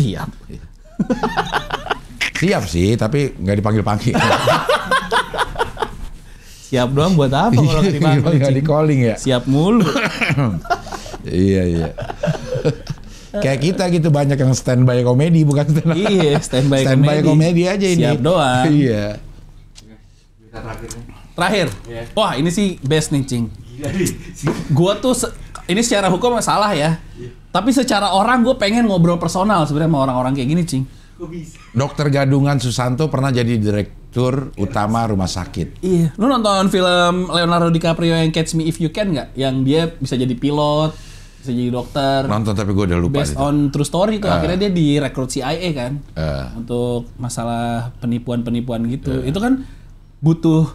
Siap sih, tapi nggak dipanggil-panggil. Siap doang buat apa kalau nggak dipanggil? Nggak di calling ya. Siap mulu. Iya. Kayak kita gitu banyak yang standby komedi bukan stand up. Iya, standby komedi aja ini. Siap doang. Iya. Kita Terakhir. Wah, ini sih best nih, Cing. Gua tuh ini secara hukum salah ya. Tapi secara orang gue pengen ngobrol personal sebenarnya sama orang-orang kayak gini, Cing. Dokter Gadungan Susanto pernah jadi direktur utama rumah sakit. Iya. Lu nonton film Leonardo DiCaprio yang Catch Me If You Can nggak? Yang dia bisa jadi pilot, bisa jadi dokter. Nonton tapi gue udah lupa. Based on true story tuh. Akhirnya dia direkrut CIA kan. Untuk masalah penipuan-penipuan gitu. Itu kan butuh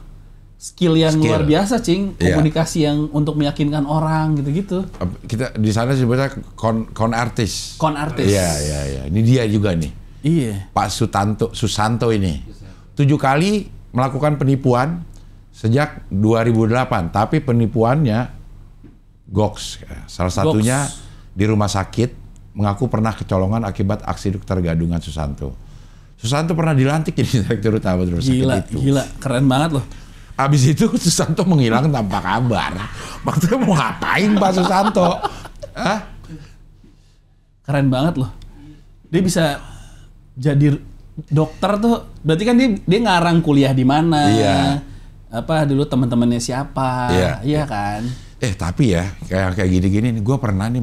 skill yang luar biasa, Cing. Komunikasi yang untuk meyakinkan orang gitu-gitu. Kita di sana sebutnya con artis. Con artis. Iya. Ini dia juga nih. Iya. Pak Susanto ini 7 kali melakukan penipuan sejak 2008, tapi penipuannya goks. Salah satunya di rumah sakit mengaku pernah kecolongan akibat aksi Dokter Gadungan Susanto. Susanto pernah dilantik jadi direktur utama rumah sakit itu. Gila, keren banget loh. Abis itu Susanto menghilang tanpa kabar. Maksudnya mau ngapain Pak Susanto? Hah? Keren banget loh. Dia bisa jadi dokter tuh, berarti kan dia ngarang kuliah di mana? Iya. Apa dulu teman-temannya siapa? Iya kan. Tapi ya kayak gini-gini nih, gue pernah nih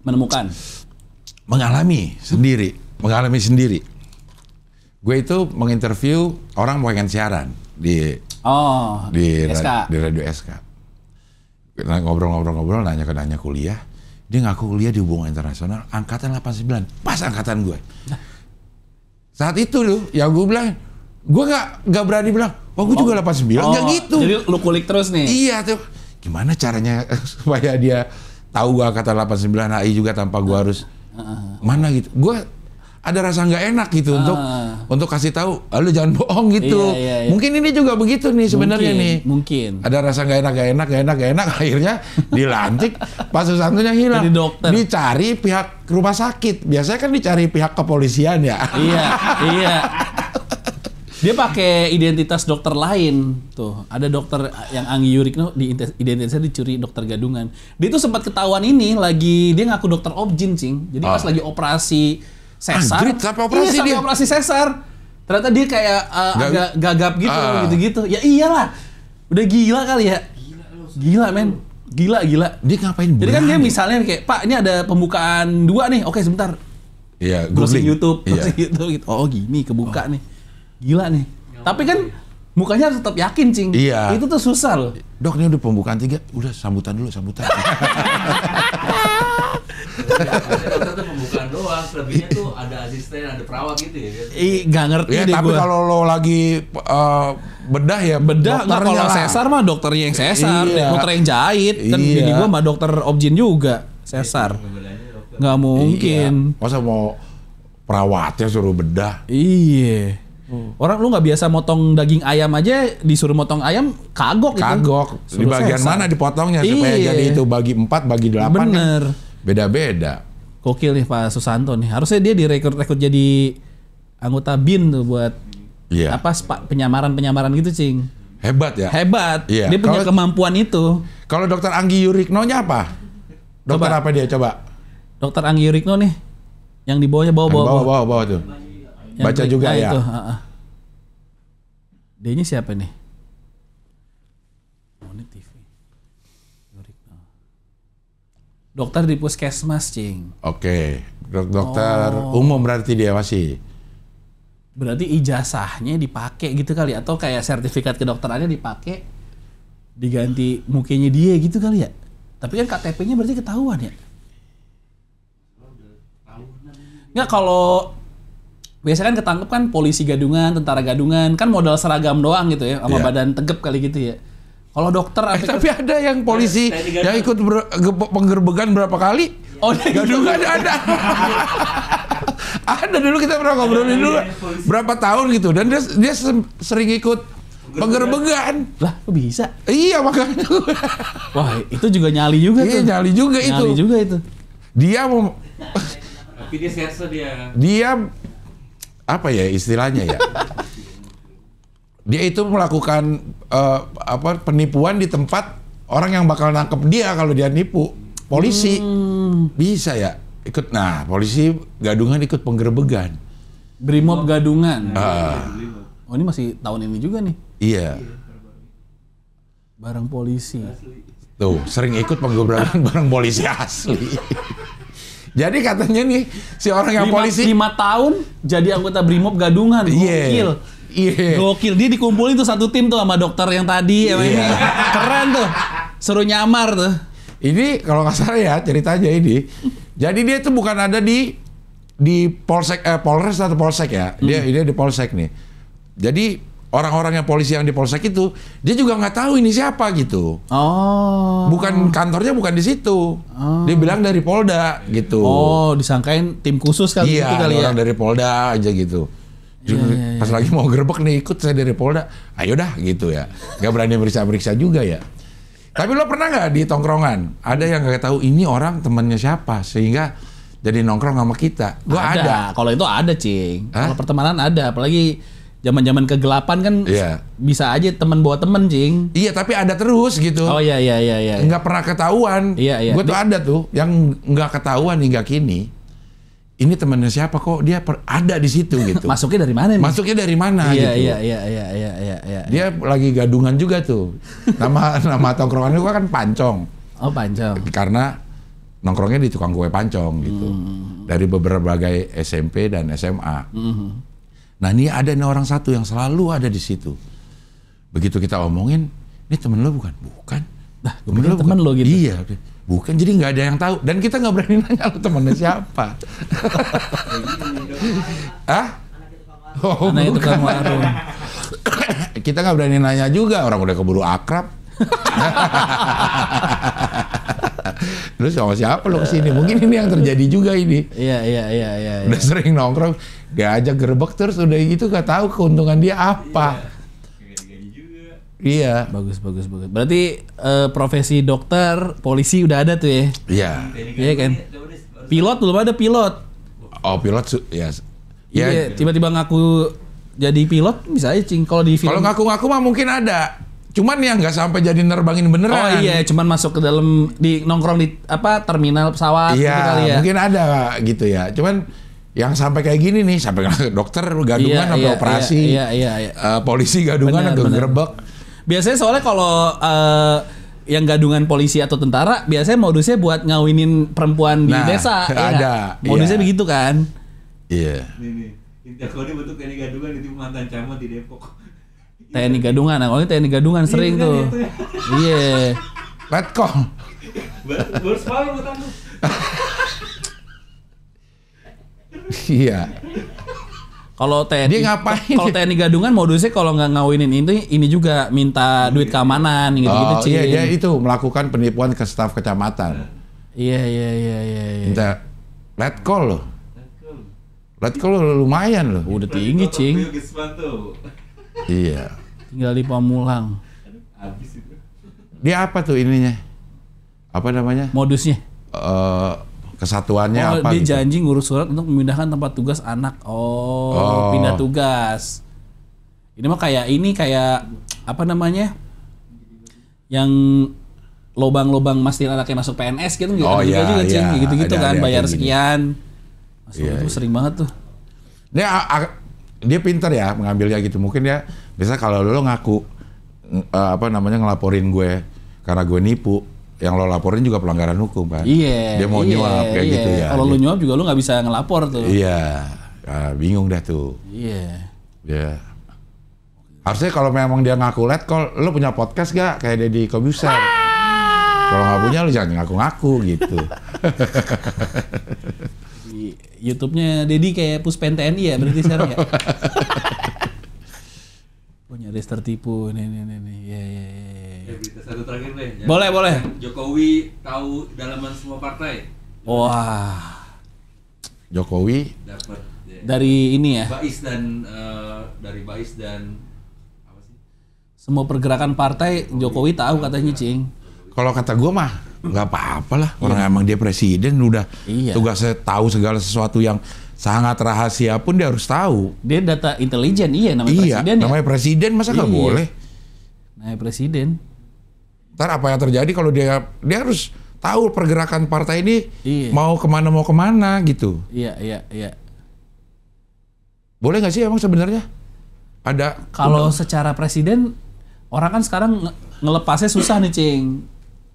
menemukan, mengalami sendiri. Gue itu menginterview orang pengen siaran di radio SK. Kita ngobrol-ngobrol, nanya kuliah. Dia ngaku kuliah di hubungan internasional, angkatan 89, pas angkatan gue. Saat itu loh, ya gue bilang, gue nggak berani bilang, gue juga 89, nggak gitu. Jadi lu kulik terus nih? Iya tuh, gimana caranya supaya dia tahu gue angkatan 89 HI juga tanpa gue harus mana gitu. Gue ada rasa nggak enak gitu untuk kasih tahu, lu jangan bohong gitu. Iya. Mungkin ini juga begitu nih sebenarnya nih. Mungkin. Ada rasa nggak enak, akhirnya dilantik, Pak Susantonya hilang. Jadi dokter. Dicari pihak rumah sakit. Biasanya kan dicari pihak kepolisian ya. Iya. Dia pakai identitas dokter lain tuh. Ada dokter yang Anggi Yurikno di identitasnya dicuri dokter gadungan. Dia tuh sempat ketahuan ini lagi dia ngaku dokter objin, Cing. Jadi pas lagi operasi sesar. Anjrit, sampai operasi iya, sampai dia. operasi sesar. Ternyata dia kayak agak gagap gitu. Ya iyalah. Udah gila kali ya. Gila men. Gila. Dia ngapain? Jadi kan dia misalnya kayak, Pak ini ada pembukaan 2 nih. Oke sebentar. Iya, Browsing YouTube. Iya. Gitu. Oh gini kebuka nih. Gila nih. Tapi kan mukanya harus tetap yakin, Cing. Iya. Itu tuh susah loh. Dok, ini udah pembukaan 3. Udah sambutan dulu. Dokter tuh pembukaan doang, selebihnya tuh ada asisten, ada perawat gitu ya. Nggak ngerti Ya, deh tapi gua. kalau lo lagi bedah ya Bedah nggak, kalau dokternya lah. sesar mah dokternya yang sesar, Iya. dokter yang jahit. Kan Iya. bini gua mah dokter objin juga, sesar. Nggak mungkin. Iya. Masa mau perawatnya suruh bedah? Iya. Orang lu nggak biasa motong daging ayam aja disuruh motong ayam kagok gitu. Kagok. Di Suruh bagian sesar. mana dipotongnya supaya Iya. jadi itu bagi 4, bagi 8 Bener. kan beda-beda. Gokil nih Pak Susanto nih. Harusnya dia direkrut jadi anggota BIN tuh buat Iya. penyamaran gitu, Cing. Hebat ya. Hebat. Iya. Dia punya Kalau- kemampuan itu. Kalau dokter Anggi Yurikno-nya apa? Dokter Coba. apa dia coba? Dokter Anggi Yurikno nih. Yang di bawahnya Yang bawah. bawah tuh. Yang Baca klik- juga nah, ya. Itu, D-nya siapa nih? Monet TV. Yurikno. Dokter di puskesmas, Cing. Oke. Dokter umum berarti dia masih. Berarti ijazahnya dipakai gitu kali, atau kayak sertifikat kedokterannya dipakai diganti mukanya dia gitu kali ya. Tapi kan KTP-nya berarti ketahuan ya. Nggak, kalau biasanya kan ketangkep kan polisi gadungan, tentara gadungan, kan modal seragam doang gitu ya, sama Iya. badan tegep kali gitu ya. Kalau dokter Tapi ada yang polisi yang ikut penggerbegan berapa kali? Oh, Gadungan ada. Ada dulu kita pernah ngobrolin dulu berapa tahun gitu dan dia sering ikut penggerbegan. lah kok bisa? Iya makanya. Wah itu juga nyali juga Iya tuh. nyali juga itu. Nyali juga itu. Dia mau Tapi dia serse dia. dia apa ya istilahnya ya? Dia itu melakukan penipuan di tempat orang yang bakal nangkep dia kalau dia nipu. Polisi bisa ya ikut. Nah polisi gadungan ikut penggerbegan. Brimob gadungan. Oh ini masih tahun ini juga nih. Iya. Barang polisi. Tuh sering ikut penggerbegan bareng polisi asli. Jadi katanya nih si orang yang polisi 5 tahun jadi anggota Brimob gadungan. Gokil. Iya. Gokil. Dia dikumpulin tuh satu tim tuh sama dokter yang tadi. Sama ini. Keren tuh. Suruh nyamar tuh. Ini kalau nggak salah ya ceritanya ini. Jadi dia tuh bukan ada di Polsek, Polres atau Polsek ya. Dia di Polsek nih. Jadi orang-orang yang polisi yang di Polsek itu dia juga nggak tahu ini siapa gitu. Oh. Bukan kantornya bukan di situ. Dia bilang dari Polda gitu. Oh, disangkain tim khusus kali Iya, gitu kali ya. orang dari Polda aja gitu. Pas lagi mau gerbek nih ikut saya dari Polda. Ayo dah gitu ya. Gak berani meriksa-meriksa juga ya. Tapi lo pernah nggak di tongkrongan ada yang nggak tahu ini orang temannya siapa sehingga jadi nongkrong sama kita? Gua ada. Kalau itu ada, Cing. Hah? Kalau pertemanan ada, apalagi zaman-zaman kegelapan kan Iya. bisa aja teman bawa temen, Cing. Iya tapi ada terus gitu. Oh iya. Nggak pernah ketahuan. Iya. Gue tuh ada tuh yang nggak ketahuan hingga kini. Ini temannya siapa kok dia ada di situ gitu. Masuknya dari mana nih? Masuknya dari mana Iya, gitu. iya. Dia lagi gadungan juga tuh. Nama tongkrongannya gua kan Pancong. Oh, Pancong. Karena nongkrongnya di tukang kue pancong gitu. Dari berbagai SMP dan SMA. Nah, ini ada nih orang satu yang selalu ada di situ. Begitu kita omongin, ini temen lo bukan? Bukan. Nah, temen lo gitu. Iya, bukan. Jadi nggak ada yang tahu dan kita nggak berani nanya lo temennya siapa. Hah? Oh, Anak itu bukan. kan warung. Kita nggak berani nanya juga, orang udah keburu akrab. Lu sama siapa lo kesini? Mungkin ini yang terjadi juga ini. Iya. Udah sering nongkrong, diajak gerbek terus udah gitu gak tahu keuntungan dia apa. Iya. Bagus. Berarti profesi dokter, polisi udah ada tuh ya? Iya. Iya kan? Pilot belum ada pilot. Oh pilot ya. Iya, tiba-tiba ngaku jadi pilot bisa aja cing. Kalau di film. Kalau ngaku-ngaku mah mungkin ada. Cuman yang nggak sampai jadi nerbangin beneran. Oh iya, cuman masuk ke dalam di nongkrong di terminal pesawat iya, gitu kali ya. Mungkin ada gitu ya. Cuman yang sampai kayak gini nih, sampai dokter gadungan sampai operasi. Polisi gadungan agak gerebek. Biasanya soalnya kalau yang gadungan polisi atau tentara biasanya modusnya buat ngawinin perempuan di desa. Ada. Modusnya begitu kan. Iya. Nih, Intiakoni bentuk TNI Gadungan itu mantan camat di Depok. TNI Gadungan, awalnya TNI Gadungan sering tuh. Iya. Letkol. Baru semalam buat aku. Iya. Kalau TNI Dia ngapain? Kalau TNI Gadungan modusnya kalau nggak ngawinin ini juga minta duit keamanan gitu-gitu Cing. Iya, dia itu melakukan penipuan ke staf kecamatan. Iya. Minta letkol loh. Letkol lumayan loh. Udah tinggi Cing. Iya. Tinggal di Pamulang. Habis itu. Dia apa tuh ininya? Apa namanya? Modusnya. Kesatuannya apa? Dia gitu? janji ngurus surat untuk memindahkan tempat tugas anak. Pindah tugas. Ini mah kayak apa namanya? Yang lobang-lobang mastiin anaknya masuk PNS gitu gitu juga Cing. Gitu-gitu kan, bayar sekian. Itu sering banget tuh. Dia pintar ya mengambilnya gitu. Mungkin ya biasa kalau lo ngaku ngelaporin gue karena gue nipu, yang lo laporin juga pelanggaran hukum kan. Iya. Dia mau nyuap kayak gitu ya. Kalau lo nyuap juga lo nggak bisa ngelapor tuh. Iya. Bingung dah tuh. Iya. Ya. Harusnya kalau memang dia ngaku letkol, lo punya podcast gak kayak Deddy Kobuser? Kalau nggak punya lo jangan ngaku-ngaku gitu. YouTube-nya Deddy kayak Puspen TNI ya berarti sekarang ya. Punya nyaris tertipu nih. Ya. Berita satu terakhir deh. Boleh. Jokowi tahu dalaman semua partai. Wah. Jokowi Dapat dari ini ya. Dari Bais dan apa sih? Semua pergerakan partai Jokowi tahu katanya, Cing. kalau kata gue mah nggak apa-apa lah. Orang emang dia presiden udah tugasnya tahu segala sesuatu yang sangat rahasia pun dia harus tahu. Dia data intelijen namanya presiden. Namanya presiden masa nggak boleh? Nah, presiden. Ntar apa yang terjadi kalau dia harus tahu pergerakan partai ini mau kemana gitu. Iya. Boleh nggak sih emang sebenarnya? Ada kalau secara presiden orang kan sekarang ngelepasnya susah nih, Cing.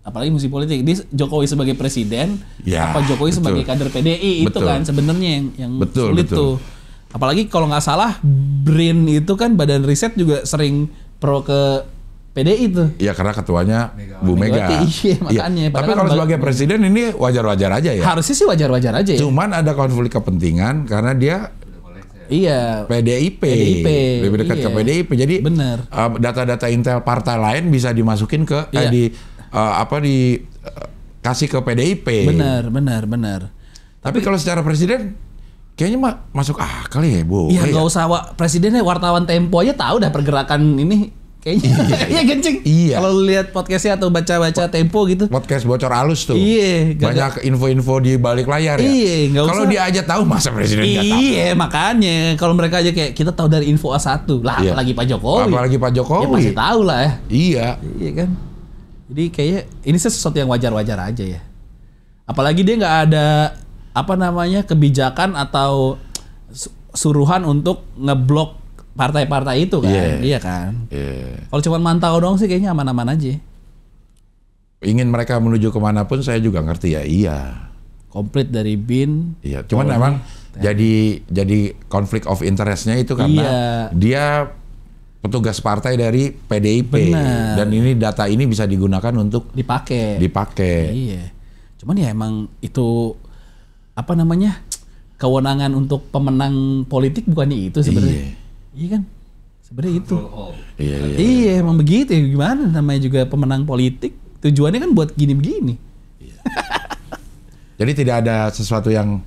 Apalagi musim politik. Dia Jokowi sebagai presiden, apa Jokowi sebagai kader PDI itu kan sebenarnya yang sulit tuh. Apalagi kalau nggak salah BRIN itu kan badan riset juga sering pro ke PDI tuh. Iya, karena ketuanya Bu Mega. Iya, makanya. Tapi kalau sebagai presiden ini wajar-wajar aja ya. Harusnya sih wajar-wajar aja ya. Cuman ada konflik kepentingan karena dia PDIP. Lebih dekat ke PDIP. Jadi data-data intel partai lain bisa dimasukin ke kasih ke PDIP. Benar. Tapi kalau secara presiden kayaknya masuk akal ya, Bu. Iya, nggak usah presidennya, wartawan Tempo aja tahu dah pergerakan ini kayaknya. Iya, Gencing. Iya. Kalau lihat podcastnya atau baca-baca Tempo gitu. Podcast bocor halus tuh. Iya. Banyak info-info di balik layar ya. Iya, kalau dia aja tahu masa presiden nggak tahu. Iya, makanya kalau mereka aja kayak kita tahu dari info A1 lah, apalagi Pak Jokowi. Ya pasti tahu lah ya. Iya kan. Jadi kayaknya ini sesuatu yang wajar-wajar aja ya. Apalagi dia nggak ada kebijakan atau suruhan untuk ngeblok partai-partai itu kan. Iya kan. Kalau cuma mantau dong sih kayaknya aman-aman aja. Ingin mereka menuju kemanapun saya juga ngerti ya. Iya. Komplit dari BIN. Iya. Cuman memang jadi konflik of interestnya itu karena dia petugas partai dari PDIP. Benar. Dan ini data ini bisa digunakan untuk dipakai. Iya. Cuman ya emang itu kewenangan untuk pemenang politik bukannya itu sebenarnya. Iya kan? Sebenarnya itu. Iya, emang begitu ya. Gimana namanya juga pemenang politik. Tujuannya kan buat gini-begini. Iya. Jadi tidak ada sesuatu yang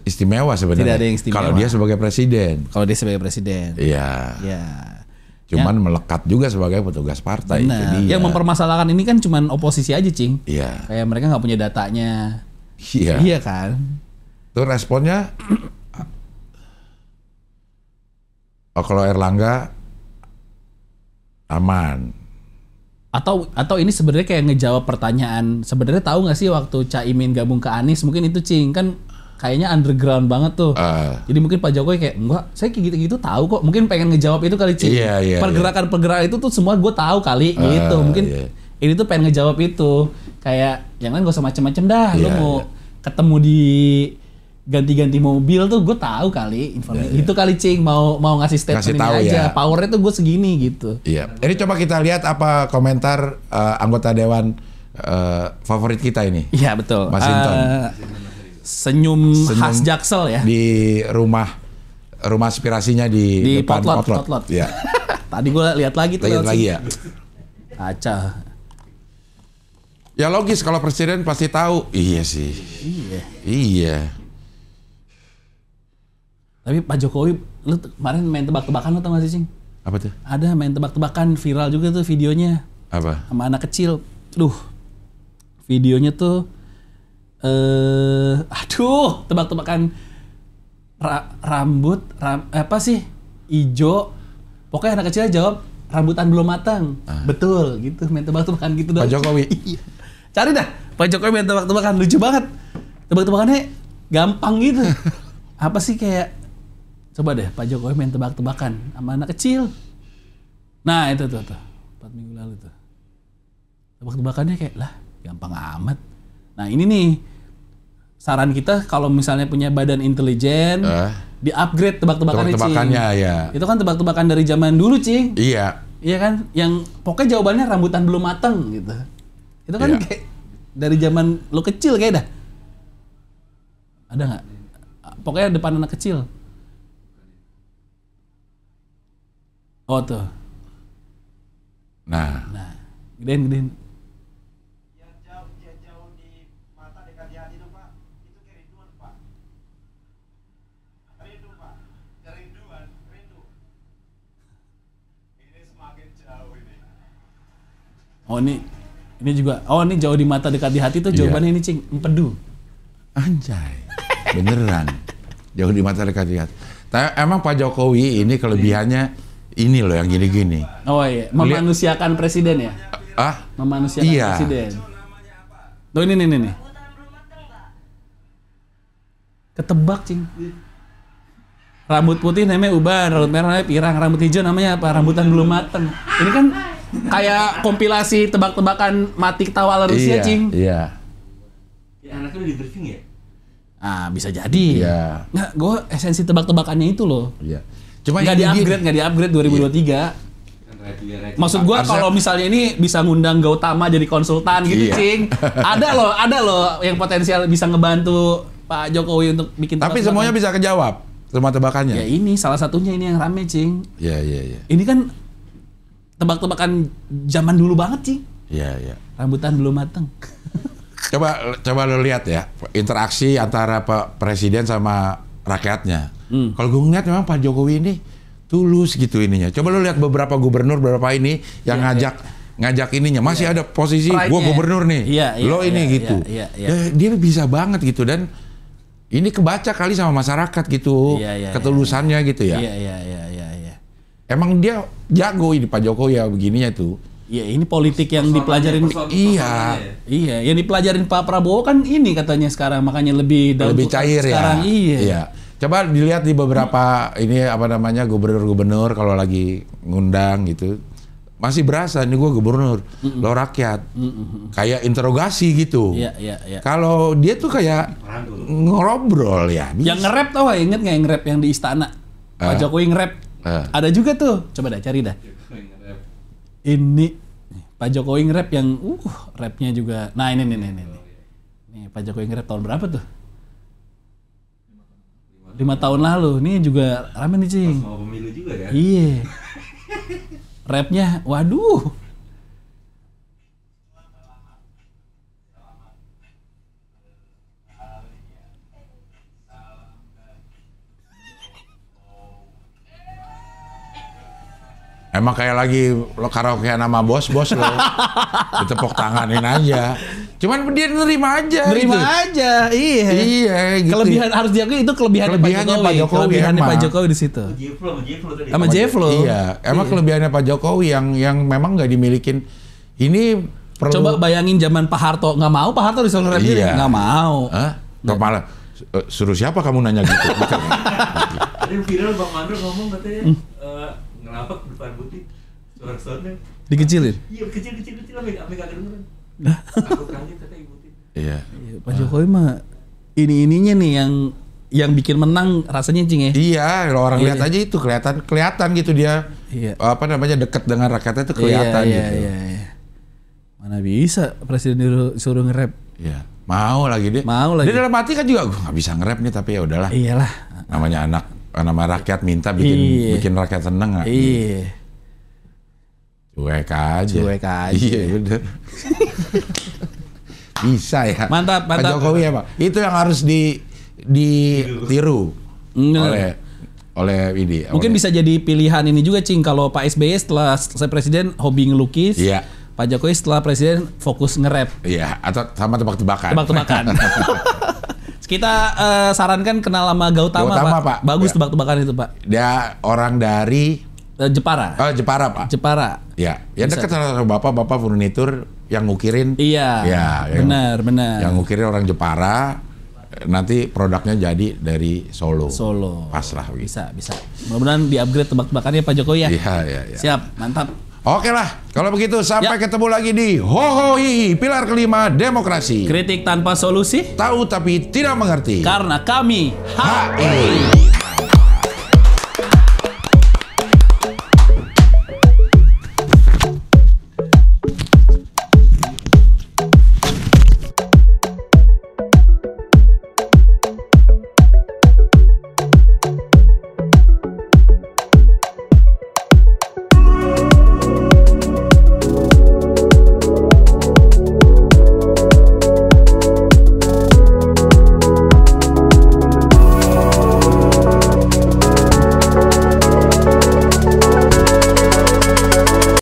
istimewa sebenarnya. Tidak ada yang istimewa. Kalau dia sebagai presiden. Iya. Cuman melekat juga sebagai petugas partai. Benar. Yang mempermasalahkan ini kan cuman oposisi aja, Cing. Iya. Kayak mereka nggak punya datanya. Iya kan? Tuh responnya kalau Erlangga aman. Atau ini sebenarnya kayak ngejawab pertanyaan. Sebenarnya tahu nggak sih waktu Caimin gabung ke Anies mungkin itu Cing kan kayaknya underground banget tuh. Jadi mungkin Pak Jokowi kayak enggak, saya kayak gitu-gitu tahu kok. Mungkin pengen ngejawab itu kali Cing. Pergerakan-pergerakan itu tuh semua gue tahu kali gitu. Mungkin ini tuh pengen ngejawab itu. Kayak jangan gak usah macem-macem dah. Lo mau ketemu di ganti-ganti mobil tuh gue tahu kali informasi itu kali Cing mau ngasih statement ini aja powernya tuh gue segini gitu. Ini coba kita lihat apa komentar anggota dewan favorit kita ini. Iya betul. Mas Hinton. Senyum khas Jaksel ya di rumah aspirasinya di depan Potlot. Ya. Tadi gue lihat lagi tuh. Lihat lagi ya. Kaca. Ya logis kalau presiden pasti tahu. Iya sih. Iya. Tapi Pak Jokowi, lu kemarin main tebak-tebakan lu tau gak sih Cing? Apa tuh? Ada main tebak-tebakan viral juga tuh videonya. Apa? Sama anak kecil. Videonya tuh tebak-tebakan rambut apa sih? Ijo. Pokoknya anak kecilnya jawab rambutan belum matang. Betul gitu, main tebak-tebakan gitu Pak Jokowi. Cari dah. Pak Jokowi main tebak-tebakan lucu banget. Tebak-tebakannya gampang gitu. Apa sih kayak coba deh Pak Jokowi main tebak-tebakan sama anak kecil. Nah itu tuh 4 minggu lalu tuh. Tebak-tebakannya kayak lah gampang amat. Nah ini nih saran kita kalau misalnya punya badan intelijen di-upgrade tebak-tebakannya ya. Itu kan tebak-tebakan dari zaman dulu Cing. Iya. Iya kan? Yang pokoknya jawabannya rambutan belum mateng gitu. Itu kan kayak dari zaman lo kecil kayak dah. Ada nggak? Pokoknya depan anak kecil. Oh tuh. Nah. Gedein. Yang jauh di mata dekat di hati itu Pak, itu kerinduan Pak. Rindu Pak, rindu. Ini semakin jauh ini. Oh ini juga. Oh ini jauh di mata dekat di hati tuh jawabannya ini Cing. Empedu. Anjay. Beneran. Jauh di mata dekat lihat. Tapi emang Pak Jokowi ini kelebihannya ini loh yang gini-gini. Oh iya, memanusiakan presiden ya? Memanusiakan presiden. Tuh ini. Ketebak Cing. Rambut putih namanya uban, rambut merah namanya pirang, rambut hijau namanya apa? Rambutan belum mateng. Ini kan kayak kompilasi tebak-tebakan mati ketawa ala Rusia Cing. Iya. Ya anaknya udah di briefing ya? Bisa jadi. Iya. Nggak, gue esensi tebak-tebakannya itu loh. Iya. Cuma nggak di-upgrade 2023. Maksud gue kalau misalnya ini bisa ngundang Gautama jadi konsultan gitu Cing. Ada loh yang potensial bisa ngebantu Pak Jokowi untuk bikin tebak-tebakan. Tapi semuanya bisa kejawab. Semua tebakannya. Ya ini salah satunya ini yang rame Cing. Iya. Ini kan tebak-tebakan zaman dulu banget Cing. Iya. Rambutan belum mateng. Coba lo lihat ya interaksi antara Pak Presiden sama rakyatnya. Kalau gue ngeliat memang Pak Jokowi ini tulus gitu ininya. Coba lo lihat beberapa gubernur ini yang ngajak ininya masih ada posisi gue gubernur nih. Lo ini gitu. Dia bisa banget gitu dan ini kebaca kali sama masyarakat gitu. Ketulusannya gitu ya. Iya. Emang dia jago ini Pak Jokowi ya begininya tuh. Iya, ini politik yang dipelajarin. Iya, yang dipelajarin Pak Prabowo kan ini katanya sekarang makanya lebih cair sekarang, ya. Iya. Coba dilihat di beberapa ini gubernur-gubernur kalau lagi ngundang gitu. Masih berasa ini gue gubernur, lo rakyat. Kayak interogasi gitu. Iya. Kalau dia tuh kayak ngobrol ya. Bisa. Yang nge-rap tau gak? Ingat gak yang nge-rap yang di istana? Pak Jokowi nge-rap. Ada juga tuh. Coba dah cari dah. Ini Pak Jokowi nge-rap yang rapnya juga. Nah ini. Nih Pak Jokowi nge-rap tahun berapa tuh? 5 tahun lalu. Ini juga rame nih Cing. Mau pemilu juga ya? Iya. Rapnya, waduh. Emang kayak lagi lo karaoke nama bos lo. Ditepuk tanganin aja. Cuman dia nerima aja. Nerima gitu. aja, iya. Iya, gitu. Kelebihan harus diakui itu kelebihannya Pak Jokowi. Kelebihannya Pak Jokowi di situ. Jeflo tadi. Sama Jeflo. Iya, emang kelebihannya Pak Jokowi yang memang nggak dimilikin. Ini perlu. Coba bayangin zaman Pak Harto nggak mau, Pak Harto disuruh nge-rap Iya. nggak mau. Hah? Kepala suruh siapa kamu nanya gitu? Ada yang viral Bang Mandro ngomong katanya ngerapak depan butik. Suara-suaranya. Dikecilin. Iya kecil sampai kagak dengeran. Aku kaget katanya ikutin. Iya. Pak Jokowi mah ininya nih yang bikin menang rasanya cing ya. Iya, kalau orang Iya. lihat aja itu kelihatan gitu dia. Iya. Apa namanya dekat dengan rakyatnya itu kelihatan gitu. Iya. Mana bisa presiden disuruh nge-rap. Iya. Mau lagi dia. Mau lagi. Dia dalam hati kan juga gue nggak bisa nge-rap nih tapi ya udahlah. Iyalah. Namanya nama rakyat minta bikin Iya. bikin rakyat seneng nggak? Iya. Cuek aja. Cuek aja. Iya bener. Bisa ya. Mantap. Pak Jokowi ya Pak. Itu yang harus ditiru oleh ini. Mungkin bisa jadi pilihan ini juga cing kalau Pak SBY setelah selesai presiden hobi ngelukis. Iya. Pak Jokowi setelah presiden fokus nge-rap. Iya. Atau sama tebak-tebakan. Tebak-tebakan. Kita sarankan kenal sama Gautama, Pak. Bagus Ya. tebak-tebakan itu Pak. Dia orang dari Jepara. Oh, Jepara Pak. Jepara. Ya, yang Bisa. dekat sama bapak furnitur yang ngukirin. Iya. Ya, benar. Yang ngukirin orang Jepara. Nanti produknya jadi dari Solo. Pas lah. Gitu. Bisa. Mudah-mudahan di-upgrade tebak-tebakannya Pak Jokowi ya. Iya. Siap, mantap. Oke lah, kalau begitu sampai Ya. ketemu lagi di Hohohi, pilar kelima demokrasi. Kritik tanpa solusi Tahu tapi tidak mengerti. karena kami HI.